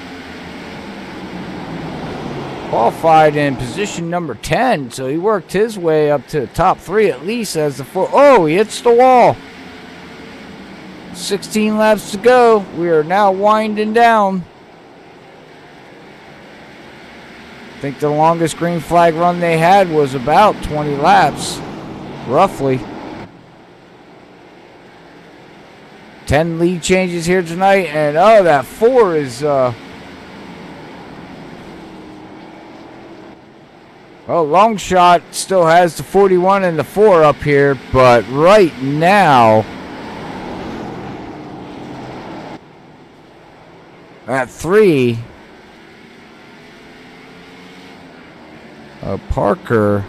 B: qualified in position number 10, so he worked his way up to the top 3 at least as the 4. Oh, he hits the wall. 16 laps to go. We are now winding down. I think the longest green flag run they had was about 20 laps, roughly. 10 lead changes here tonight, and oh, that 4 is well, long shot still has the 41 and the 4 up here, but right now at 3 Parker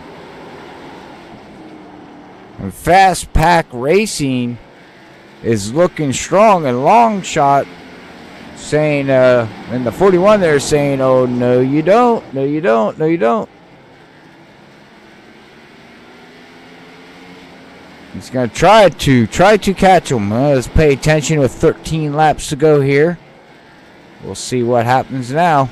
B: and Fast Pack Racing is looking strong, and long shot saying and the 41 there saying, oh, no you don't, no you don't, no you don't. He's going to try to catch him. Let's pay attention with 13 laps to go here. We'll see what happens now.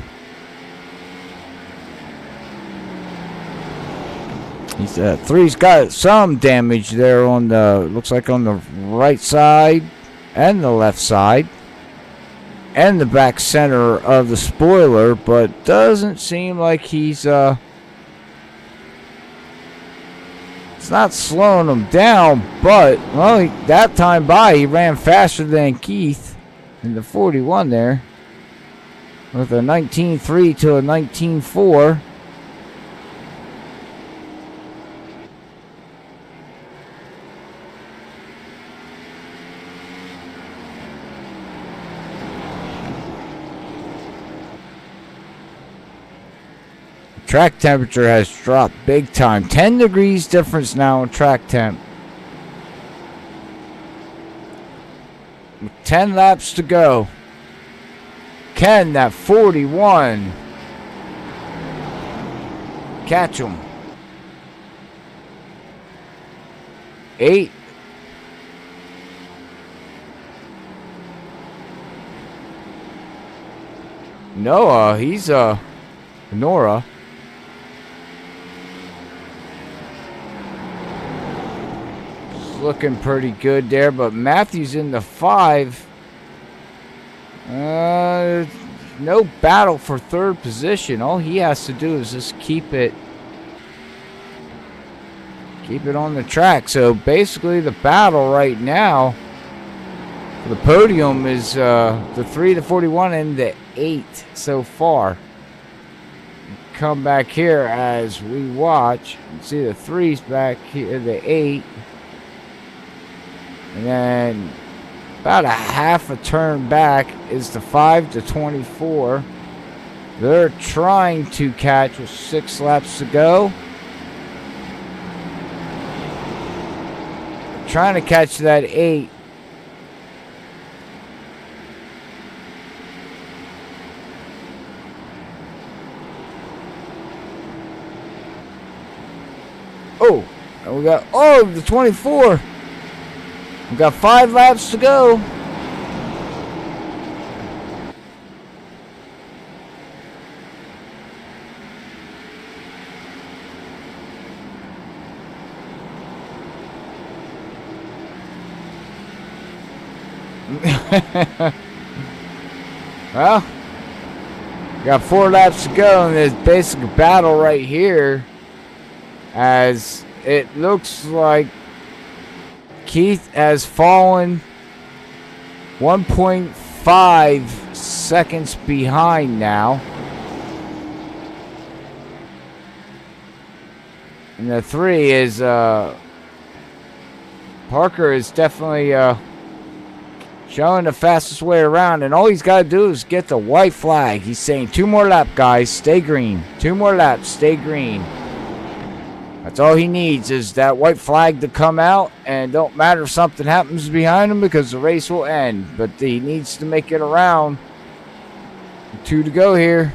B: He's 3's got some damage there on the, looks like on the right side and the left side and the back center of the spoiler, but doesn't seem like he's it's not slowing him down, but well, that time he ran faster than Keith in the 41 there with a 19.3 to a 19.4. Track temperature has dropped big time. 10 degrees difference now in track temp. With 10 laps to go. Can that 41 catch him? 8. Noah, he's Nora. Looking pretty good there, but Matthews in the 5. No battle for third position. All he has to do is just keep it on the track. So basically the battle right now for the podium is the 3, the 41, and the 8 so far. Come back here as we watch. See the 3's back here, the 8. And then about a half a turn back is the 5 to 24. They're trying to catch with 6 laps to go. Trying to catch that 8. Oh, and we got, the 24. We've got 5 laps to go. Well, Got 4 laps to go in this basic battle right here, as it looks like Keith has fallen 1.5 seconds behind now. And the 3 is Parker is definitely showing the fastest way around, and all he's got to do is get the white flag. He's saying 2 more laps, guys, stay green. 2 more laps, stay green. That's all he needs, is that white flag to come out, and don't matter if something happens behind him, because the race will end. But he needs to make it around. 2 to go here.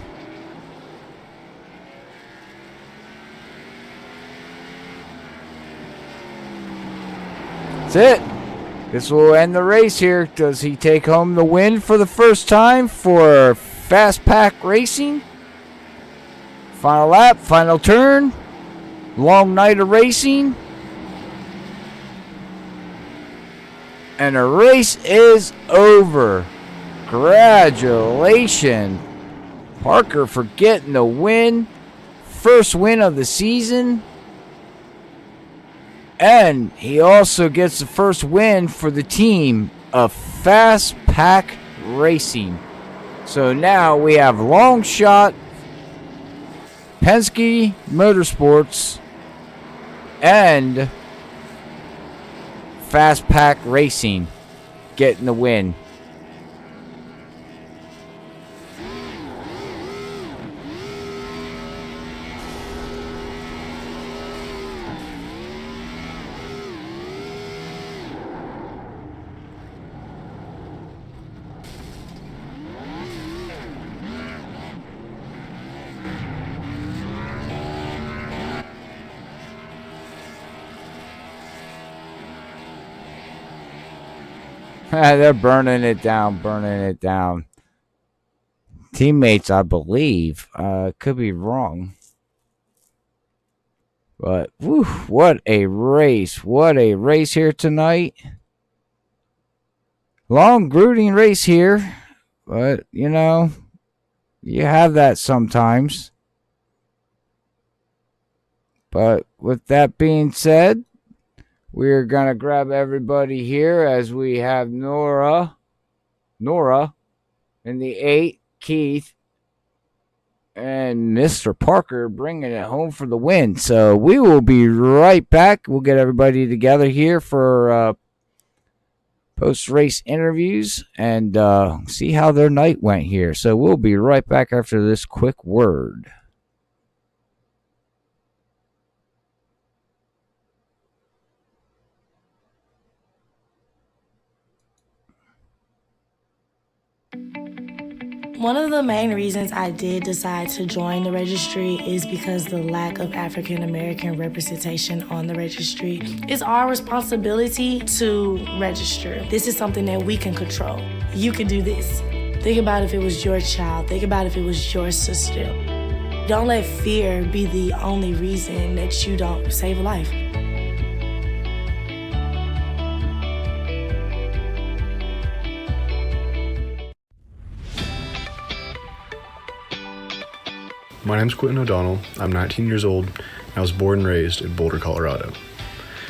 B: That's it. This will end the race here. Does he take home the win for the first time for Fast Pack Racing? Final lap, final turn. Long night of racing. And the race is over. Congratulations, Parker, for getting the win. First win of the season. And he also gets the first win for the team of Fast Pack Racing. So now we have Longshot, Penske Motorsports, and Fast Pack Racing getting the win. They're burning it down, burning it down. Teammates, I believe. Could be wrong. But, whew, what a race. What a race here tonight. Long, grueling race here. But, you know, you have that sometimes. But with that being said, we're going to grab everybody here as we have Nora in the 8, Keith, and Mr. Parker bringing it home for the win. So we will be right back. We'll get everybody together here for post-race interviews and see how their night went here. So we'll be right back after this quick word.
C: One of the main reasons I did decide to join the registry is because the lack of African American representation on the registry. It's our responsibility to register. This is something that we can control. You can do this. Think about if it was your child. Think about if it was your sister. Don't let fear be the only reason that you don't save a life.
D: My name's Quentin O'Donnell. I'm 19 years old, and I was born and raised in Boulder, Colorado.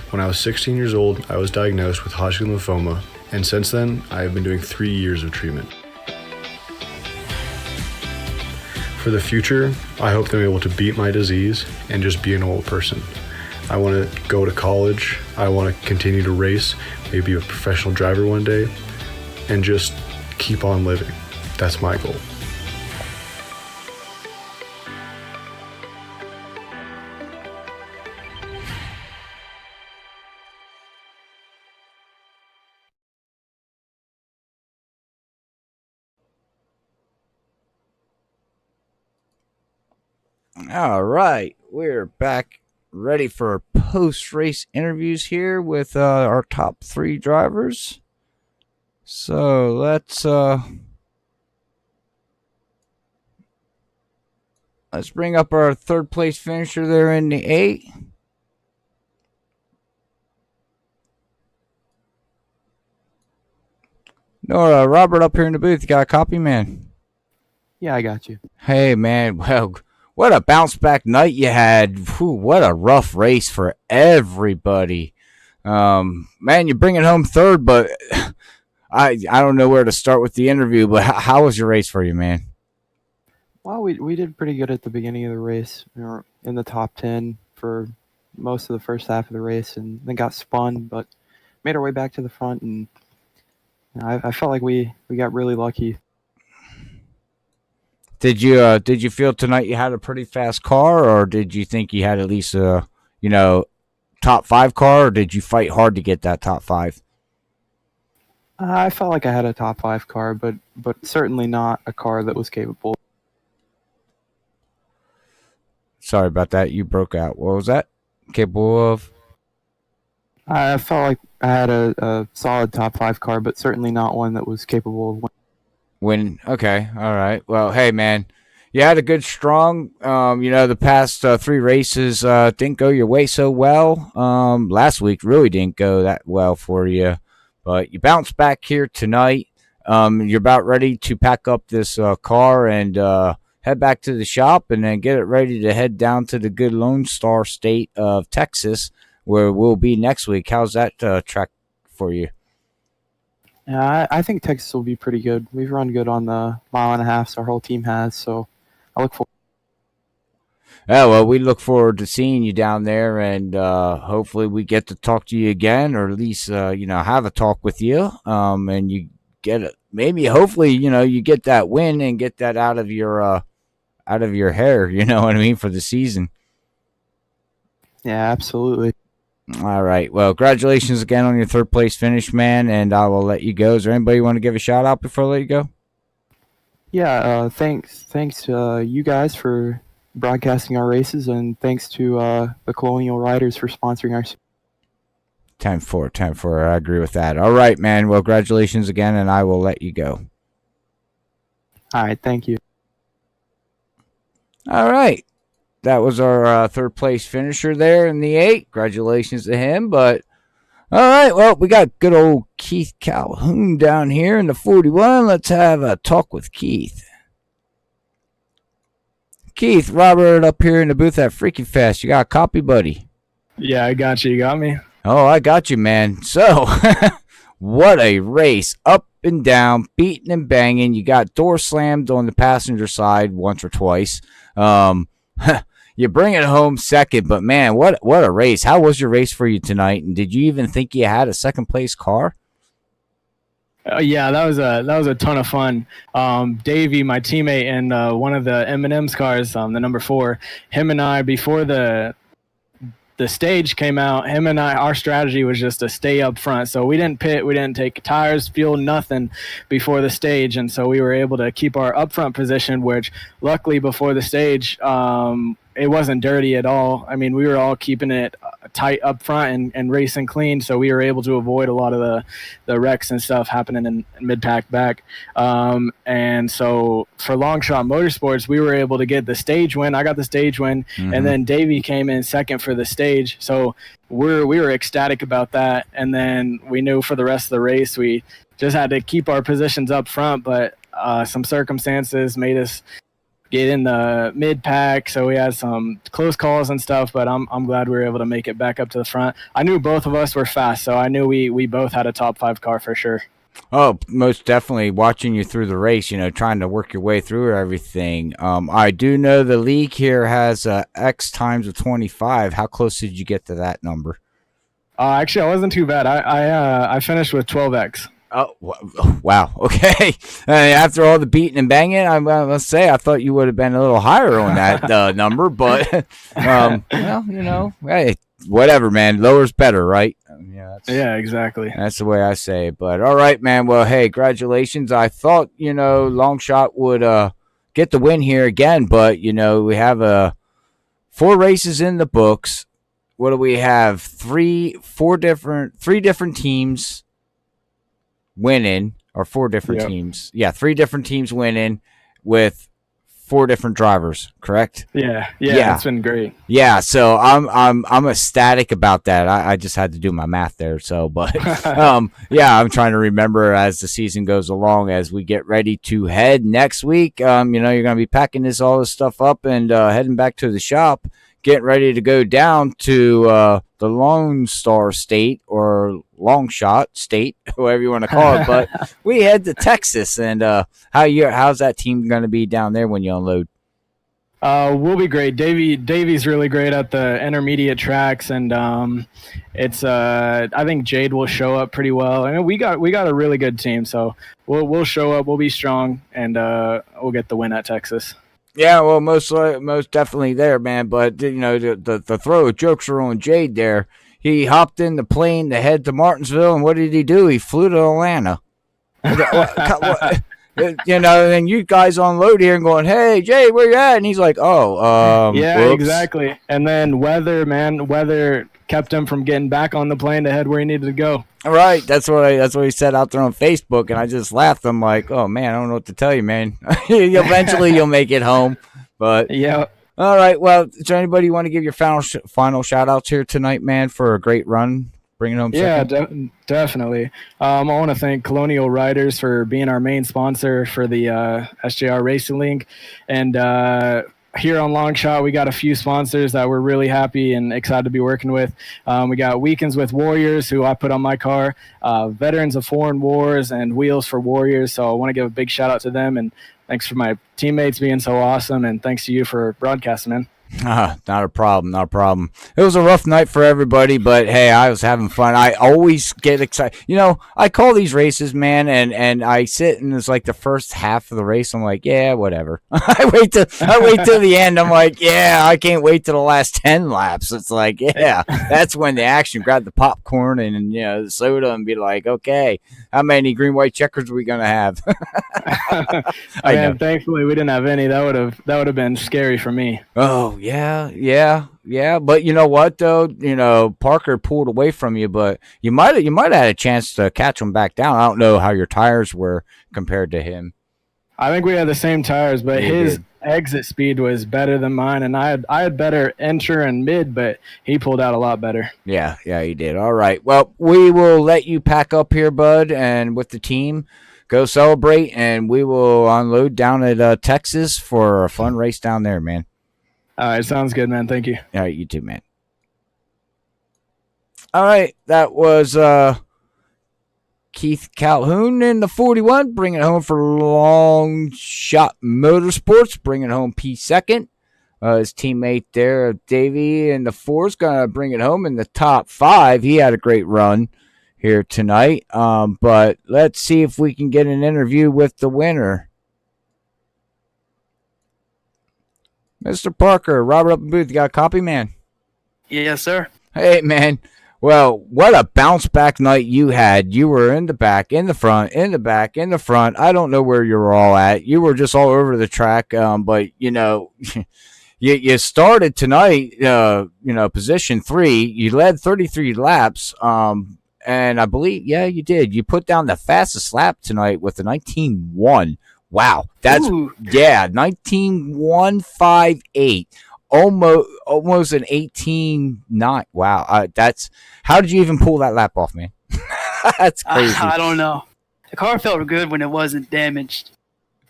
D: When I was 16 years old, I was diagnosed with Hodgkin lymphoma, and since then, I have been doing 3 years of treatment. For the future, I hope to be able to beat my disease and just be a normal person. I want to go to college, I want to continue to race, maybe be a professional driver one day, and just keep on living. That's my goal.
B: All right, we're back ready for post-race interviews here with our top 3 drivers. So let's bring up our 3rd place finisher there in the 8. Nora, Robert up here in the booth. You got a copy, man?
F: Yeah, I got you.
B: Hey, man. Well, what a bounce back night you had. Whew, what a rough race for everybody. Man, you're bringing home third, but I don't know where to start with the interview. But how was your race for you, man?
F: Well, we did pretty good at the beginning of the race. We were in the top 10 for most of the first half of the race, and then got spun, but made our way back to the front, and I felt like we got really lucky.
B: Did you feel tonight you had a pretty fast car, or did you think you had at least a top 5 car, or did you fight hard to get that top 5?
F: I felt like I had a top 5 car, but certainly not a car that was capable.
B: Sorry about that. You broke out. What was that? Capable of?
F: I felt like I had a solid top 5 car, but certainly not one that was capable of winning.
B: Okay. All right. Well, hey, man, you had a good strong. The past 3 races didn't go your way so well. Last week really didn't go that well for you, but you bounced back here tonight. You're about ready to pack up this car and head back to the shop, and then get it ready to head down to the good Lone Star State of Texas, where we'll be next week. How's that track for you?
F: Yeah, I think Texas will be pretty good. We've run good on the 1.5 miles. Our whole team has, so I look forward.
B: Yeah, well, we look forward to seeing you down there, and hopefully we get to talk to you again, or at least have a talk with you. And you get it. Maybe, hopefully, you get that win and get that out of your hair. You know what I mean, for the season.
F: Yeah, absolutely.
B: All right. Well, congratulations again on your 3rd place finish, man, and I will let you go. Is there anybody you want to give a shout out before I let you go?
F: Yeah, thanks to you guys for broadcasting our races, and thanks to the Colonial Riders for sponsoring our.
B: 10-4. I agree with that. All right, man. Well, congratulations again, and I will let you go.
F: All right, thank you.
B: All right. That was our 3rd place finisher there in the 8. Congratulations to him. But, all right, well, we got good old Keith Calhoun down here in the 41. Let's have a talk with Keith. Keith, Robert up here in the booth at Freaky Fest. You got a copy, buddy?
G: Yeah, I got you. You got me?
B: Oh, I got you, man. So, what a race. Up and down, beating and banging. You got door slammed on the passenger side once or twice. You bring it home 2nd, but man, what a race. How was your race for you tonight? And did you even think you had a 2nd place car?
G: Yeah, that was a ton of fun. Davey, my teammate, and one of the M&M's cars, the number 4, him and I, before the stage came out, him and I, our strategy was just to stay up front. So we didn't pit, we didn't take tires, fuel, nothing before the stage. And so we were able to keep our up front position, which luckily before the stage, it wasn't dirty at all. I mean, we were all keeping it tight up front and racing clean, so we were able to avoid a lot of the wrecks and stuff happening in mid-pack back. And so for Long Shot Motorsports, we were able to get the stage win. I got the stage win, and then Davey came in 2nd for the stage. So we were ecstatic about that. And then we knew for the rest of the race, we just had to keep our positions up front, but some circumstances made us get in the mid pack, so we had some close calls and stuff, but I'm glad we were able to make it back up to the front. I knew both of us were fast, so I knew we both had a top 5 car for sure.
B: Oh, most definitely. Watching you through the race, trying to work your way through everything. I do know the league here has X times of 25. How close did you get to that number?
G: Actually, I wasn't too bad. I finished with 12X.
B: Oh, wow. Okay. After all the beating and banging, I must say, I thought you would have been a little higher on that number, but, hey, whatever, man. Lower's better, right?
G: Yeah, exactly.
B: That's the way I say it. But, all right, man. Well, hey, congratulations. I thought, Long Shot would get the win here again, but, we have 4 races in the books. What do we have? Three different teams winning, or 4 different teams. Yeah, 3 different teams winning with 4 different drivers, correct?
G: Yeah, it's been great.
B: Yeah, so I'm ecstatic about that. I just had to do my math there. So, but yeah, I'm trying to remember as the season goes along, as we get ready to head next week. You're going to be packing all this stuff up and heading back to the shop, getting ready to go down to the Lone Star State or Long Shot State, whoever you want to call it. But we head to Texas, and how's that team going to be down there when you unload?
G: We'll be great. Davey's really great at the intermediate tracks, and it's I think Jade will show up pretty well. I mean, we got a really good team, so we'll show up. We'll be strong, and we'll get the win at Texas.
B: Yeah, well, most definitely there, man. But the throw of jokes are on Jade there. He hopped in the plane to head to Martinsville, and what did he do? He flew to Atlanta. And you guys unload here and going, "Hey, Jay, where you at?" And he's like, "Oh,
G: yeah,
B: whoops."
G: Exactly." And then weather kept him from getting back on the plane to head where he needed to go.
B: All right, that's what he said out there on Facebook, and I just laughed. I'm like, "Oh man, I don't know what to tell you, man. Eventually, you'll make it home." But
G: yeah.
B: All right. Well, is there anybody you want to give your final shout outs here tonight, man, for a great run? Bringing home second?
G: Definitely. I want to thank Colonial Riders for being our main sponsor for the SJR Racing League. And here on Longshot, we got a few sponsors that we're really happy and excited to be working with. We got Weekends with Warriors, who I put on my car, Veterans of Foreign Wars, and Wheels for Warriors. So I want to give a big shout out to them. And thanks for my teammates being so awesome. And thanks to you for broadcasting, man.
B: Not a problem. It was a rough night for everybody, but hey, I was having fun. I always get excited. I call these races, man, and I sit and it's like the first half of the race. I'm like, yeah, whatever. I wait till the end. I'm like, yeah, I can't wait till the last 10 laps. It's like, yeah, that's when the action. Grab the popcorn and the soda and be like, okay, how many green white checkers are we gonna have?
G: Thankfully we didn't have any. That would have been scary for me.
B: Oh. Yeah. But you know what though? Parker pulled away from you, but you might have had a chance to catch him back down. I don't know how your tires were compared to him.
G: I think we had the same tires, but his exit speed was better than mine, and I had better enter and mid, but he pulled out a lot better.
B: Yeah, he did. All right. Well, we will let you pack up here, bud, and with the team, go celebrate, and we will unload down at Texas for a fun race down there, man.
G: All right, sounds good, man. Thank you.
B: All right, you too, man. All right, that was Keith Calhoun in the 41, bringing it home for Long Shot Motorsports, bringing home P2. His teammate there, Davey, in the 4 is going to bring it home in the top 5. He had a great run here tonight, but let's see if we can get an interview with the winner. Mr. Parker, Robert up in booth, you got a copy, man?
H: Yes, sir.
B: Hey, man. Well, what a bounce back night you had. You were in the back, in the front, in the back, in the front. I don't know where you were all at. You were just all over the track, but, you started tonight, position 3. You led 33 laps, and I believe, yeah, you did. You put down the fastest lap tonight with a 19.1. Wow, that's 19.158, almost an 18.9. Wow, that's how did you even pull that lap off, man? That's crazy.
H: I don't know. The car felt good when it wasn't damaged.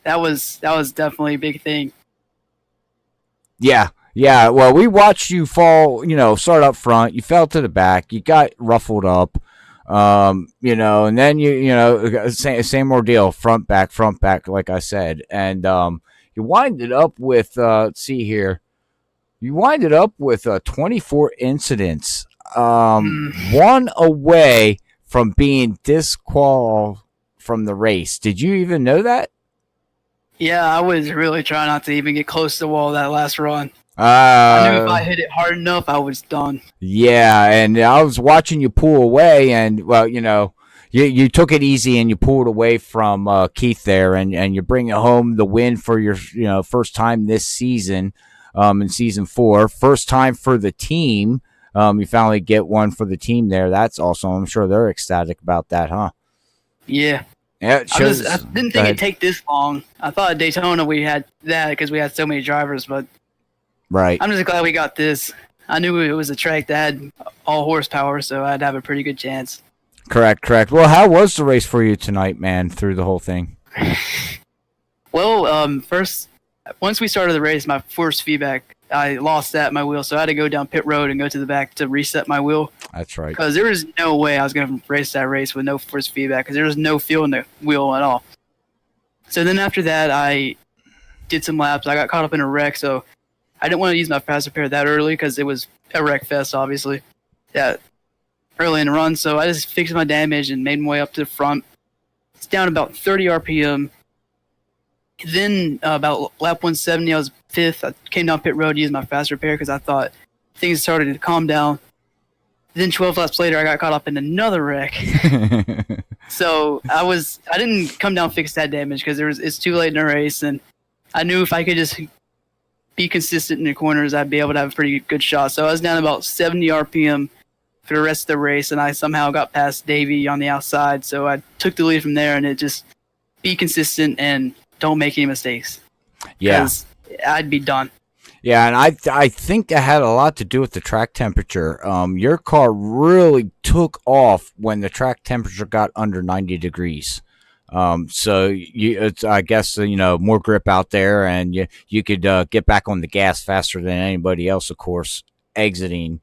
H: That was definitely a big thing.
B: Yeah. Well, we watched you fall. Start up front. You fell to the back. You got ruffled up. And then same ordeal, front back, like I said. And you winded up with, let's see here, 24 incidents, one away from being disqualified from the race. Did you even know that?
H: Yeah, I was really trying not to even get close to the wall that last run. I knew if I hit it hard enough, I was done. Yeah,
B: and I was watching you pull away, and well, you took it easy and you pulled away from Keith there, and you're bringing home the win for your first time this season, in season 4, first time for the team. You finally get one for the team there. That's awesome. I'm sure they're ecstatic about that, huh?
H: Yeah.
B: Yeah, it shows.
H: I didn't think it'd take this long. I thought at Daytona we had that because we had so many drivers, but
B: right.
H: I'm just glad we got this. I knew it was a track that had all horsepower, so I'd have a pretty good chance.
B: Correct. Well, how was the race for you tonight, man, through the whole thing?
H: Well, first, once we started the race, my force feedback, I lost that in my wheel, so I had to go down pit road and go to the back to reset my wheel.
B: That's right.
H: Because there was no way I was going to race that race with no force feedback, because there was no feel in the wheel at all. So then after that, I did some laps. I got caught up in a wreck, so I didn't want to use my fast repair that early because it was a wreck fest, obviously, that early in the run. So I just fixed my damage and made my way up to the front. It's down about 30 RPM. Then about lap 170, I was 5th. I came down pit road to use my fast repair because I thought things started to calm down. Then 12 laps later, I got caught up in another wreck. So I didn't come down fix that damage because it's too late in the race, and I knew if I could just be consistent in the corners, I'd be able to have a pretty good shot. So I was down about 70 RPM for the rest of the race, and I somehow got past Davey on the outside. So I took the lead from there, and it just be consistent and don't make any mistakes.
B: Yeah.
H: Because I'd be done.
B: Yeah, and I think it had a lot to do with the track temperature. Your car really took off when the track temperature got under 90 degrees. So it's, I guess, more grip out there, and you could get back on the gas faster than anybody else, of course, exiting.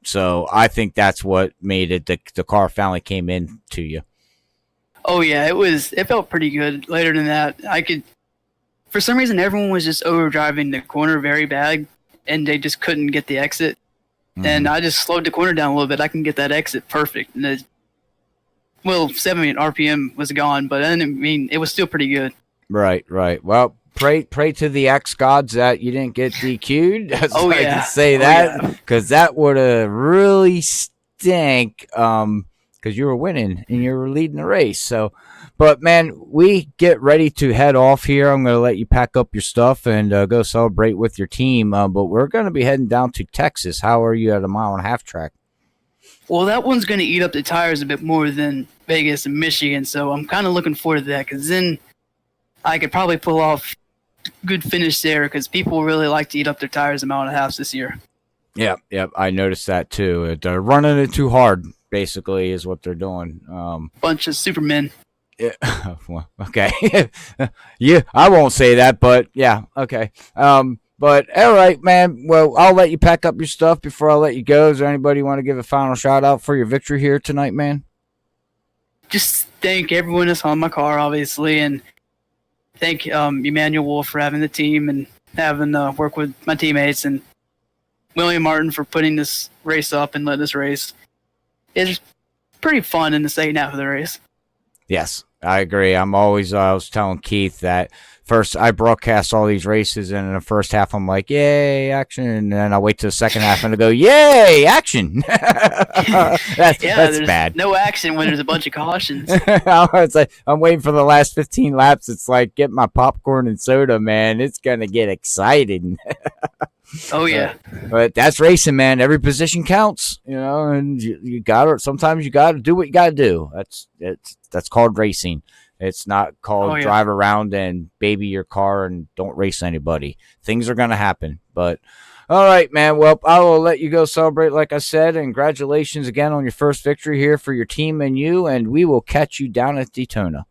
B: So I think that's what made it. The car finally came in to you.
H: Oh yeah, it felt pretty good. Later than that, for some reason, everyone was just overdriving the corner very bad, and they just couldn't get the exit. Mm-hmm. And I just slowed the corner down a little bit. I can get that exit perfect. And 7 RPM was gone, but it was still pretty good. Right.
B: Well, pray to the X gods that you didn't get DQ'd. I can say that, because that would have really stink. Because you were winning and you were leading the race. So, but man, we get ready to head off here. I'm going to let you pack up your stuff and go celebrate with your team. But we're going to be heading down to Texas. How are you at a 1.5 mile track?
H: Well, that one's going to eat up the tires a bit more than Vegas and Michigan. So I'm kind of looking forward to that, because then I could probably pull off good finish there, because people really like to eat up their tires a 1.5 miles this year.
B: Yeah. I noticed that too. They're running it too hard. Basically, is what they're doing.
H: Bunch of supermen.
B: Yeah. Well, okay. Yeah, I won't say that, but yeah, okay. But all right, man. Well, I'll let you pack up your stuff before I let you go. Is there anybody want to give a final shout out for your victory here tonight, man?
H: Just thank everyone that's on my car, obviously, and thank Emmanuel Wolf for having the team and having work with my teammates, and William Martin for putting this race up and letting us race. It's pretty fun in the second half of the race.
B: Yes, I agree. I was telling Keith that first I broadcast all these races, and in the first half I'm like, yay, action. And then I wait to the second half and I go, yay, action. that's bad.
H: No action when there's a bunch of cautions.
B: It's like, I'm waiting for the last 15 laps. It's like, get my popcorn and soda, man. It's going to get exciting.
H: Oh yeah,
B: but that's racing, man. Every position counts, and you gotta. Sometimes you gotta do what you gotta do. That's called racing. It's not called drive around and baby your car and don't race anybody. Things are gonna happen. But all right, man. Well, I will let you go celebrate, like I said, and congratulations again on your first victory here for your team and you. And we will catch you down at Daytona.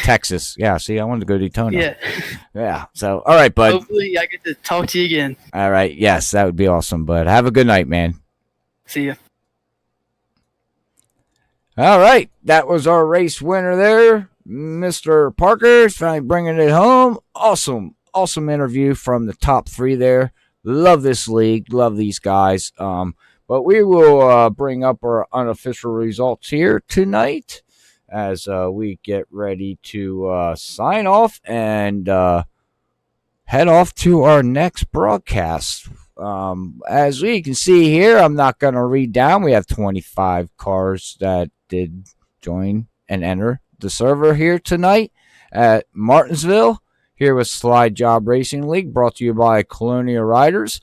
B: Texas. Yeah, see, I wanted to go to Daytona. Yeah. So, all right, bud.
H: Hopefully I get to talk to you again.
B: All right. Yes, that would be awesome, bud. Have a good night, man.
H: See ya.
B: All right. That was our race winner there. Mr. Parker finally bringing it home. Awesome interview from the top 3 there. Love this league. Love these guys. But we will bring up our unofficial results here tonight, as we get ready to sign off and head off to our next broadcast. As we can see here, I'm not going to read down. We have 25 cars that did join and enter the server here tonight at Martinsville, here with SlideJawb Racing League, brought to you by Colonial Riders.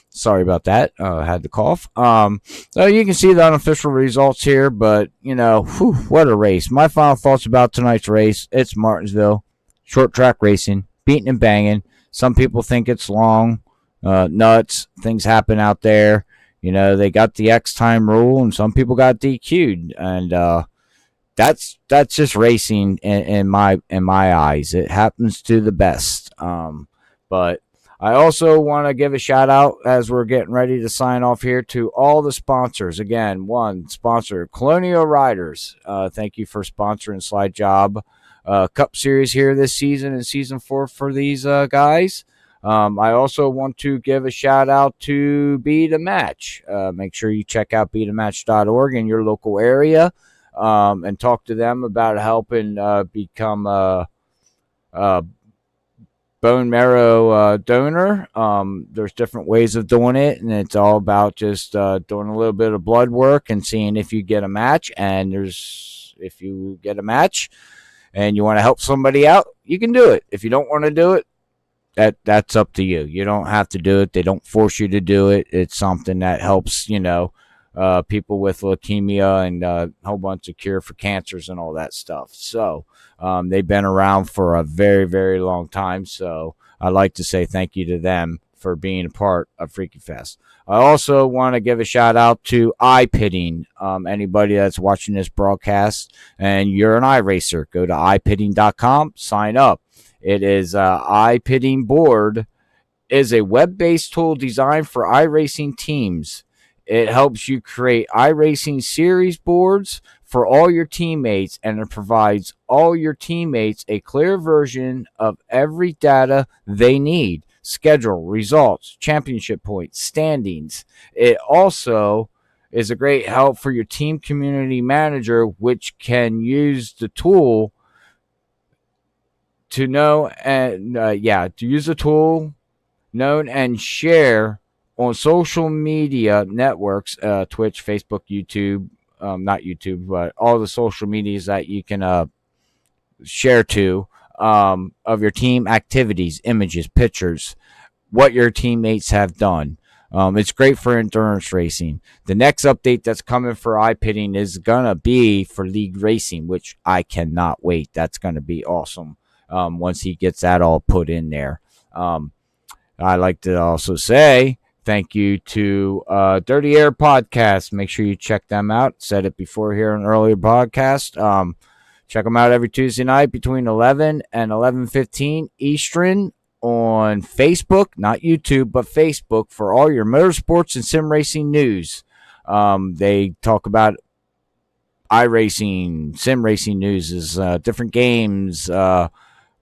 B: Sorry about that. Had to cough. So you can see the unofficial results here, but what a race. My final thoughts about tonight's race. It's Martinsville, short track racing, beating and banging. Some people think it's long, nuts. Things happen out there. They got the X time rule, and some people got DQ'd, and that's just racing in my eyes. It happens to the best. But I also want to give a shout out as we're getting ready to sign off here to all the sponsors. Again, one sponsor, Colonial Riders. Thank you for sponsoring SlideJawb Cup Series here this season in season 4 for these guys. I also want to give a shout out to Be the Match. Make sure you check out bethematch.org in your local area and talk to them about helping become a bone marrow donor. There's different ways of doing it, and it's all about just doing a little bit of blood work and seeing if you get a match. And if you get a match and you want to help somebody out, you can do it. If you don't want to do it, that's up to you. You don't have to do it. They don't force you to do it. It's something that helps, people with leukemia and a whole bunch of cure for cancers and all that stuff. So they've been around for a very, very long time. So I'd like to say thank you to them for being a part of Freaky Fest. I also want to give a shout out to iPitting. Anybody that's watching this broadcast and you're an iRacer, go to iPitting.com, sign up. It is iPitting Board is a web-based tool designed for iRacing teams. It helps you create iRacing series boards for all your teammates, and it provides all your teammates a clear version of every data they need: schedule, results, championship points, standings. It also is a great help for your team community manager, which can use the tool to know and to use the tool, known and share on social media networks, Twitch, Facebook, YouTube, not YouTube, but all the social medias that you can share to of your team activities, images, pictures, what your teammates have done. It's great for endurance racing. The next update that's coming for iPitting is going to be for league racing, which I cannot wait. That's going to be awesome once he gets that all put in there. I'd like to also say thank you to Dirty Air Podcast. Make sure you check them out. Said it before here in an earlier podcast. Check them out every Tuesday night between 11 and 11:15 Eastern on Facebook, not YouTube, but Facebook, for all your motorsports and sim racing news. They talk about iRacing, sim racing news, is different games,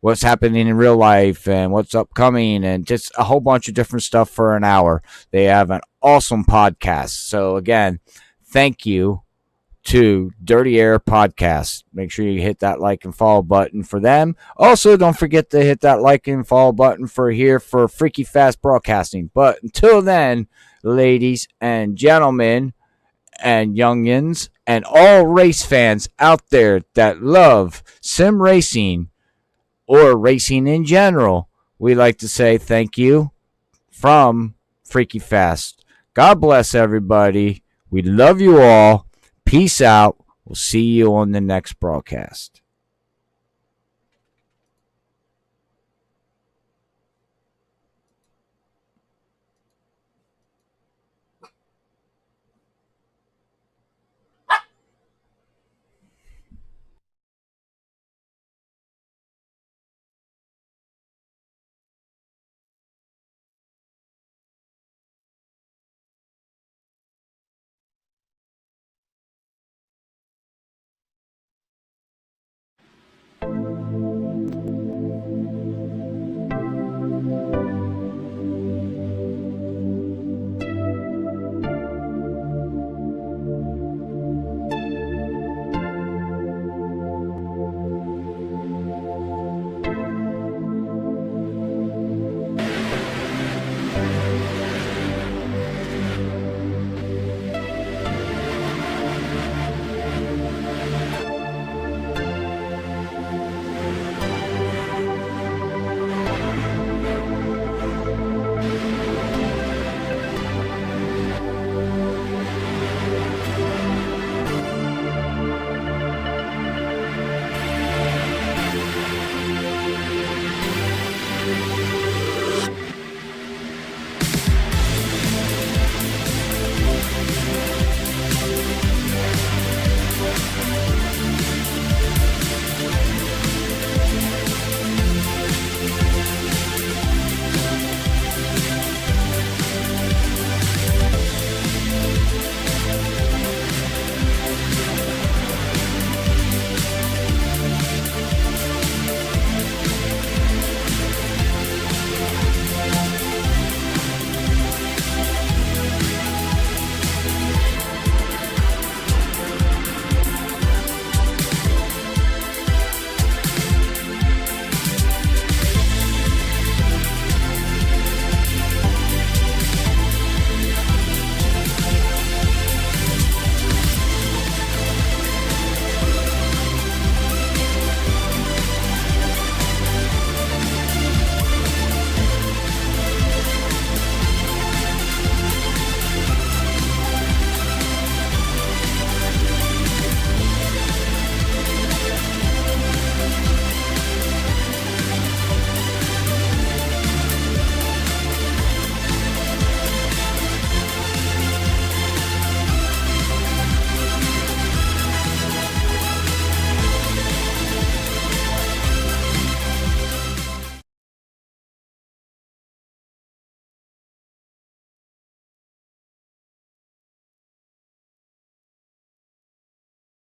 B: what's happening in real life and what's upcoming, and just a whole bunch of different stuff for an hour. They have an awesome podcast. So again, thank you to Dirty Air Podcast. Make sure you hit that like and follow button for them. Also, don't forget to hit that like and follow button for Freaky Fast Broadcasting. But until then, ladies and gentlemen and youngins and all race fans out there that love sim racing or racing in general, we like to say thank you from Freaky Fast. God bless everybody. We love you all. Peace out. We'll see you on the next broadcast.